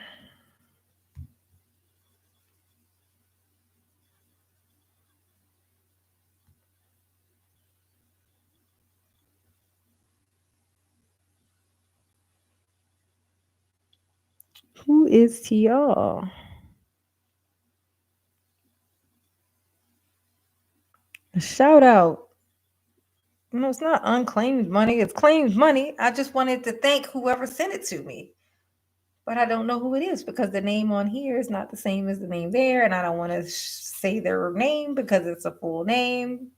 [SPEAKER 1] Who is TR? A shout out. No, it's not unclaimed money. It's claimed money. I just wanted to thank whoever sent it to me. But I don't know who it is because the name on here is not the same as the name there. And I don't want to say their name because it's a full name.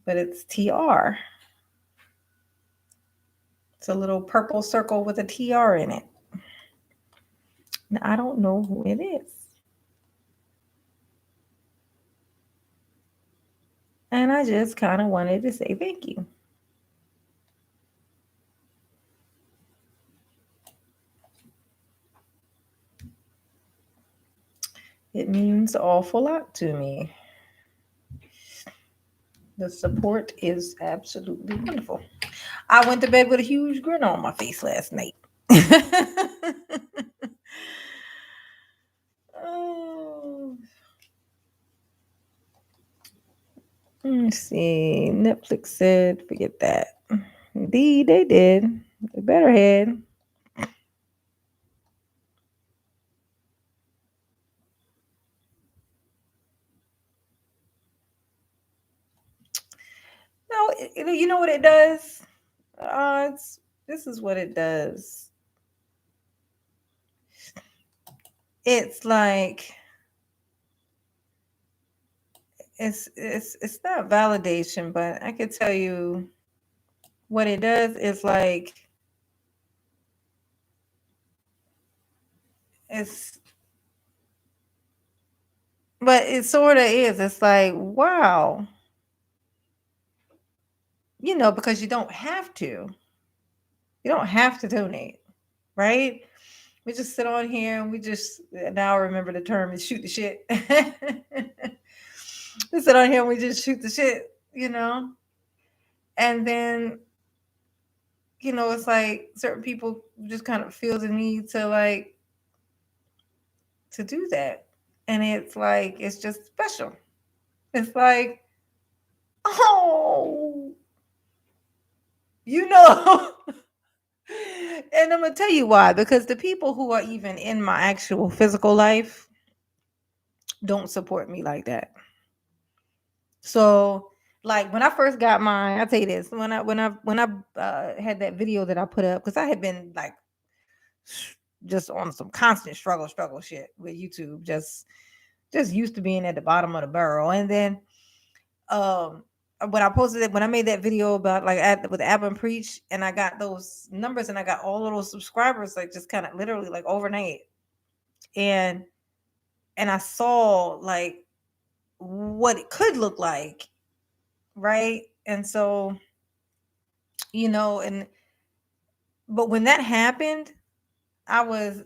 [SPEAKER 1] But it's TR. It's a little purple circle with a TR in it. Now, I don't know who it is. And I just kind of wanted to say thank you. It means an awful lot to me. The support is absolutely wonderful. I went to bed with a huge grin on my face last night. Oh. Let's see. Netflix said, forget that. Indeed, they did. They better had. You know what it does? This is what it does. It's like it's not validation, but I could tell you what it does is like it's but it sort of is. It's like, wow, because you don't have to. You don't have to donate, right? We just sit on here and we just now I remember the term is shoot the shit. We sit on here and we just shoot the shit, and then it's like certain people just kind of feel the need to like to do that, and it's like it's just special. It's like, oh, you know. And I'm gonna tell you why, because the people who are even in my actual physical life don't support me like that. So, like when I first got mine, I'll tell you this: when I had that video that I put up, because I had been like just on some constant struggle shit with YouTube, just used to being at the bottom of the barrel, and then um when I posted it, when I made that video about like with Ab and Preach, and I got those numbers and I got all of those subscribers like just kind of literally like overnight, and I saw like what it could look like, right? And so, and but when that happened, I was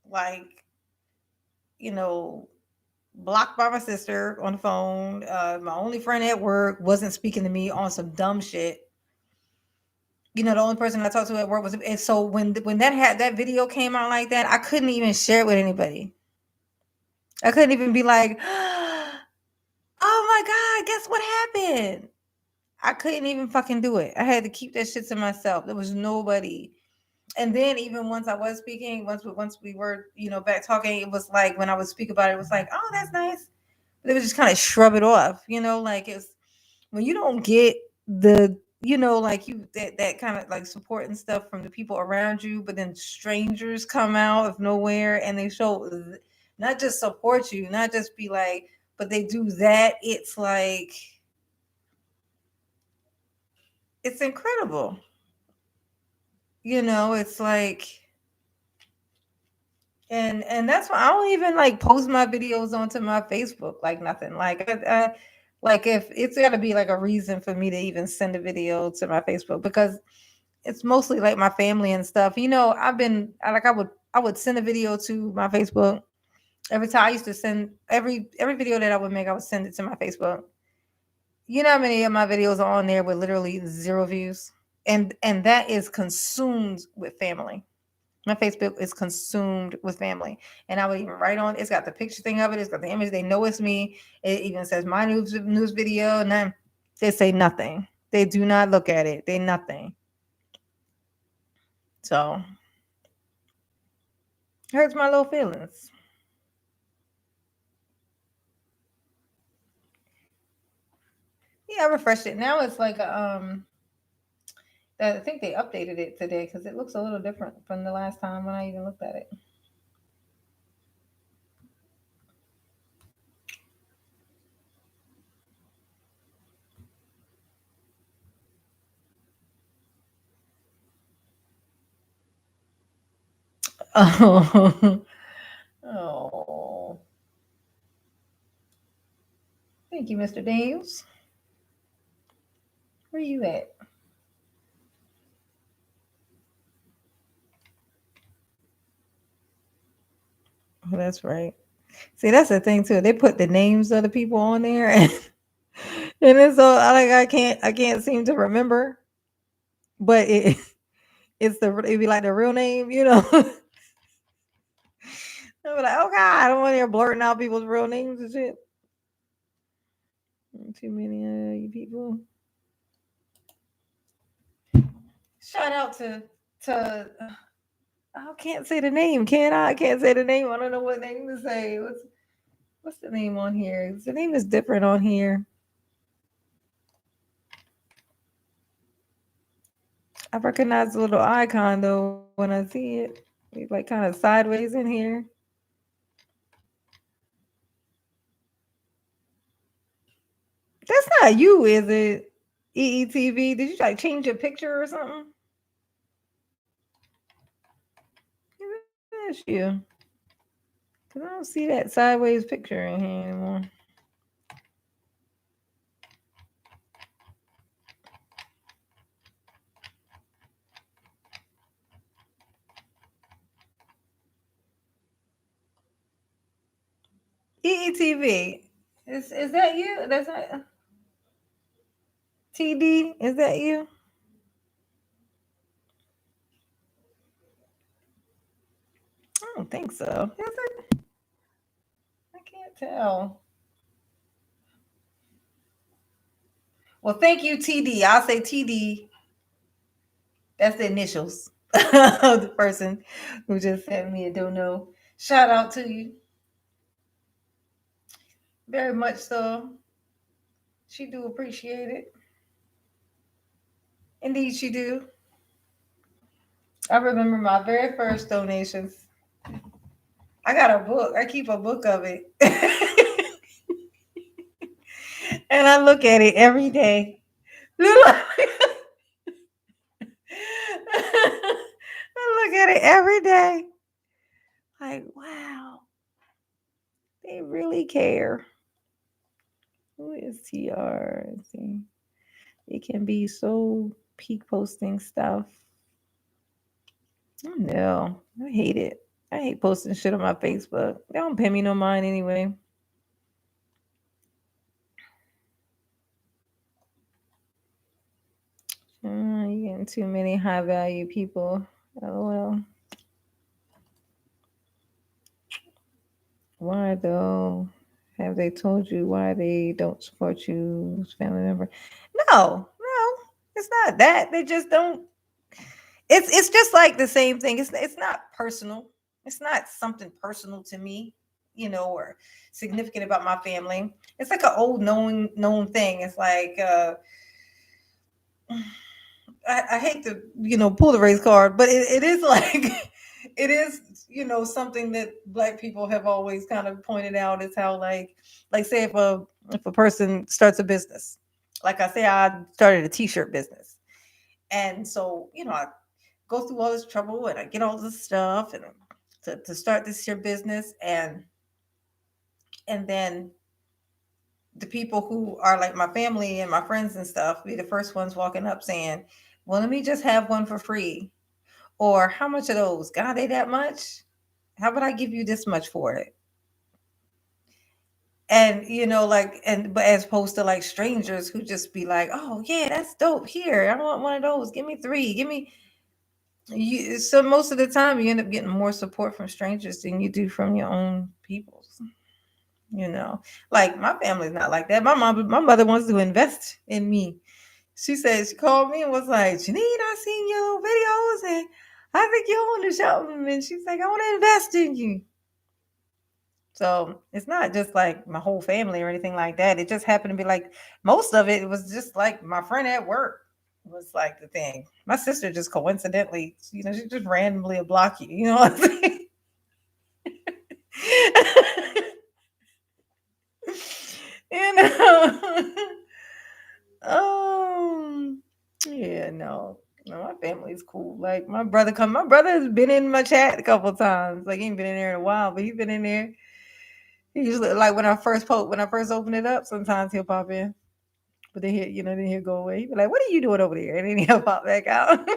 [SPEAKER 1] like, you know, blocked by my sister on the phone. My only friend at work wasn't speaking to me on some dumb shit. The only person I talked to at work was, and so when that video came out like that, I couldn't even share it with anybody. I couldn't even be like, oh my God, guess what happened? I couldn't even fucking do it. I had to keep that shit to myself. There was nobody. And then even once I was speaking, once we were, back talking, it was like when I would speak about it, it was like, oh, that's nice. But they would just kind of shrub it off, like it's when you don't get the, like that kind of like support and stuff from the people around you, but then strangers come out of nowhere and they show not just support you, not just be like, but they do that. It's like, it's incredible. It's like, and that's why I don't even like post my videos onto my Facebook, like nothing. Like like if it's got to be like a reason for me to even send a video to my Facebook, because it's mostly like my family and stuff. I would send a video to my Facebook every time. I used to send every video that I would make, I would send it to my Facebook. You know how many of my videos are on there with literally 0 views, and that is consumed with family. My Facebook is consumed with family. And I would even write on, it's got the picture thing of it, it's got the image, they know it's me. It even says my news video, and then they say nothing. They do not look at it. They nothing. So hurts my little feelings. Yeah, I refreshed it. Now it's like I think they updated it today because it looks a little different from the last time when I even looked at it. Oh, oh. Thank you, Mr. Daniels. Where you at? Oh, that's right. See, that's the thing too. They put the names of the people on there, and it's so I can't seem to remember. But it'd be like the real name. I'd be like, oh God, I don't want to hear blurting out people's real names and shit. Too many you people. Shout out to I can't say the name, can I? I can't say the name. I don't know what name to say. What's the name on here? The name is different on here. I recognize the little icon though when I see it. It's like kind of sideways in here. That's not you, is it? EETV. Did you like change your picture or something? Maybe that's you. Cause I don't see that sideways picture in here anymore. EETV. Is that you? That's not TD. Is that you? I don't think so. Is it? I can't tell. Well, thank you, TD. I'll say TD. That's the initials of the person who just sent me a dono. Shout out to you. Very much so. She do appreciate it. Indeed, she do. I remember my very first donations. I got a book. I keep a book of it. And I look at it every day. I look at it every day. Like, wow, they really care. Who is TR? Let's see. It can be so peak posting stuff. Oh, no, I hate it. I hate posting shit on my Facebook. They don't pay me no mind anyway. You getting too many high value people. LOL. Why though? Have they told you why they don't support you as family member? No, no, it's not that. They just don't. It's just like the same thing. It's not personal. It's not something personal to me, or significant about my family. It's like an old known thing. It's like I hate to pull the race card, but it is like it is something that Black people have always kind of pointed out is how like say if a person starts a business, like I say I started a t-shirt business, and so I go through all this trouble and I get all this stuff and to start this here business, and then the people who are like my family and my friends and stuff be the first ones walking up saying, well, let me just have one for free. Or how much of those? God, they that much? How about I give you this much for it? And but as opposed to like strangers who just be like, oh yeah, that's dope. Here, I want one of those. Give me three. Give me you. So most of the time, you end up getting more support from strangers than you do from your own peoples. Like my family's not like that. My mother wants to invest in me. She said she called me and was like, Janine, I seen your videos and I think you're on to something. And she's like, I want to invest in you. So it's not just like my whole family or anything like that. It just happened to be like most of it was just like my friend at work was like the thing. My sister just coincidentally, she just randomly block you. You know what I'm saying? you know. Yeah, no. No, my family's cool. Like my brother's been in my chat a couple times. Like he ain't been in there in a while, but he's been in there. He usually like when I first open it up, sometimes he'll pop in. But then then he'll go away. He'll be like, what are you doing over there? And then he'll pop back out.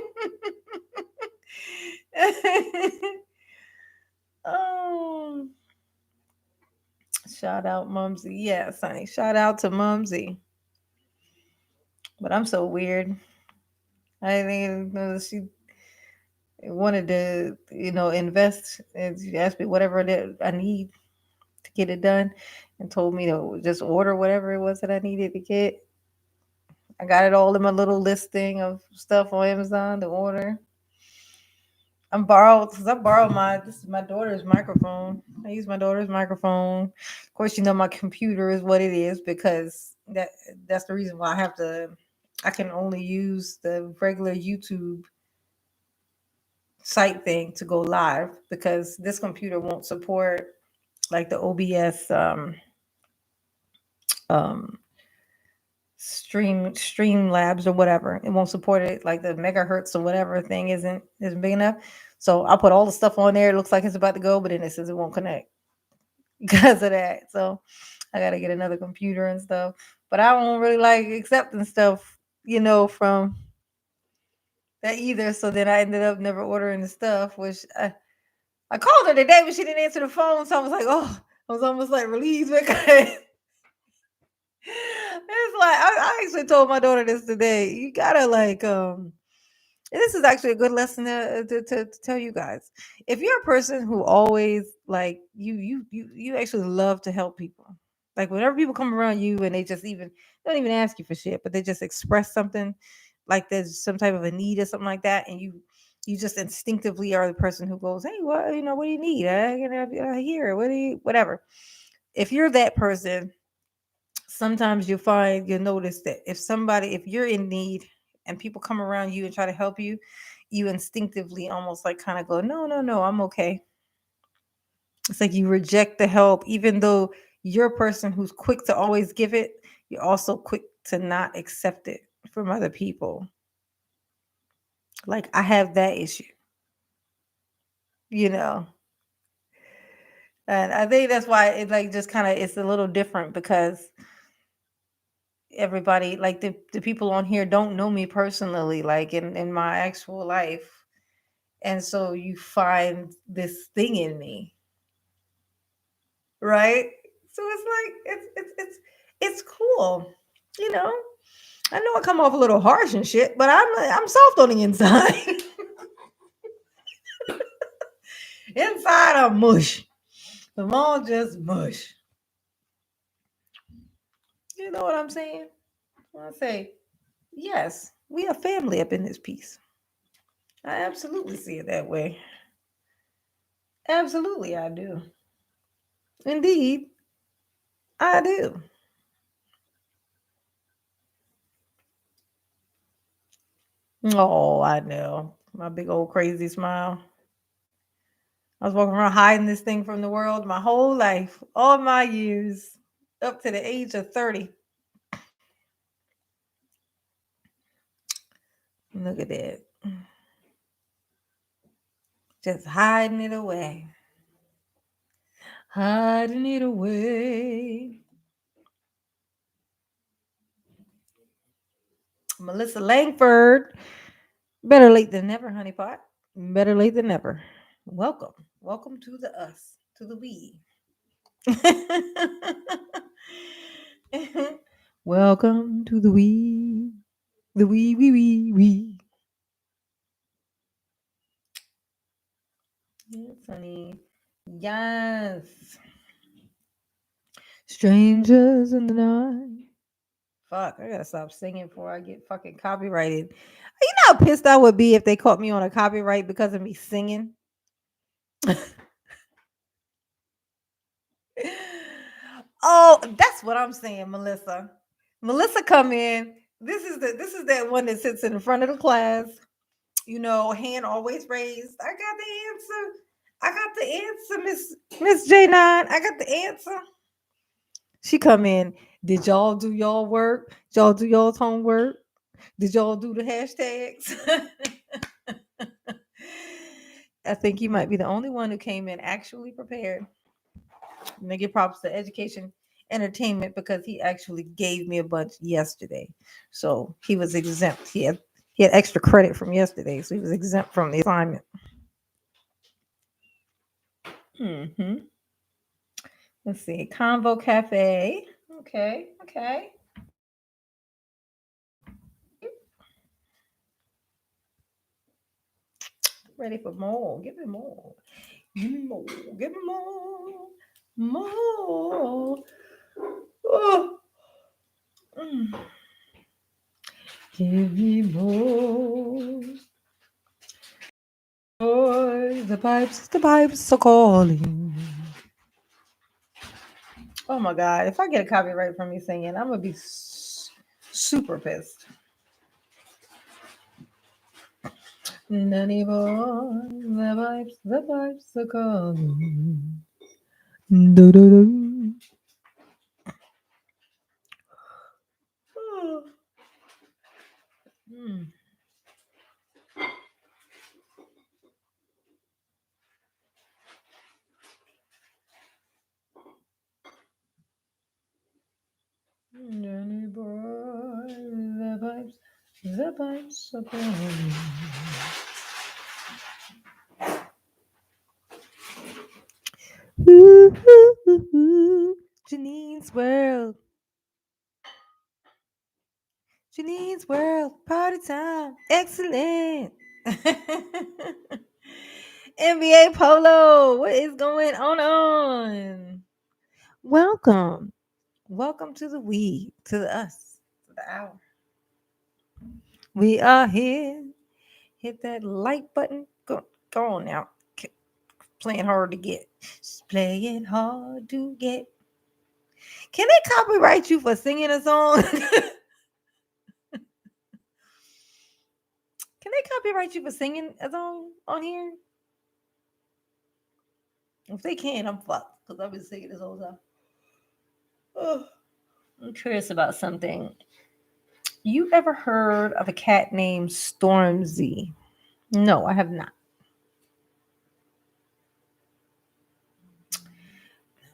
[SPEAKER 1] Oh, shout out Mumsy. Yes, honey. Shout out to Mumsy. But I'm so weird. I think she wanted to, invest and she asked me whatever that I need to get it done and told me to just order whatever it was that I needed to get. I got it all in my little listing of stuff on Amazon to order. I borrowed this is my daughter's microphone. I use my daughter's microphone. Of course, my computer is what it is because that's the reason why I have to I can only use the regular YouTube site thing to go live because this computer won't support like the OBS um stream labs or whatever. It won't support it, like the megahertz or whatever thing isn't big enough. So I'll put all the stuff on there. It looks like it's about to go, but then it says it won't connect because of that. So I gotta get another computer and stuff. But I don't really like accepting stuff, from that either. So then I ended up never ordering the stuff, which I called her today, but she didn't answer the phone. So I was like, oh, I was almost like relieved because it's like I actually told my daughter this today. You gotta this is actually a good lesson to tell you guys. If you're a person who always like you actually love to help people. Like whenever people come around you and they don't even ask you for shit, but they just express something like there's some type of a need or something like that, and you just instinctively are the person who goes, hey, what do you need? I can help you here. What do you whatever. If you're that person, sometimes you'll notice that if you're in need and people come around you and try to help you, you instinctively almost like kind of go, no, no, no, I'm okay. It's like you reject the help, even though you're a person who's quick to always give it, you're also quick to not accept it from other people. Like I have that issue, you know. And I think that's why it like just kind of it's a little different because everybody like the people on here don't know me personally like in my actual life, and so you find this thing in me, right? So it's like it's cool, you know. I know I come off a little harsh and shit, but I'm soft on the inside. Inside I'm mush. I'm all just mush. You know what I'm saying? When I say yes, we are family up in this piece. I absolutely see it that way. Absolutely, I do. Indeed, I do. Oh, I know. My big old crazy smile. I was walking around hiding this thing from the world my whole life, all my years, up to the age of 30. Look at that. Just hiding it away. Hiding it away. Melissa Langford. Better late than never, honeypot. Better late than never. Welcome. Welcome to the us, to the we. Welcome to the we. The we. Yes, honey. Yes. Strangers in the night. Fuck, I gotta stop singing before I get fucking copyrighted. You know how pissed I would be if they caught me on a copyright because of me singing? Oh, that's what I'm saying, Melissa. Melissa come in. This is that one that sits in the front of the class, hand always raised. I got the answer. I got the answer, Miss J9. I got the answer. She come in. Did y'all do y'all work? Did y'all do y'all's homework? Did y'all do the hashtags? I think you might be the only one who came in actually prepared. And I give props to Education Entertainment because he actually gave me a bunch yesterday. So he was exempt. He had extra credit from yesterday, so he was exempt from the assignment. Hmm. Let's see. Convo Cafe. Okay. Okay. Ready for more. Give me more. Give me more. Give me more. More. Oh. Mm. Give me more. Boy, the pipes are calling. Oh my God. If I get a copyright from me singing, I'm going to be super pissed. Nanny boy, the vibes are calling. Do, do, do. Oh. Mm. Nanny boy, the vibes are calling. Ooh, ooh, ooh, ooh. Janine's world. Janine's world. Party time. Excellent. NBA Polo. What is going on? Welcome. Welcome to the we, to the us, to the hour. We are here. Hit that like button. Go on now. Playing hard to get. Just playing hard to get. Can they copyright you for singing a song? Can they copyright you for singing a song on here? If they can, I'm fucked because I've been singing this whole time. Oh, I'm curious about something. You ever heard of a cat named Stormzy? No, I have not.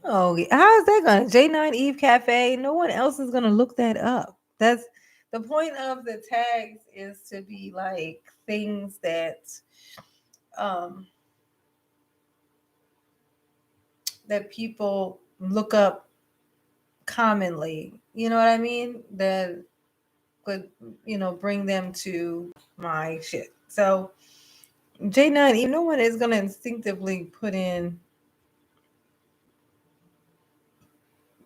[SPEAKER 1] Oh, how's that going? J9 Eve Cafe. No one else is gonna look that up. That's the point of the tags is to be like things um that people look up commonly. You know what I mean? That could, bring them to my shit. So J9 Eve, no one is gonna instinctively put in.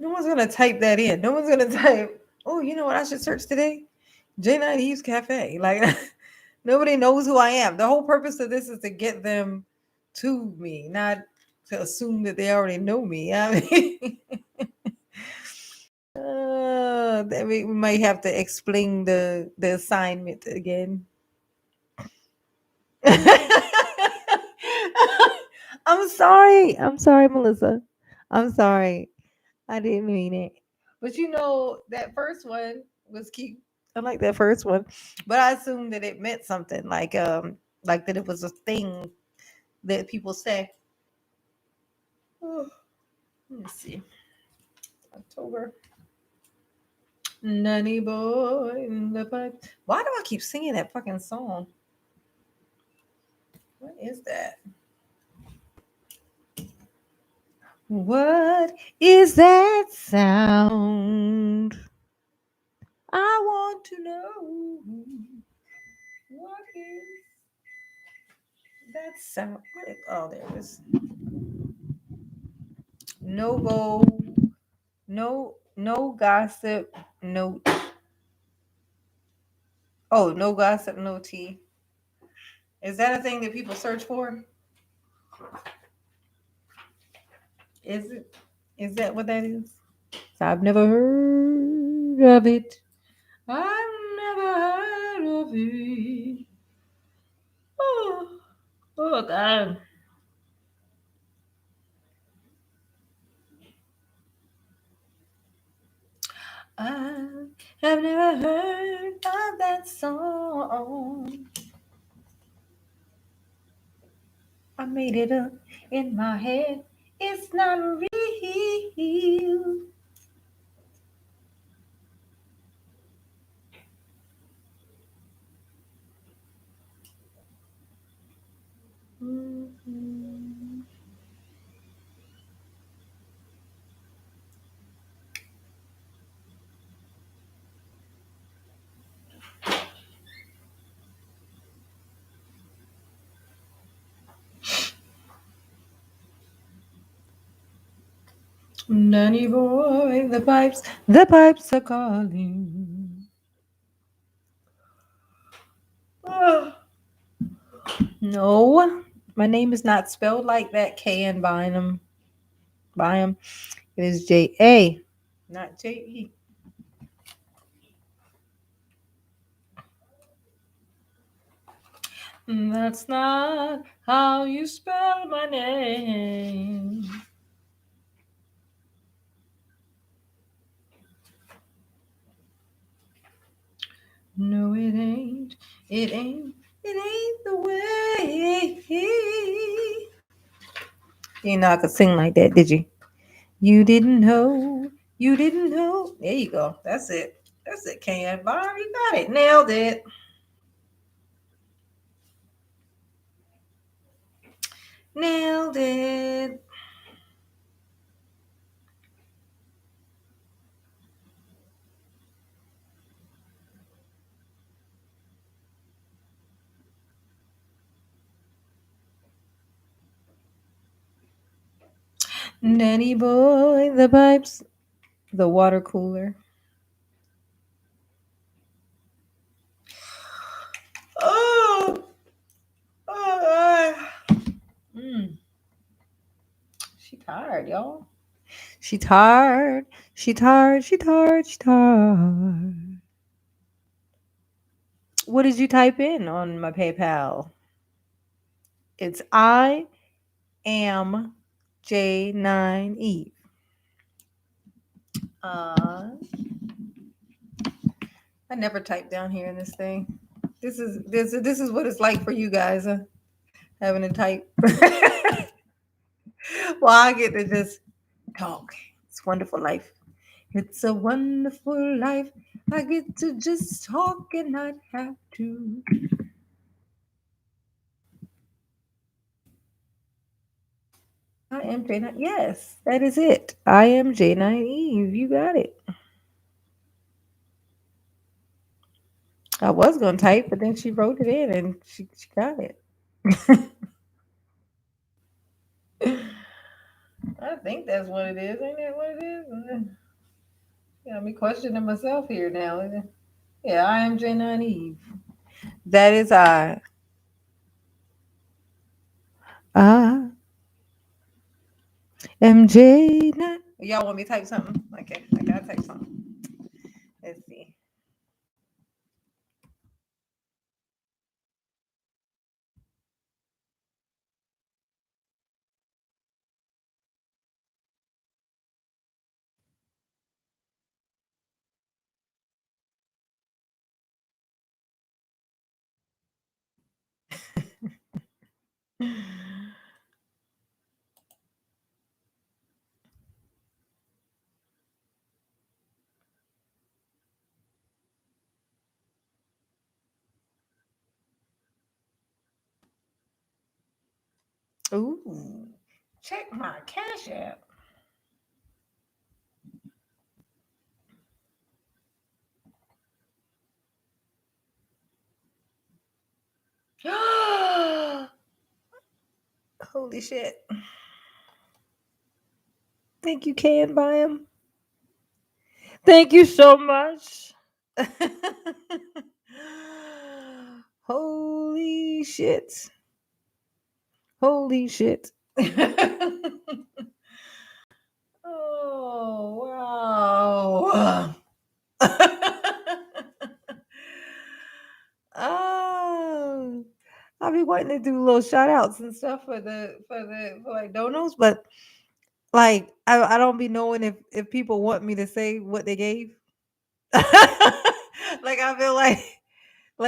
[SPEAKER 1] No one's gonna type that in. No one's gonna type. Oh, you know what I should search today? J9 Eve's Cafe. Like nobody knows who I am. The whole purpose of this is to get them to me, not to assume that they already know me. I mean, that we might have to explain the assignment again. I'm sorry. I'm sorry, Melissa. I'm sorry. I didn't mean it. But that first one was cute. I like that first one. But I assumed that it meant something like that it was a thing that people say. Oh, let me see. October. Nanny boy in the pipe. Why do I keep singing that fucking song? What is that? What is that sound? I want to know. What is that sound? Oh, there it is. No go, no gossip, no. Oh, no gossip, no tea. Is that a thing that people search for? Is it? Is that what that is? I've never heard of it. I've never heard of it. Oh, oh God. I have never heard of that song. I made it up in my head. It's not real. Mhm. Nanny boy, the pipes are calling. Oh, no, my name is not spelled like that. K and Bynum. Bynum. It is J-A, not J-E. That's not how you spell my name. No, it ain't. It ain't. It ain't the way. You know I could sing like that, did you? You didn't know. You didn't know. There you go. That's it. That's it, Ken. Barb, you got it. Nailed it. Nailed it. Nanny boy, the pipes, the water cooler. Oh, oh, mm. She tired, y'all. She tired. She tired. She tired. She tired. What did you type in on my PayPal? It's I am J9E. Uh, I never type down here in this thing. This is what it's like for you guys, having to type. Well, I get to just talk. It's a wonderful life. It's a wonderful life. I get to just talk and not have to. I am J9. Yes, that is it. I am J9Eve. You got it. I was gonna type, but then she wrote it in and she got it. I think that's what it is. Ain't that what it is? Got me questioning myself here now. Yeah, I am J9Eve. That is I. I am J9. Y'all want me to type something? Okay, I gotta type something. Let's see. Ooh, check my cash app. Holy shit. Thank you, Can buy him. Thank you so much. Holy shit. Holy shit. Oh, wow. Oh, I'll be wanting to do little shout outs and stuff for like donos, but like I don't be knowing if people want me to say what they gave. Like I feel like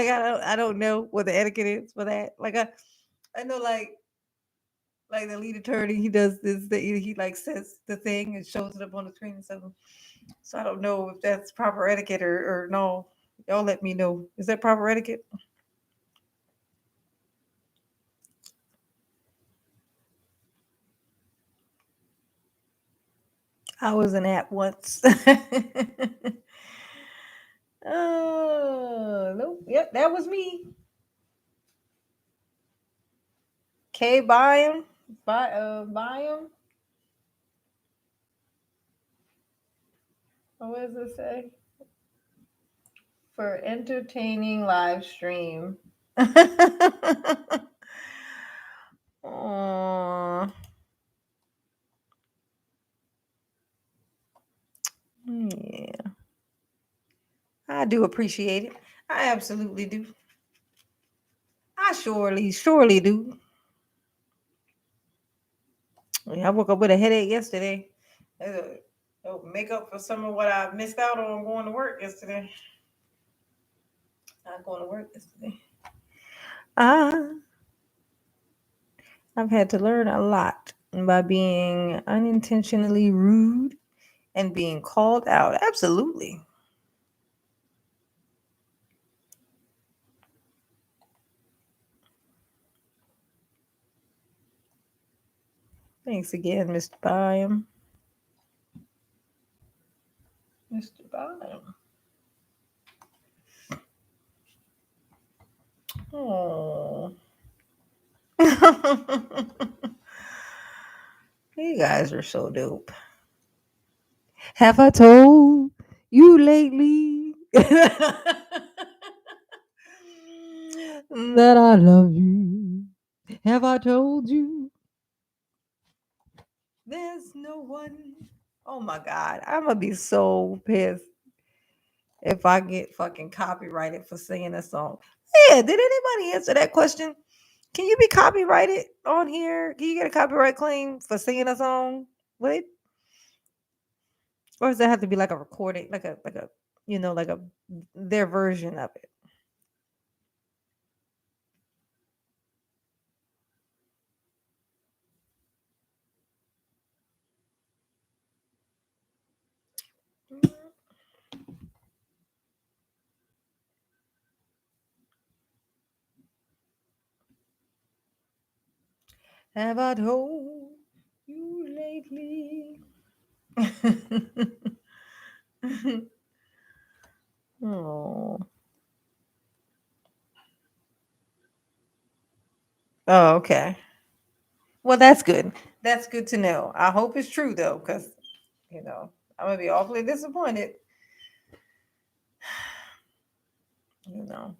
[SPEAKER 1] I don't know what the etiquette is for that. Like I know like the lead attorney, he does this. He like says the thing and shows it up on the screen and stuff. So I don't know if that's proper etiquette or no. Y'all let me know. Is that proper etiquette? I was an app once. Oh nope. Yep, that was me. K Byam. Byam. What does it say? For entertaining live stream. Aw. Yeah. I do appreciate it. I absolutely do. I surely do. Yeah, I woke up with a headache yesterday. It'll make up for some of what I missed out on going to work yesterday. Not going to work yesterday. Ah, I've had to learn a lot by being unintentionally rude and being called out. Absolutely. Thanks again, Mr. Byam. Mr. Byam. Oh. You guys are so dope. Have I told you lately that I love you? Have I told you there's no one? Oh my God. I'm going to be so pissed if I get fucking copyrighted for singing a song. Yeah, did anybody answer that question? Can you be copyrighted on here? Can you get a copyright claim for singing a song? What? Or does it have to be like a recording, like a like a their version of it? Have I told you lately? Oh. Oh, okay. Well, that's good. That's good to know. I hope it's true though, because I'm gonna be awfully disappointed. You know.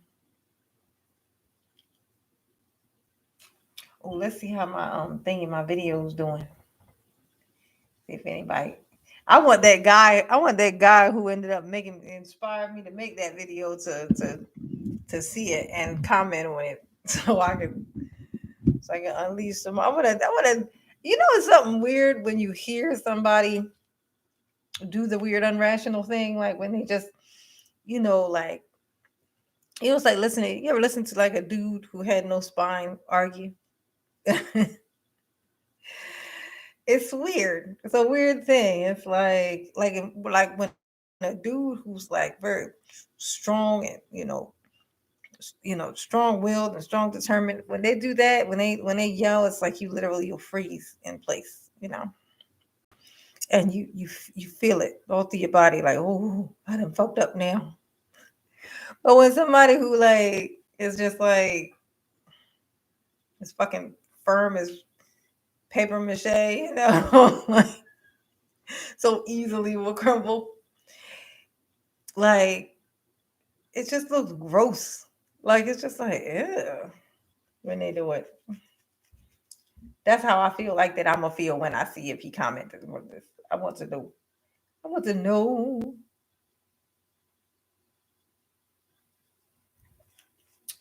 [SPEAKER 1] Oh, let's see how my my video's doing. See if anybody. I want that guy who ended up making inspired me to make that video to see it and comment on it so I can unleash some. I wanna. It's something weird when you hear somebody do the weird irrational thing, like when they just, like it's like listening. You ever listen to like a dude who had no spine argue? It's weird. It's a weird thing. It's like when a dude who's like very strong and strong willed and strong determined. When they do that, when they yell, it's like you'll freeze in place. And you feel it all through your body, like, oh, I done fucked up now. But when somebody who like is just like as fucking firm as paper mache, like so easily will crumble. Like it just looks gross. Like it's just like, ew, when they do it. That's how I feel like that I'm gonna feel when I see if he commented on this. I want to know. I want to know.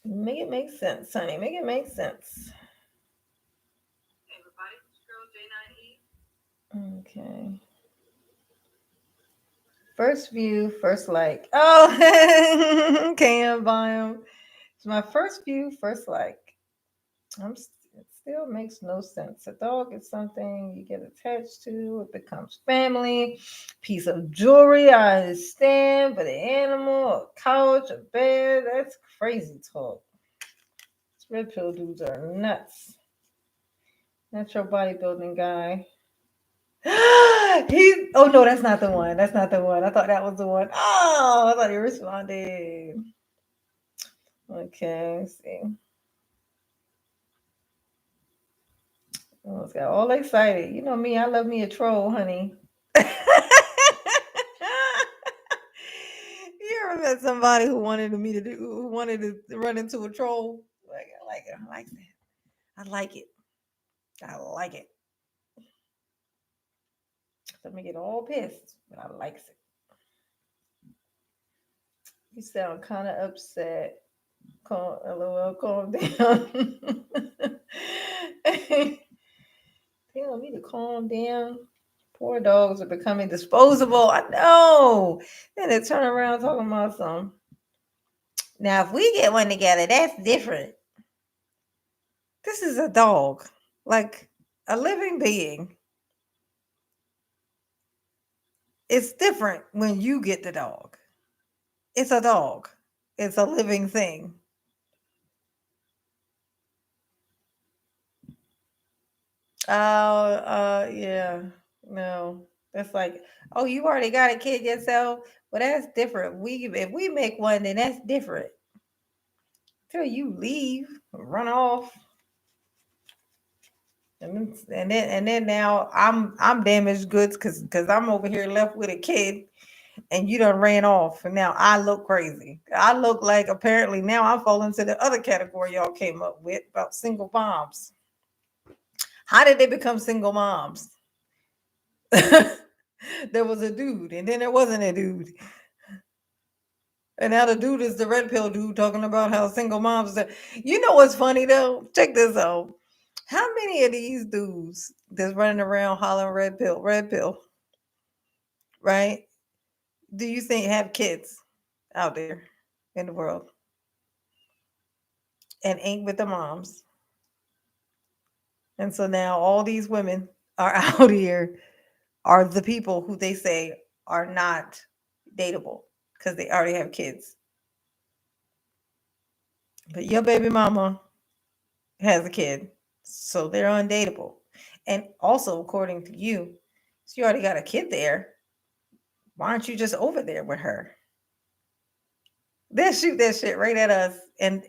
[SPEAKER 1] Make it make sense, honey. Make it make sense. Okay. First view, first like. Oh, Cam Biome. It's my first view, first like. It still makes no sense. A dog is something you get attached to. It becomes family. Piece of jewelry, I understand, but an animal, a couch, a bed, that's crazy talk. These red pill dudes are nuts. Natural bodybuilding guy. Oh no, that's not the one. That's not the one. I thought that was the one. Oh, I thought he responded. Okay, let's see. Oh, got all excited. You know me, I love me a troll, honey. You ever met somebody who wanted me to do who wanted to run into a troll? Like I like it. I like that. I like it. I like it. Let me get all pissed, but I likes it. You sound kind of upset. Calm down. Telling me to calm down. Poor dogs are becoming disposable. I know. Then they turn around talking about some. Now, if we get one together, that's different. This is a dog, like a living being. It's different when you get the dog. It's a dog. It's a living thing. Yeah. No. That's like, oh, you already got a kid yourself. Well, that's different. We if we make one, then that's different. Till you leave, run off, and then now I'm damaged goods because I'm over here left with a kid, and you done ran off, and now I look crazy. I look like apparently now I fall into the other category y'all came up with about single moms. How did they become single moms? There was a dude, and then there wasn't a dude. And now the dude is the red pill dude talking about how single moms are. You know what's funny though? Check this out. How many of these dudes that's running around hollering red pill, right? Do you think have kids out there in the world and ain't with the moms? And so now all these women are out here are the people who they say are not dateable because they already have kids. But your baby mama has a kid, so they're undateable. And also, according to you, so you already got a kid there. Why aren't you just over there with her? They'll shoot that shit right at us, and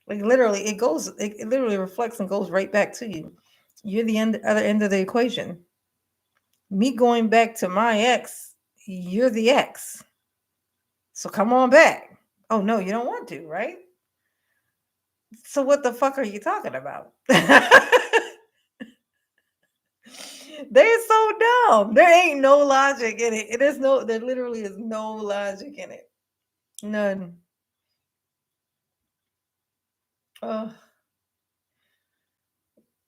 [SPEAKER 1] like literally, it literally reflects and goes right back to you. You're the other end of the equation. Me going back to my ex, you're the ex. So come on back. Oh no, you don't want to, right? So what the fuck are you talking about? They're so dumb. There ain't no logic in it. There literally is no logic in it. None. Oh,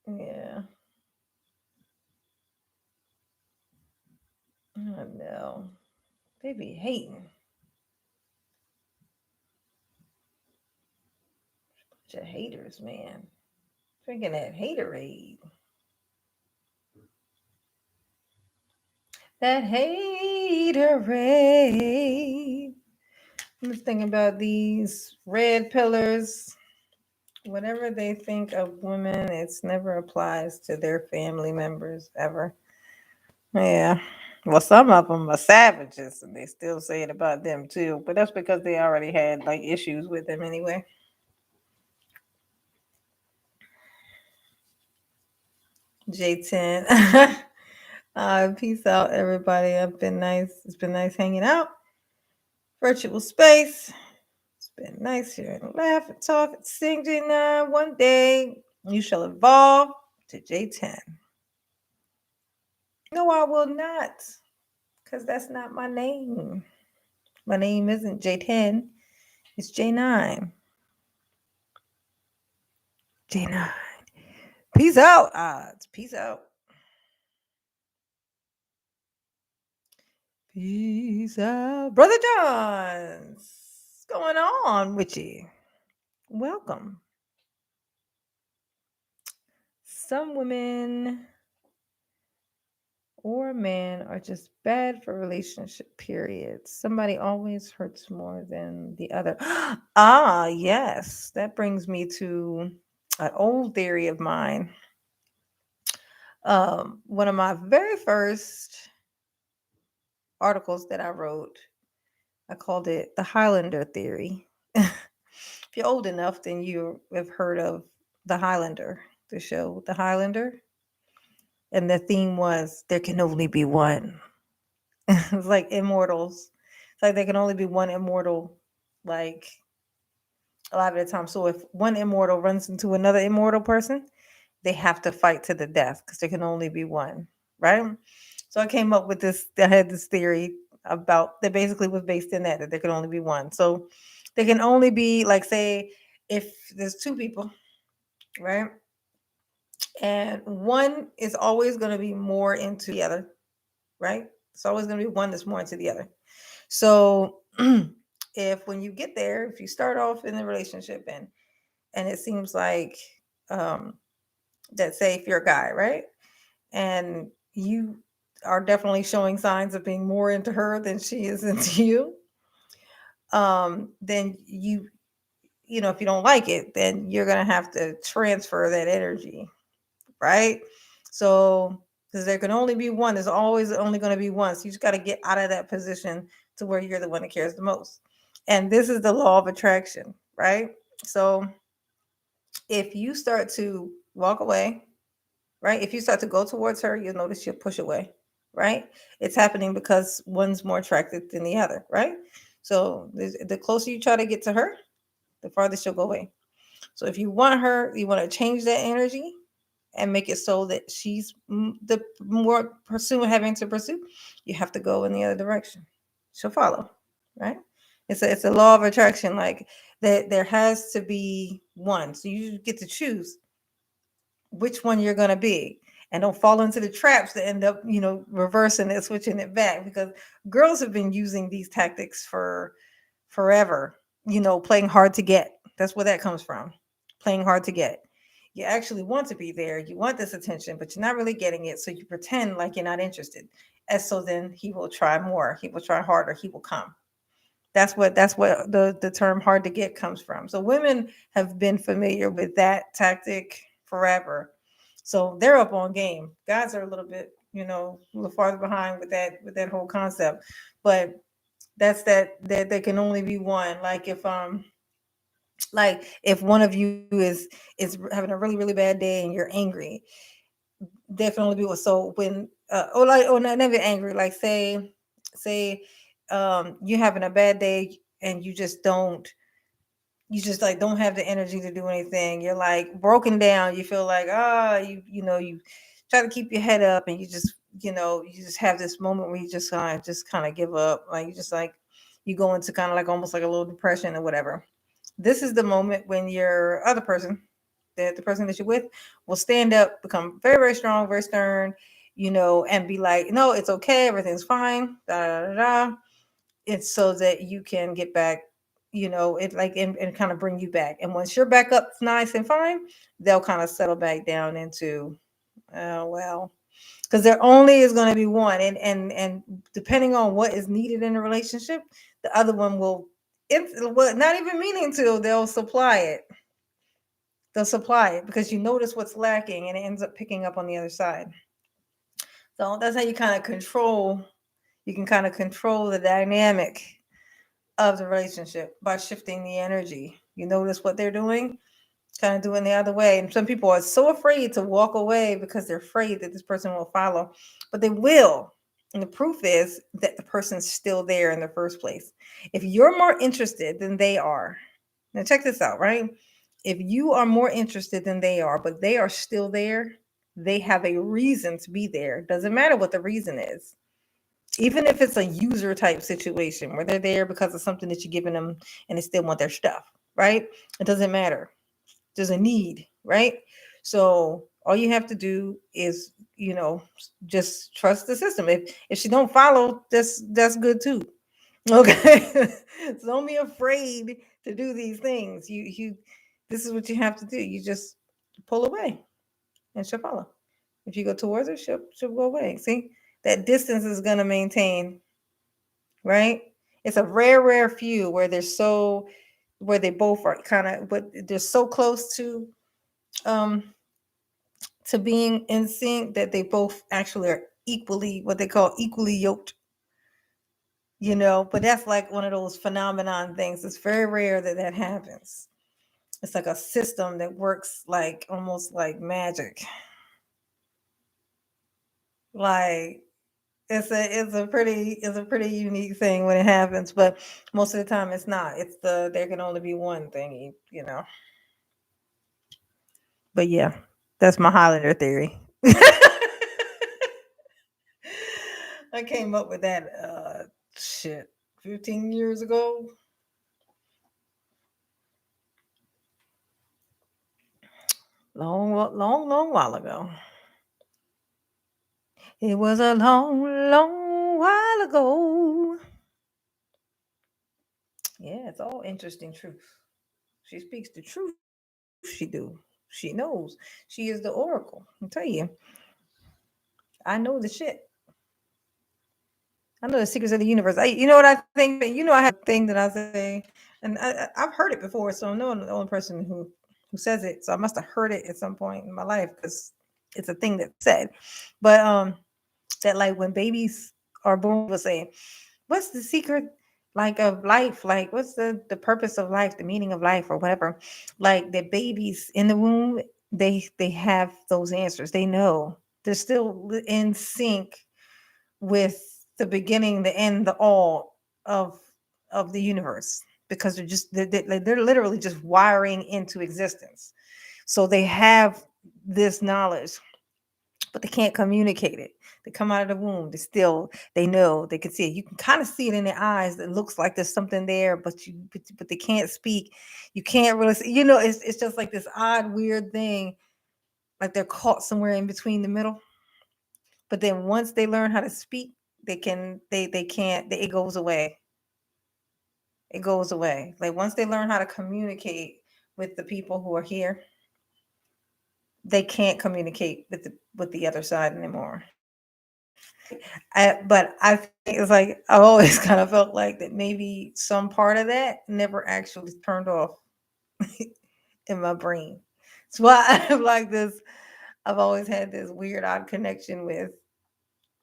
[SPEAKER 1] yeah. Oh no. They be hating. Bunch of haters, man. Drinking that haterade. That haterade. I'm just thinking about these red pillars. Whatever they think of women, it's never applies to their family members ever. Yeah. Well, some of them are savages, and they still say it about them too. But that's because they already had like issues with them anyway. J10. Peace out, everybody. I've been nice. It's been nice hanging out. Virtual space. It's been nice here and laugh and talk and sing J9. One day you shall evolve to J10. No, I will not, because that's not my name. My name isn't J10. It's J9. J9. Peace out, odds. Peace out. Peace out. Brother Johns. What's going on with you? Welcome. Some women or men are just bad for relationship periods. Somebody always hurts more than the other. Ah, yes. That brings me to an old theory of mine. One of my very first articles that I wrote, I called it the Highlander theory. If you're old enough, then you have heard of the Highlander, the show, the Highlander. And the theme was there can only be one. It's like immortals. It's like there can only be one immortal, like a lot of the time. So if one immortal runs into another immortal person, they have to fight to the death because there can only be one, right? So I came up with this. I had this theory about that basically was based in that there could only be one. So They can only be like, say, if there's two people, right? And one is always going to be more into the other, right? It's always going to be one that's more into the other. So if when you get there, if you start off in the relationship and it seems like um that, say if you're a guy, right? And you are definitely showing signs of being more into her than she is into you, then you know, if you don't like it, then you're gonna have to transfer that energy, right? So, because there can only be one, there's always only going to be one. So you just got to get out of that position to where you're the one that cares the most. And this is the law of attraction, right? So if you start to walk away, right? If you start to go towards her, you'll notice she'll push away, right? It's happening because one's more attracted than the other, right? So the closer you try to get to her, the farther she'll go away. So if you want her, you want to change that energy and make it so that she's the more pursuing having to pursue, you have to go in the other direction. She'll follow, right? It's a law of attraction, like that there has to be one. So you get to choose which one you're gonna be. And don't fall into the traps that end up, you know, reversing it, switching it back. Because girls have been using these tactics for forever, you know, playing hard to get. That's where that comes from. Playing hard to get. You actually want to be there, you want this attention, but you're not really getting it. So you pretend like you're not interested. And so then he will try more, he will try harder, he will come. That's what the term hard to get comes from. So women have been familiar with that tactic forever. So they're up on game. Guys are a little bit, you know, a little farther behind with that whole concept. But that's that there can only be one. Like if one of you is having a really bad day and you're angry, there can only be one. So when or not never angry, like say you're having a bad day and you just like don't have the energy to do anything. You're like broken down. You feel like you try to keep your head up and you just you just have this moment where you just kind of give up. Like you just like you go into kind of like almost like a little depression or whatever. This is the moment when your other person, the person that you're with, will stand up, become very strong, very stern, and be like, no, it's okay, everything's fine, da da da da. It's so that you can get back, it like and kind of bring you back. And once you're back up nice and fine, they'll kind of settle back down into, well, because there only is going to be one, and depending on what is needed in a relationship, the other one will, not even meaning to, they'll supply it because you notice what's lacking and it ends up picking up on the other side. So that's how you can kind of control the dynamic of the relationship by shifting the energy. You notice what they're doing, kind of doing the other way. And some people are so afraid to walk away because they're afraid that this person will follow, but they will. And the proof is that the person's still there in the first place. If you're more interested than they are, now check this out, right? If you are more interested than they are, but they are still there, they have a reason to be there. Doesn't matter what the reason is. Even if it's a user type situation where they're there because of something that you're giving them and they still want their stuff, right? It doesn't matter. There's a need, right? So all you have to do is, just trust the system. If she don't follow, that's good too. Okay. So don't be afraid to do these things. You this is what you have to do. You just pull away and she'll follow. If you go towards her, she'll go away. See? That distance is gonna maintain, right? It's a rare few where they both are kind of, but they're so close um to being in sync that they both actually are equally, what they call equally yoked. But that's like one of those phenomenon things. It's very rare that that happens. It's like a system that works like almost like magic. Like it's a pretty unique thing when it happens, but most of the time it's not. There can only be one thingy. But yeah, that's my Highlander theory. I came up with that shit 15 years ago. long while ago. It was a long while ago. Yeah, it's all interesting truth. She speaks the truth. She do. She knows. She is the oracle. I tell you, I know the shit. I know the secrets of the universe. You know what I think? You know, I have a thing that I say, and I've heard it before, so I'm not the only person who says it. So I must have heard it at some point in my life because it's a thing that's said. But that like when babies are born, will say, "What's the secret like of life? Like what's the purpose of life? The meaning of life, or whatever?" Like the babies in the womb, they have those answers. They know they're still in sync with the beginning, the end, the all of the universe because they're literally just wiring into existence. So they have this knowledge, but they can't communicate it. They come out of the womb. They know they can see it. You can kind of see it in their eyes. It looks like there's something there, but they can't speak. You can't really see, it's just like this odd, weird thing. Like they're caught somewhere in between the middle. But then once they learn how to speak, they can't it goes away. It goes away. Like once they learn how to communicate with the people who are here, they can't communicate with the other side anymore. But I think it's like I've always kind of felt like that maybe some part of that never actually turned off in my brain. That's why I have like this. I've always had this weird odd connection with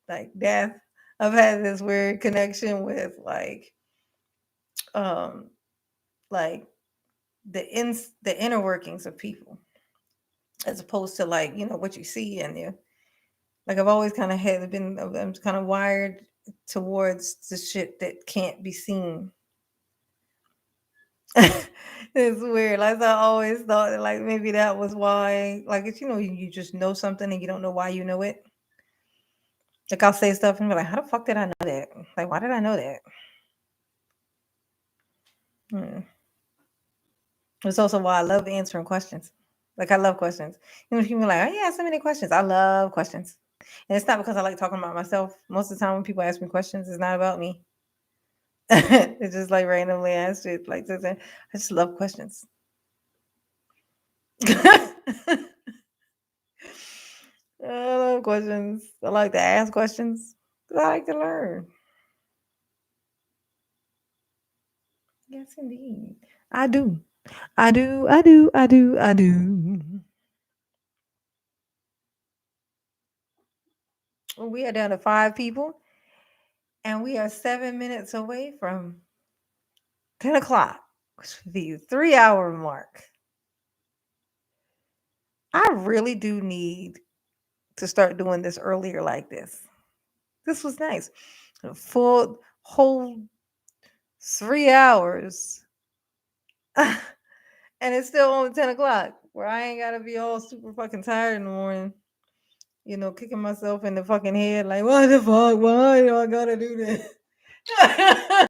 [SPEAKER 1] like death. I've had this weird connection with um like the inner workings of people as opposed to like what you see in you. Like I've always kind of had been I'm kind of wired towards the shit that can't be seen. It's weird. Like I always thought that like maybe that was why like it's you just know something and you don't know why you know it. Like I'll say stuff and be like, how the fuck did I know that? Like why did I know that? Hmm. It's also why I love answering questions. Like I love questions. People are like, oh yeah, so many questions. I love questions. And it's not because I like talking about myself. Most of the time when people ask me questions, it's not about me. It's just like randomly asked it. Like I just love questions. I love questions. I like to ask questions. I like to learn. Yes, indeed. I do. I do. I do. I do. I do. Well, we are down to 5 people, and we are 7 minutes away from 10 o'clock, which would be the 3 hour mark. I really do need to start doing this earlier like this. This was nice. A full whole 3 hours. And it's still only 10 o'clock where I ain't gotta be all super fucking tired in the morning, kicking myself in the fucking head like, what the fuck? Why do I gotta do this? I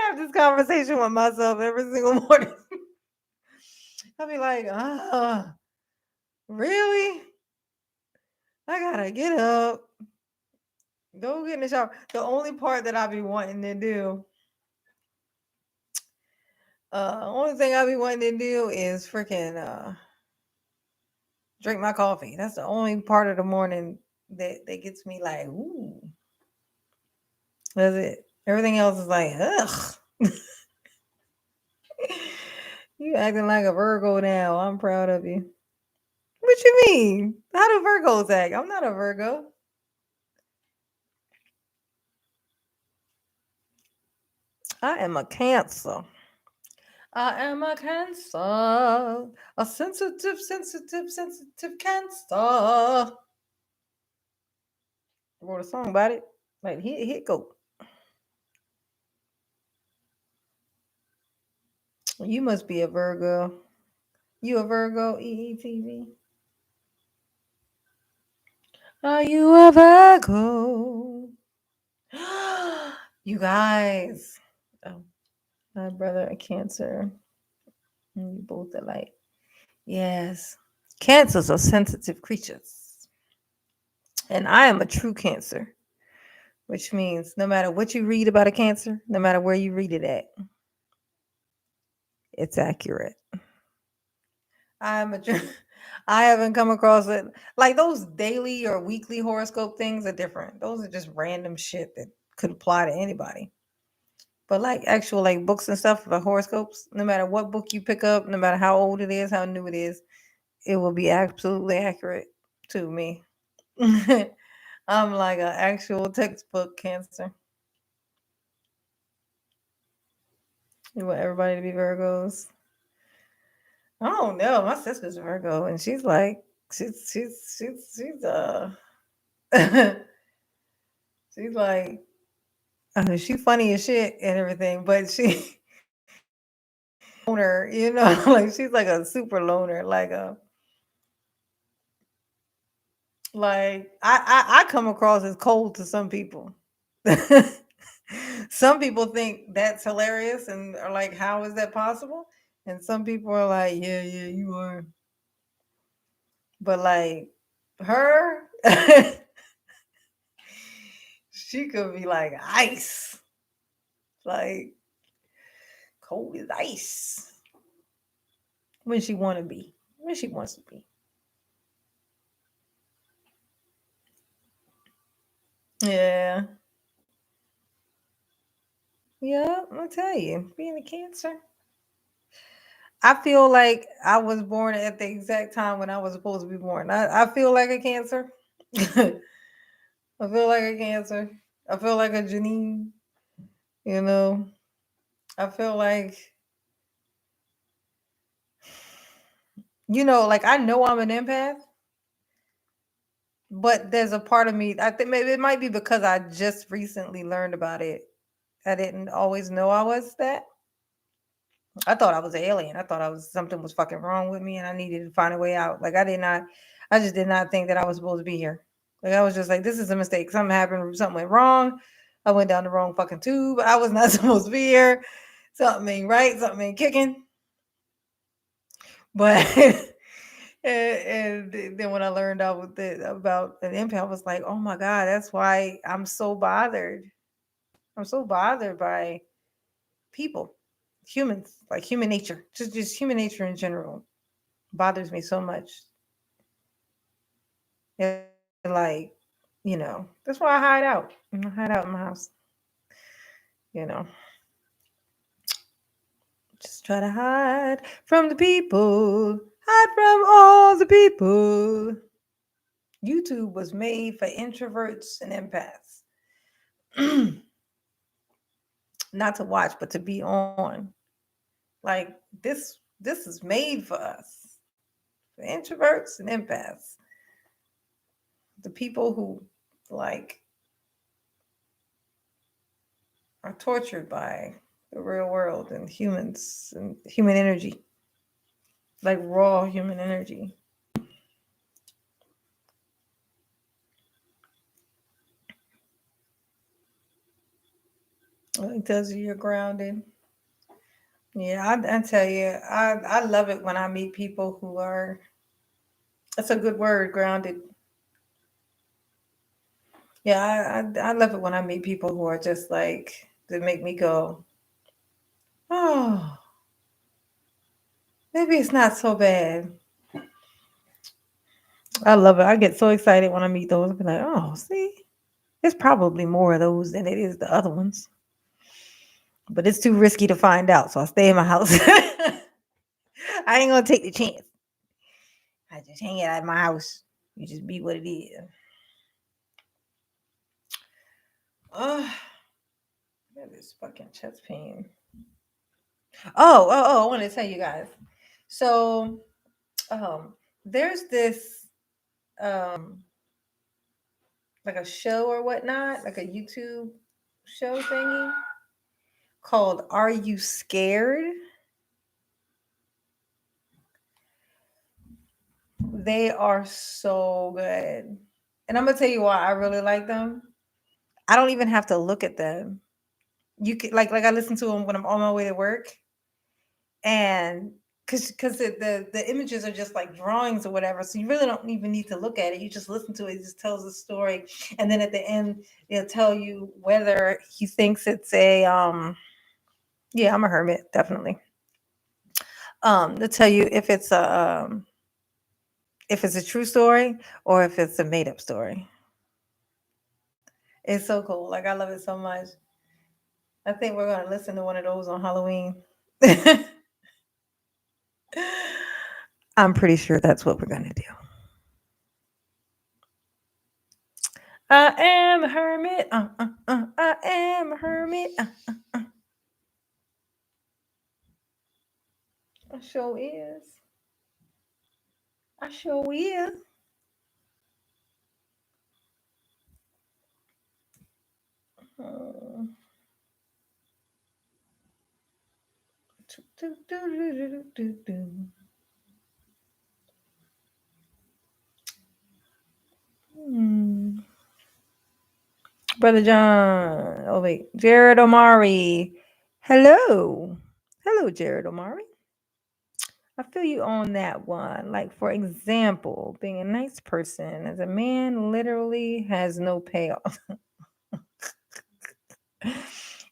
[SPEAKER 1] have this conversation with myself every single morning. I'll be like, really? I gotta get up, go get in the shower. The only part that I be wanting to do, only thing I be wanting to do is freaking drink my coffee. That's the only part of the morning that gets me like, ooh. That's it. Everything else is like, ugh. You acting like a Virgo now. I'm proud of you. What you mean? How do Virgos act? I'm not a Virgo. I am a Cancer. I am a Cancer. A sensitive Cancer. I wrote a song about it. Like, hit go. You must be a Virgo. You a Virgo, EETV? Are you a Virgo? You guys. Oh, my brother a Cancer. And you both are like Yes. Cancers are sensitive creatures. And I am a true Cancer, which means no matter what you read about a Cancer, no matter where you read it at, it's accurate. I'm a true. I haven't come across it. Like those daily or weekly horoscope things are different. Those are just random shit that could apply to anybody. But like actual like books and stuff, the horoscopes, no matter what book you pick up, no matter how old it is, how new it is, it will be absolutely accurate to me. I'm like an actual textbook Cancer. You want everybody to be Virgos? I don't know. My sister's Virgo, and she's like, she's she's like, she's funny as shit and everything, but she loner, like she's like a super loner, like I come across as cold to some people. Some people think that's hilarious and are like, how is that possible? And some people are like, yeah, yeah, you are. But like her, she could be like ice, like cold as ice when she want to be, when she wants to be. Yeah, yeah. I'll tell you, being a Cancer, I feel like I was born at the exact time when I was supposed to be born. I feel like a Cancer. I feel like a Cancer. I feel like a Janine. You know, I feel like, like I know I'm an empath, but there's a part of me. I think maybe it might be because I just recently learned about it. I didn't always know I was that. I thought I was an alien. I thought I was something was fucking wrong with me, and I needed to find a way out. Like I did not. I just did not think that I was supposed to be here. Like I was just like, this is a mistake. Something happened. Something went wrong. I went down the wrong fucking tube. I was not supposed to be here. Something ain't right. Something ain't kicking. But and then when I learned out about an empath, I was like, oh my god, that's why I'm so bothered. I'm so bothered by people, humans, like human nature, just human nature in general bothers me so much. And like, that's why I hide out. I hide out in my house. You know, just try to hide from the people, hide from all the people. YouTube was made for introverts and empaths. Not to watch, but to be on. Like this is made for us. For introverts and empaths. The people who like are tortured by the real world and humans and human energy. Like raw human energy. It tells you you're grounded. Yeah, I tell you, I love it when I meet people who are. That's a good word, grounded. Yeah, I love it when I meet people who are just like that make me go, oh, maybe it's not so bad. I love it. I get so excited when I meet those. I be like, oh, see, there's probably more of those than it is the other ones, but it's too risky to find out, so I stay in my house. I ain't gonna take the chance. I just hang it out of my house. You just be what it is. Oh, this fucking chest pain. I want to tell you guys. So, um, there's this um like a show or whatnot, like a YouTube show thingy called "Are You Scared?" They are so good, and I'm gonna tell you why I really like them. I don't even have to look at them. You can like I listen to them when I'm on my way to work, and because the images are just like drawings or whatever, so you really don't even need to look at it. You just listen to it. It just tells the story, and then at the end, it'll tell you whether he thinks it's a yeah, I'm a hermit, definitely. To tell you if it's a true story or if it's a made up story. It's so cool. Like I love it so much. I think we're gonna listen to one of those on Halloween. I'm pretty sure that's what we're gonna do. I am a hermit. I am a hermit. I sure is. I sure is. Uh, do, do, do, do, do, do. Hmm. Brother John. Oh wait, Jared Omari. Hello, hello, Jared Omari. I feel you on that one. Like for example, being a nice person as a man literally has no payoff.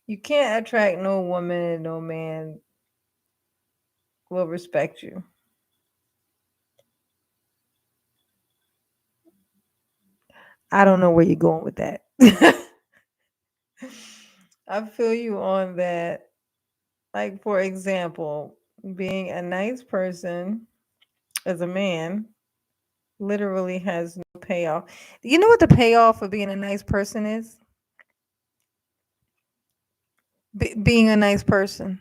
[SPEAKER 1] You can't attract no woman and no man will respect you. I don't know where you're going with that. I feel you on that. Like, for example, being a nice person as a man literally has no payoff. You know what the payoff for being a nice person is? Being a nice person.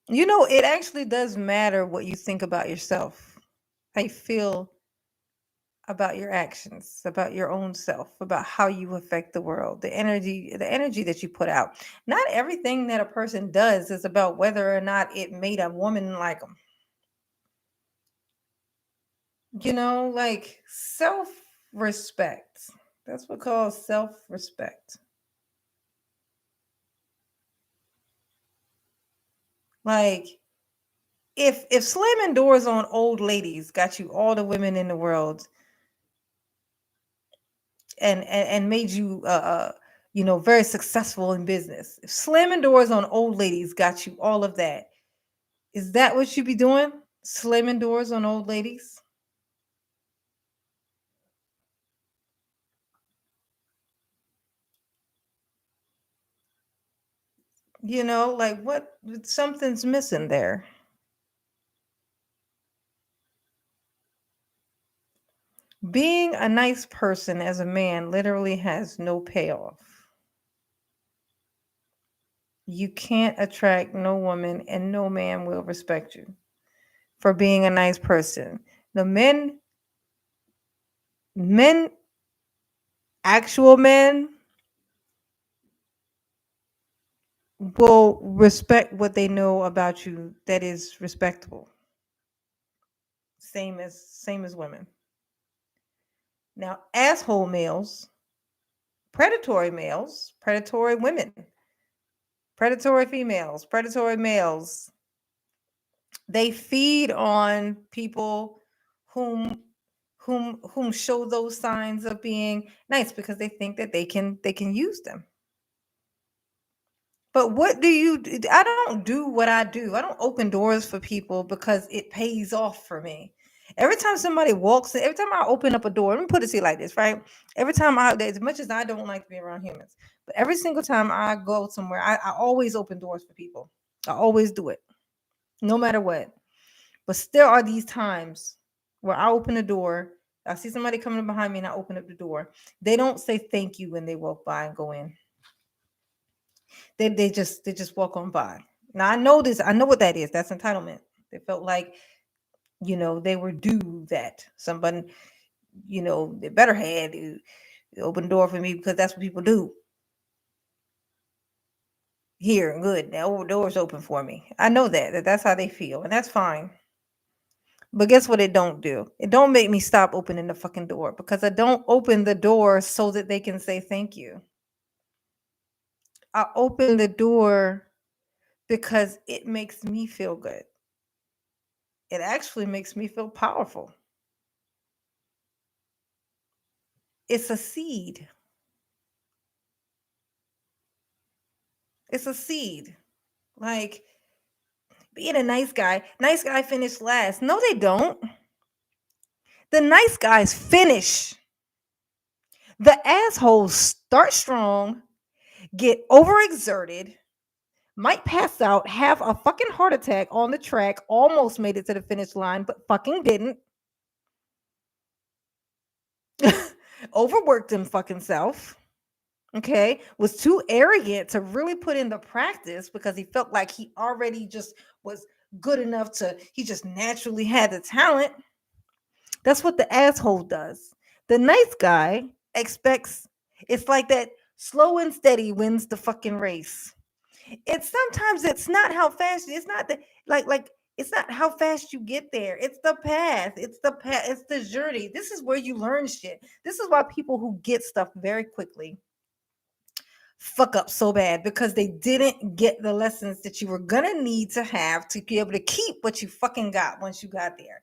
[SPEAKER 1] You know, it actually does matter what you think about yourself, how you feel about your actions, about your own self, about how you affect the world, the energy that you put out. Not everything that a person does is about whether or not it made a woman like them. You know, like self-respect. That's what calls self-respect. Like if slamming doors on old ladies got you all the women in the world and made you very successful in business. If slamming doors on old ladies got you all of that, is that what you be doing? Slamming doors on old ladies? You know, like what something's missing there. Being a nice person as a man literally has no payoff. You can't attract no woman and no man will respect you for being a nice person. The men, actual men will respect what they know about you that is respectable. Same as women. Now, asshole males, predatory women, predatory females, predatory males, they feed on people whom whom show those signs of being nice because they think that they can use them. But what do you do? I don't do what I do. I don't open doors for people because it pays off for me. Every time somebody walks in, every time I open up a door, let me put it to you like this, right? Every time as much as I don't like to be around humans, but every single time I go somewhere, I always open doors for people. I always do it, no matter what. But still are these times where I open the door, I see somebody coming behind me and I open up the door. They don't say thank you when they walk by and go in. They just walk on by. Now I know this. I know what that is. That's entitlement. They felt like they were due that. Somebody they better had to open the door for me because that's what people do here. Good. Now the door's open for me. I know that's how they feel, and that's fine. But guess what? It don't do. It don't make me stop opening the fucking door because I don't open the door so that they can say thank you. I open the door because it makes me feel good. It actually makes me feel powerful. It's a seed. It's a seed. Like being a nice guy finish last. No, they don't. The nice guys finish. The assholes start strong, get overexerted, might pass out, have a fucking heart attack on the track, almost made it to the finish line, but fucking didn't. Overworked him fucking self. Okay. Was too arrogant to really put in the practice because he felt like he already just was good enough he just naturally had the talent. That's what the asshole does. The nice guy expects it's like that slow and steady wins the fucking race. It's not how fast it's not the like it's not how fast you get there. It's the path. It's the journey. This is where you learn shit. This is why people who get stuff very quickly fuck up so bad because they didn't get the lessons that you were gonna need to have to be able to keep what you fucking got once you got there.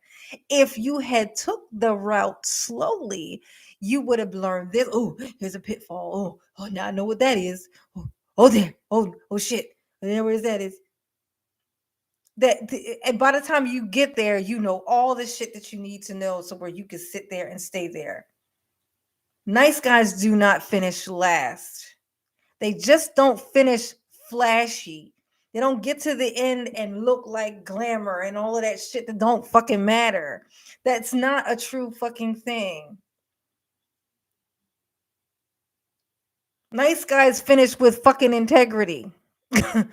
[SPEAKER 1] If you had took the route slowly, you would have learned this. Oh, here's a pitfall. Oh, now I know what that is. Oh, there. Oh, shit. There, where that is. And by the time you get there, you know all the shit that you need to know, so where you can sit there and stay there. Nice guys do not finish last. They just don't finish flashy. They don't get to the end and look like glamour and all of that shit that don't fucking matter. That's not a true fucking thing. Nice guys finish with fucking integrity. How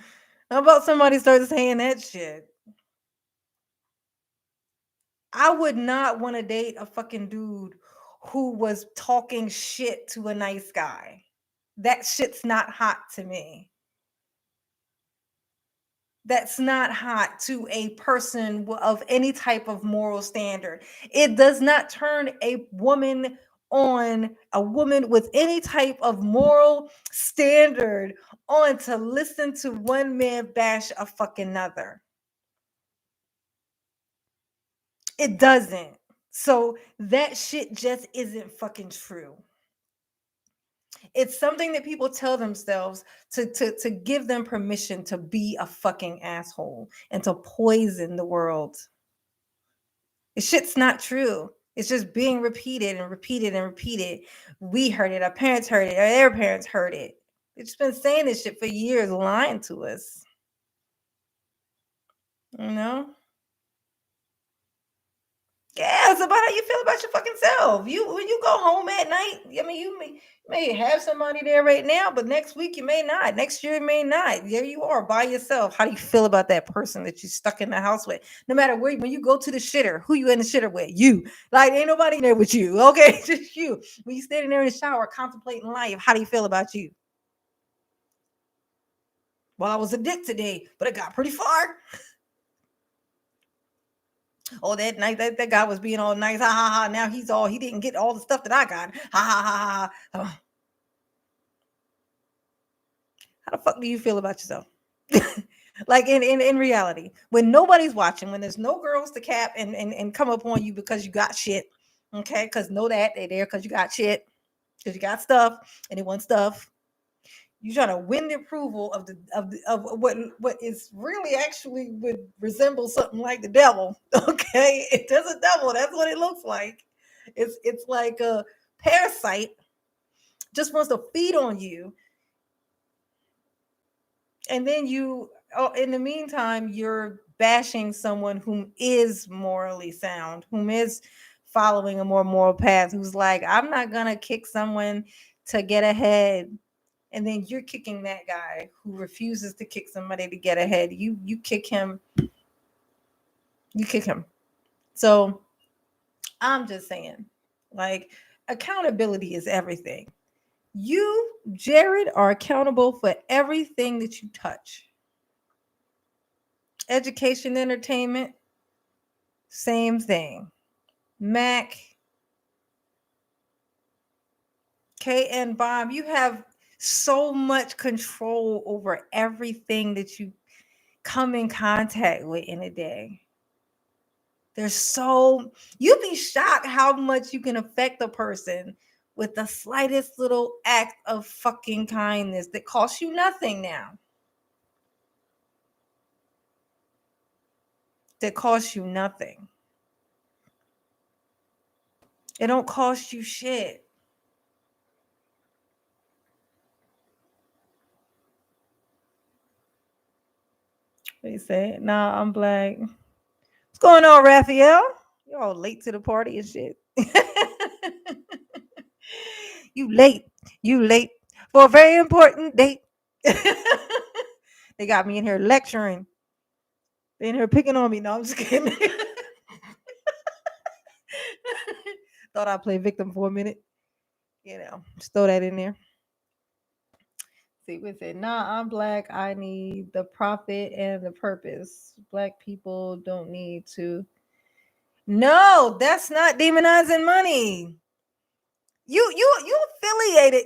[SPEAKER 1] about somebody starts saying that shit? I would not want to date a fucking dude who was talking shit to a nice guy. That shit's not hot to me. That's not hot to a person of any type of moral standard. It does not turn a woman on, a woman with any type of moral standard, on to listen to one man bash a fucking another. It doesn't. So that shit just isn't fucking true. It's something that people tell themselves to give them permission to be a fucking asshole and to poison the world. This shit's not true. It's just being repeated and repeated and repeated. We heard it. Our parents heard it. Their parents heard it. It's been saying this shit for years, lying to us. You know? Yeah, it's about how you feel about your fucking self. You when you go home at night, I mean, you may have somebody there right now, but next week you may not. Next year you may not. There you are by yourself. How do you feel about that person that you stuck in the house with? No matter where, when you go to the shitter, who you in the shitter with? You. Like ain't nobody there with you. Okay, just you. When you standing there in the shower contemplating life, how do you feel about you? Well, I was a dick today, but it got pretty far. Oh, that night that guy was being all nice. Ha ha ha. Now he didn't get all the stuff that I got. Ha ha ha ha. Oh, how the fuck do you feel about yourself? Like in reality, when nobody's watching, when there's no girls to cap and come up on you because you got shit. Okay, because know that they're there because you got shit, because you got stuff and they want stuff. You trying to win the approval of what is really actually would resemble something like the devil. Okay, it does a devil. That's what it looks like. It's like a parasite just wants to feed on you, and then in the meantime you're bashing someone whom is morally sound, whom is following a more moral path, who's like, I'm not gonna kick someone to get ahead. And then you're kicking that guy who refuses to kick somebody to get ahead. You kick him. You kick him. So I'm just saying, like, accountability is everything. You, Jared, are accountable for everything that you touch. Education, entertainment, same thing. Mac, K, and Bob, you have so much control over everything that you come in contact with in a day. There's so, you'd be shocked how much you can affect a person with the slightest little act of fucking kindness that costs you nothing now. That costs you nothing. It don't cost you shit. They say, nah, I'm black. What's going on, Raphael? You're all late to the party and shit. You late. You late for a very important date. They got me in here lecturing. They in here picking on me. No, I'm just kidding. Thought I'd play victim for a minute. Just throw that in there. See, we said, nah, I'm black. I need the profit and the purpose. Black people don't need to. No, that's not demonizing money. You affiliated.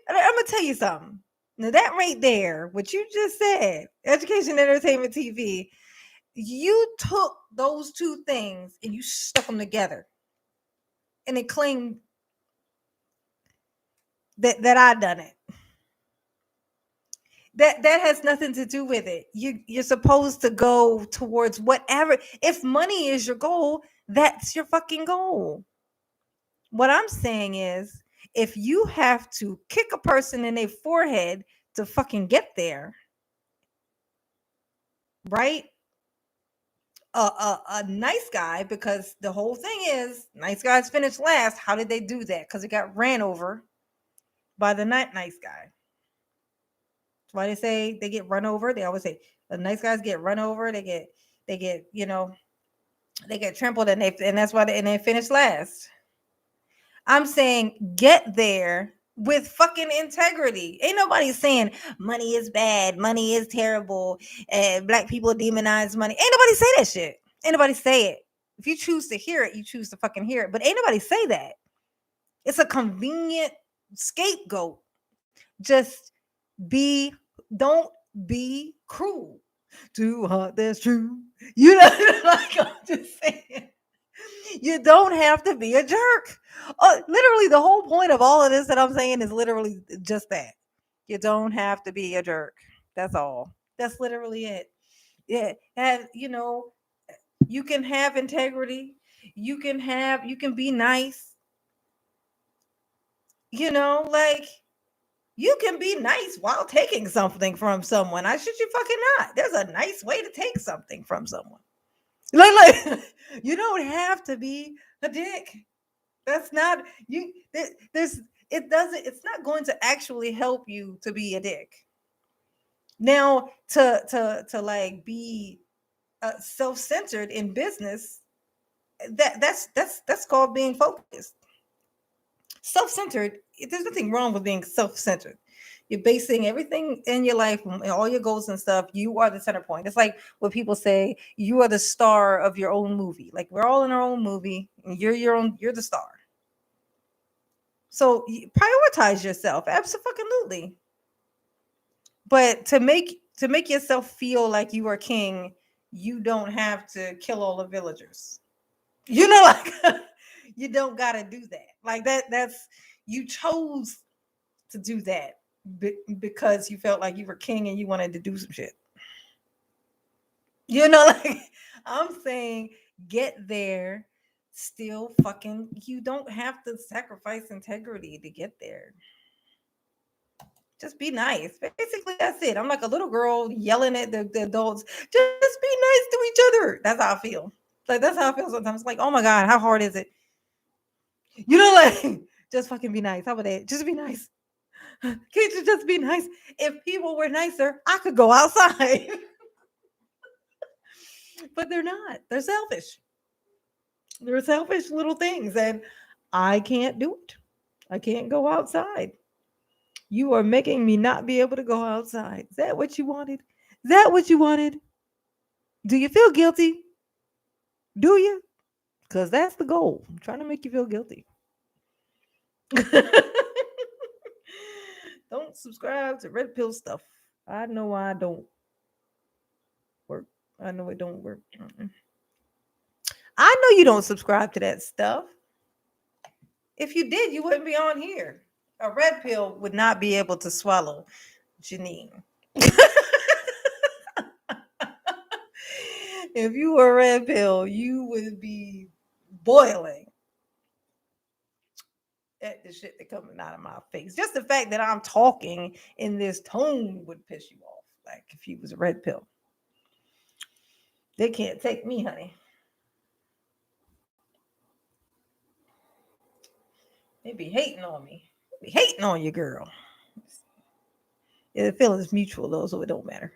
[SPEAKER 1] I'm gonna tell you something. Now that right there, what you just said, education, entertainment, TV, you took those two things and you stuck them together, and it claimed that I done it. That has nothing to do with it. You're supposed to go towards whatever. If money is your goal, that's your fucking goal. What I'm saying is, if you have to kick a person in their forehead to fucking get there, right? A nice guy, because the whole thing is nice guys finish last. How did they do that? Because it got ran over by the not nice guy. That's why they say they get run over. They always say the nice guys get run over. They get they get trampled, and that's why they finish last. I'm saying get there with fucking integrity. Ain't nobody saying money is bad, money is terrible, and black people demonize money. Ain't nobody say that shit. Ain't nobody say it. If you choose to hear it, you choose to fucking hear it. But ain't nobody say that. It's a convenient scapegoat. Just don't be cruel. Too hot, that's true. You know, like I'm just saying. You don't have to be a jerk. Literally, the whole point of all of this that I'm saying is literally just that. You don't have to be a jerk. That's all. That's literally it. Yeah, and you can have integrity. You can be nice. Like you can be nice while taking something from someone. I should you fucking not. There's a nice way to take something from someone. Like you don't have to be a dick. That's not you. There's it doesn't. It's not going to actually help you to be a dick. Now to like be self-centered in business. That's called being focused. Self-centered. There's nothing wrong with being self-centered. You're basing everything in your life and all your goals and stuff. You are the center point. It's like what people say, you are the star of your own movie. Like we're all in our own movie and you're the star. So prioritize yourself. Absolutely. But to make yourself feel like you are king, you don't have to kill all the villagers. Like you don't got to do that. Like that's you chose to do that because you felt like you were king and you wanted to do some shit. Like I'm saying get there. Still fucking, you don't have to sacrifice integrity to get there. Just be nice. Basically, that's it. I'm like a little girl yelling at the adults. Just be nice to each other. That's how I feel. Like that's how I feel sometimes. Like, oh my God, how hard is it? Like just fucking be nice. How about that? Just be nice. Can't you just be nice? If people were nicer, I could go outside. But they're not. They're selfish. They're selfish little things, and I can't do it. I can't go outside. You are making me not be able to go outside. Is that what you wanted? Is that what you wanted? Do you feel guilty? Do you? Because that's the goal. I'm trying to make you feel guilty. Don't subscribe to Red Pill stuff. I know I don't. I know it don't work. I know you don't subscribe to that stuff. If you did, you wouldn't be on here. A red pill would not be able to swallow Janine. If you were a red pill, you would be boiling at the shit that coming out of my face. Just the fact that I'm talking in this tone would piss you off. Like if you was a red pill. They can't take me, honey. They be hating on me. They be hating on you, girl. Yeah, the feeling is mutual though, so it don't matter.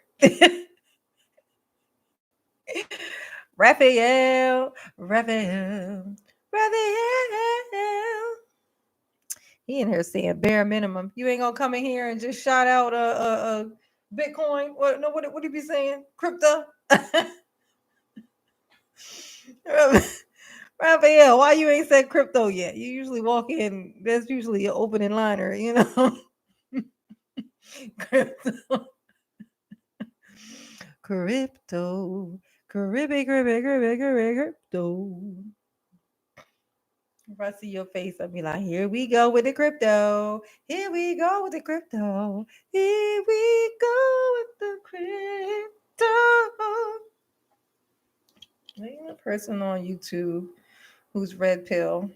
[SPEAKER 1] Raphael, Raphael, Raphael. He in here saying bare minimum. You ain't gonna come in here and just shout out a Bitcoin. What? No, what he be saying? Crypto. Raphael, why you ain't said crypto yet? You usually walk in. That's usually your opening liner, you know. Crypto, crypto, crypto. If I see your face, I'll be like, here we go with the crypto. Here we go with the crypto. Here we go with the crypto. Name a person on YouTube who's red pill.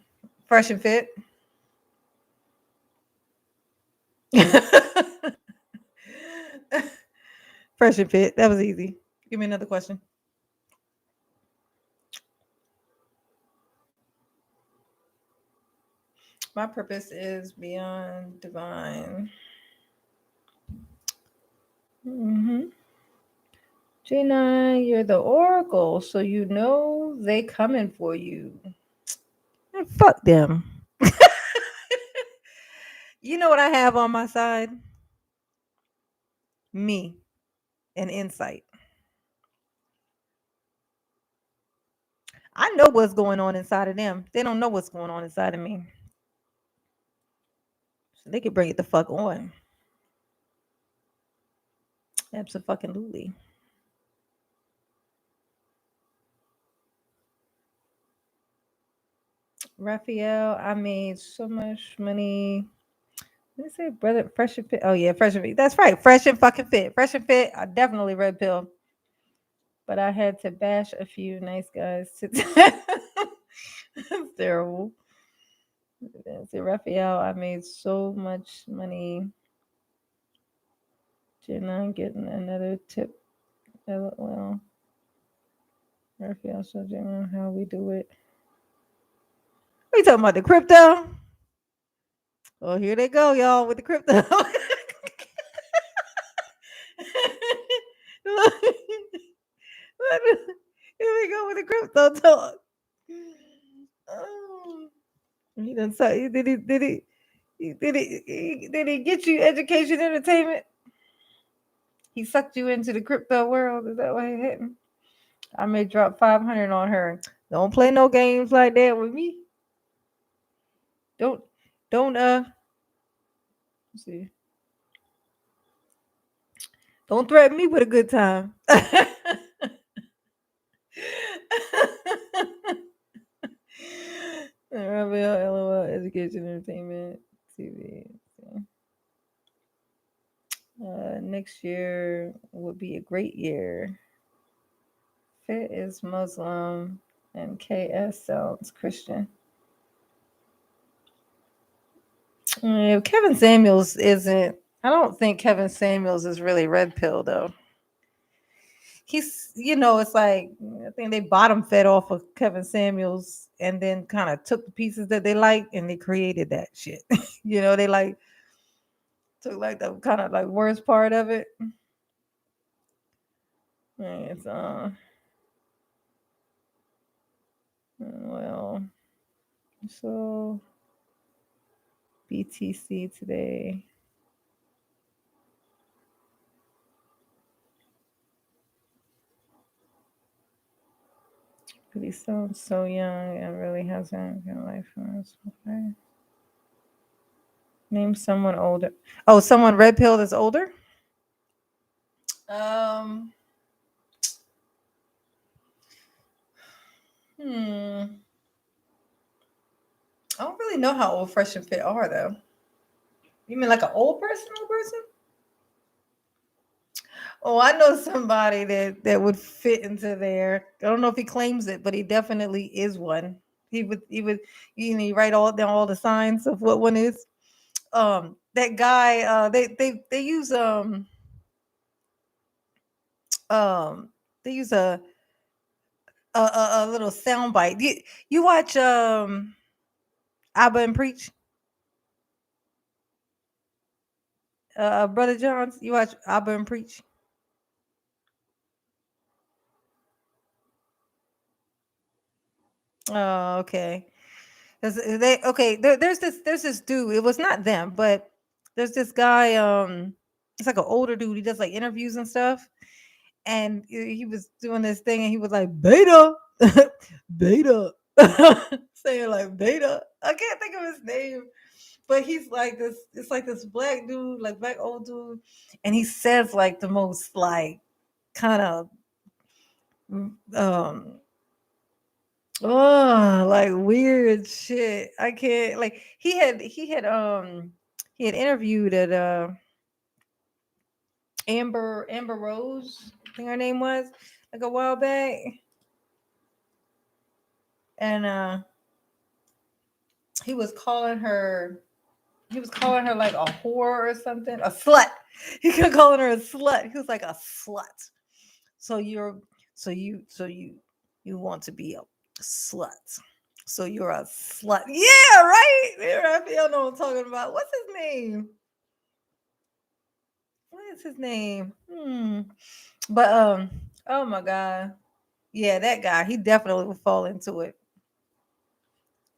[SPEAKER 1] Fresh and fit. Fresh and fit. That was easy. Give me another question. My purpose is beyond divine. J9, you're the oracle, so you know they coming for you. And fuck them. You know what I have on my side? Me and insight. I know what's going on inside of them. They don't know what's going on inside of me. So they can bring it the fuck on. Absolutely. Raphael, I made so much money. Let me say, brother, fresh and fit. Oh yeah, fresh and fit. That's right, fresh and fucking fit. Fresh and fit. I definitely red pill, but I had to bash a few nice guys. That's terrible. Say, Raphael, I made so much money. Jenna getting another tip. Well, Raphael showed Jenna how we do it. We talking about the crypto? Oh, here they go, y'all, with the crypto. Here we go with the crypto talk. Oh, he done say, did he get you education entertainment? He sucked you into the crypto world. Is that what he hitting? I may drop 500 on her. Don't play no games like that with me. Don't let's see. Don't threaten me with a good time. LOL, education, entertainment, TV. Next year will be a great year. Fit is Muslim and KS sounds Christian. Kevin Samuels isn't. I don't think Kevin Samuels is really red pill though. He's, it's like I think they bottom fed off of Kevin Samuels and then kind of took the pieces that they liked and they created that shit. They like took like the kind of like worst part of it. And it's well, so BTC today. But he sounds so young and really hasn't been life for us. Okay. Name someone older. Oh, someone red pill that's older? Um Hmm. I don't really know how old Fresh and Fit are though. You mean like an old person? Oh, I know somebody that would fit into there. I don't know if he claims it, but he definitely is one. He would he write all down all the signs of what one is. That guy they use um they use a little sound bite. You watch Abba and Preach, Brother Johns. You watch Abba and Preach. Oh, okay. They okay. There's this dude. It was not them, but there's this guy. It's like an older dude. He does like interviews and stuff. And he was doing this thing, and he was like beta, beta, saying like beta. I can't think of his name, but he's like this. It's like this black dude, like black old dude, and he says like the most like kind of um oh, like weird shit. I can't like he had interviewed at Amber Rose, I think her name was, like a while back. And he was calling her like a whore or something. A slut. He kept calling her a slut. He was like a slut. So you're so you want to be a slut. So you're a slut. Yeah, right. Yeah, Raphael know what I'm talking about. What's his name? What is his name? But oh my god. Yeah, that guy, he definitely would fall into it.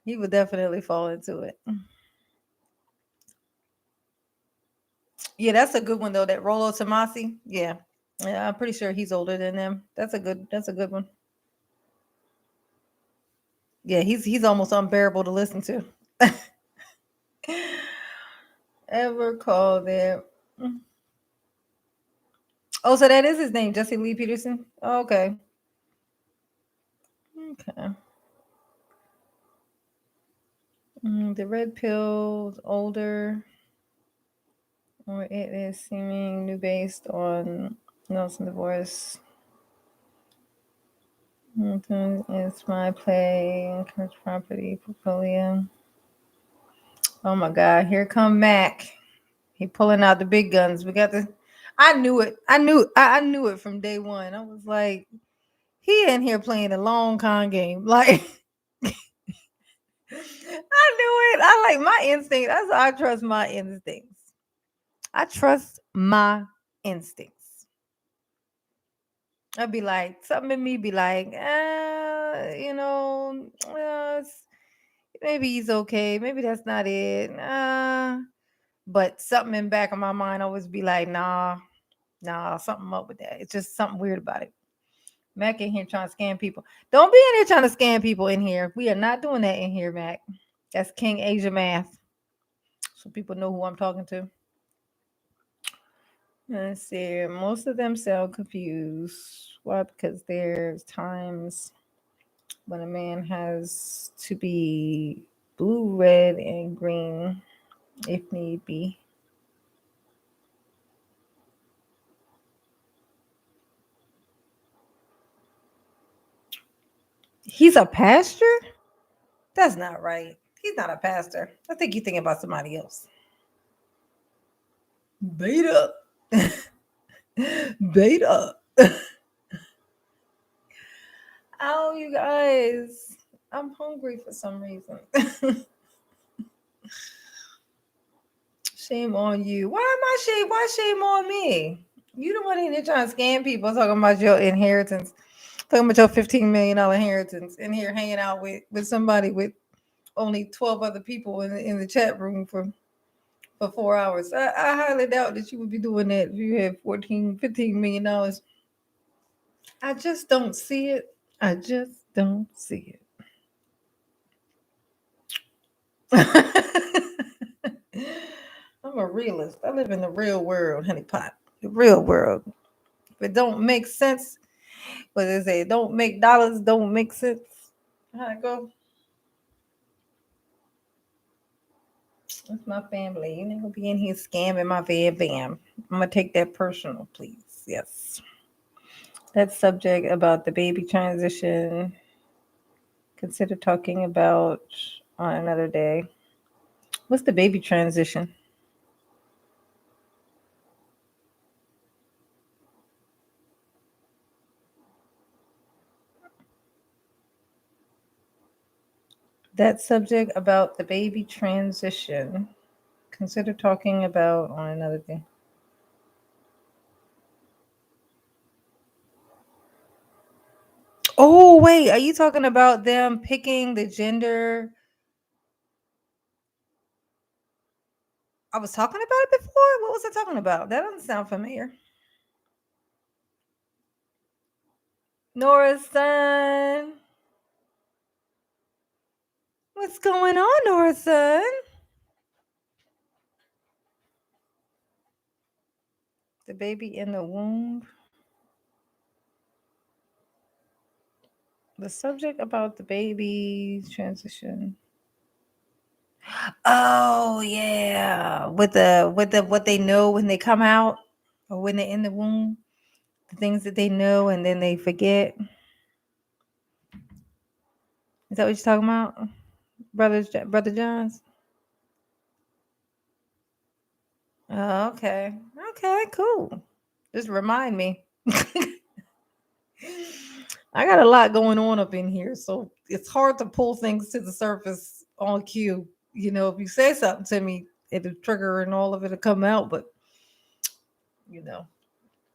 [SPEAKER 1] He would definitely fall into it. Yeah, that's a good one though. That Rolo Tomasi. Yeah. Yeah, I'm pretty sure he's older than them. That's a good one. Yeah, he's almost unbearable to listen to. Ever call them. Oh, so that is his name, Jesse Lee Peterson. Oh, okay. Okay. The red pill, older, or it is seeming new based on Nelson divorce. It's my play, church property portfolio. Oh my God, here come Mac. He pulling out the big guns. We got the. I knew it. I knew it from day one. I was like, he in here playing a long con game. Like I knew it. I like my instinct. That's why I trust my instincts. I trust my instincts. I'd be like, something in me be like, maybe he's okay. Maybe that's not it. But something in back of my mind always be like, nah, something up with that. It's just something weird about it. Mac in here trying to scam people. Don't be in here trying to scam people in here. We are not doing that in here, Mac. That's King Asia Math. So people know who I'm talking to. Let's see. Most of them sound confused. Why? Because there's times when a man has to be blue, red, and green if need be. He's a pastor? That's not right. He's not a pastor. I think you're thinking about somebody else. Beta. Beta. Oh, you guys. I'm hungry for some reason. Shame on you. Why am I shame? Why shame on me? You the one in here trying to scam people, talking about your inheritance, talking about your $15 million inheritance, in here hanging out with somebody with only 12 other people in the chat room for 4 hours. I highly doubt that you would be doing that if you had 14, $15 million. I just don't see it. I just don't see it. I'm a realist. I live in the real world, honey pot. The real world. If it don't make sense, what they say, don't make dollars, don't make sense. How'd it go? That's my family. You ain't gonna be in here scamming my bam. I'm gonna take that personal, please. Yes. That subject about the baby transition. Consider talking about on another day. What's the baby transition? That subject about the baby transition. Consider talking about on another day. Oh, wait. Are you talking about them picking the gender? I was talking about it before. What was I talking about? That doesn't sound familiar. Nora's son. What's going on, Nora's son? The baby in the womb. The subject about the baby's transition. Oh yeah, with the what they know when they come out or when they're in the womb, the things that they know and then they forget. Is that what you're talking about, brother Johns? Oh, okay, okay, cool. Just remind me. I got a lot going on up in here, so it's hard to pull things to the surface on cue. You know, if you say something to me, it'll trigger and all of it'll come out, but you know,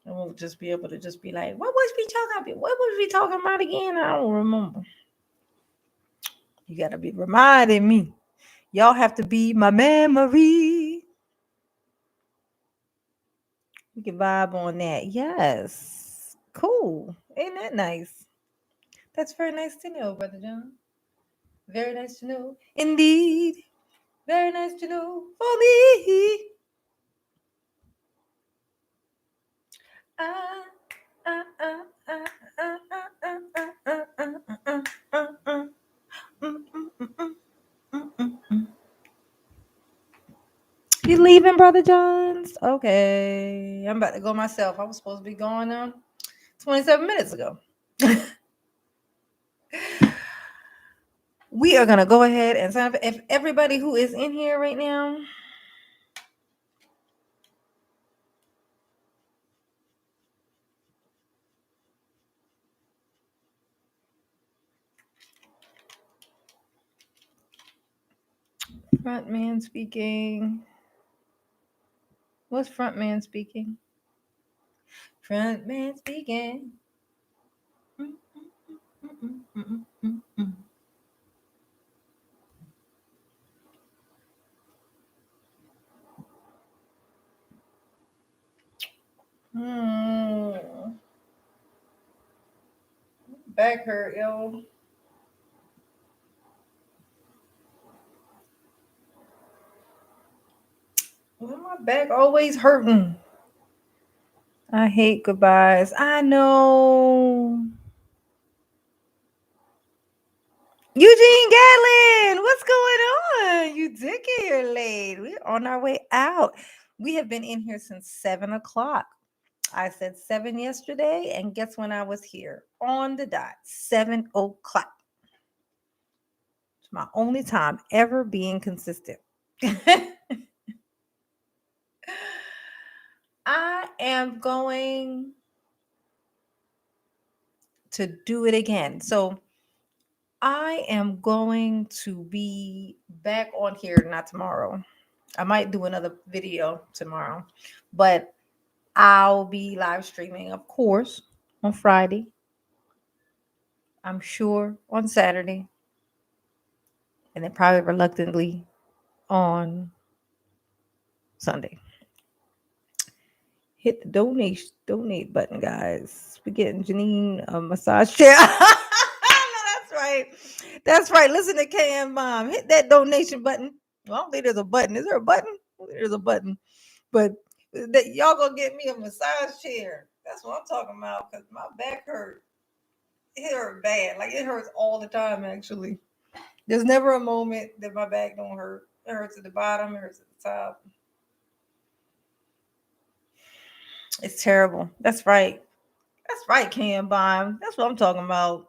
[SPEAKER 1] I won't just be able to just be like, what was we talking about? What was we talking about again? I don't remember. You gotta be reminding me. Y'all have to be my memory. We can vibe on that. Yes. Cool. Ain't that nice? That's very nice to know, Brother John. Very nice to know. Indeed. Very nice to know for me. Ah, ah, ah, ah, ah, ah, ah, ah, ah, ah, ah, ah, ah. Mm, mm, mm, mm, mm, mm, mm. You leaving, Brother Johns? Okay. I'm about to go myself. I was supposed to be going 27 minutes ago. We are going to go ahead and sign up. If everybody who is in here right now, front man speaking. What's front man speaking? Front man speaking. Mm, mm, mm, mm, mm, mm, mm. Mm. Back hurt, yo. Why my back always hurting? I hate goodbyes. I know. Eugene Gatlin, what's going on? You did get here late. We're on our way out. We have been in here since 7 o'clock. I said 7 yesterday, and guess when I was here? On the dot, 7 o'clock. It's my only time ever being consistent. I am going to do it again. So I am going to be back on here, not tomorrow. I might do another video tomorrow, but I'll be live streaming, of course, on Friday. I'm sure on Saturday, and then probably reluctantly on Sunday. Hit the donate button, guys. We're getting Janine a massage chair. No, that's right. That's right. Listen to KM Mom. Hit that donation button. Well, I don't think there's a button. Is there a button? There's a button. But y'all gonna get me a massage chair. That's what I'm talking about because my back hurt. It hurt bad. Like it hurts all the time, actually. There's never a moment that my back don't hurt. It hurts at the bottom, it hurts at the top. It's terrible. That's right. That's right, Cam Bomb. That's what I'm talking about.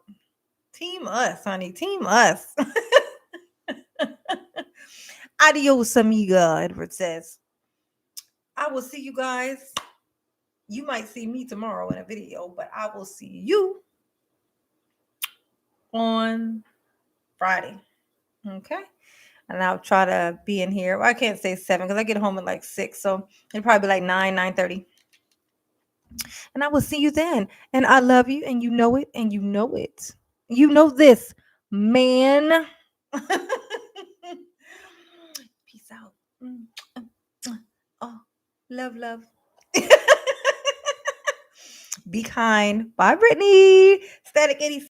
[SPEAKER 1] Team us, honey. Team us. Adios, amiga, Edward says. I will see you guys. You might see me tomorrow in a video, but I will see you on Friday. Okay. And I'll try to be in here. Well, I can't say 7 because I get home at like 6. So it'll probably be like 9:30. And I will see you then. And I love you, and you know it, and you know it. You know this, man. Peace out. Oh, love, love. Be kind. Bye, Brittany. Static 80.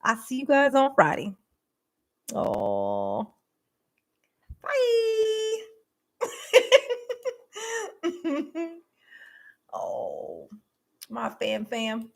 [SPEAKER 1] I'll see you guys on Friday. Oh, bye. Oh, my fam.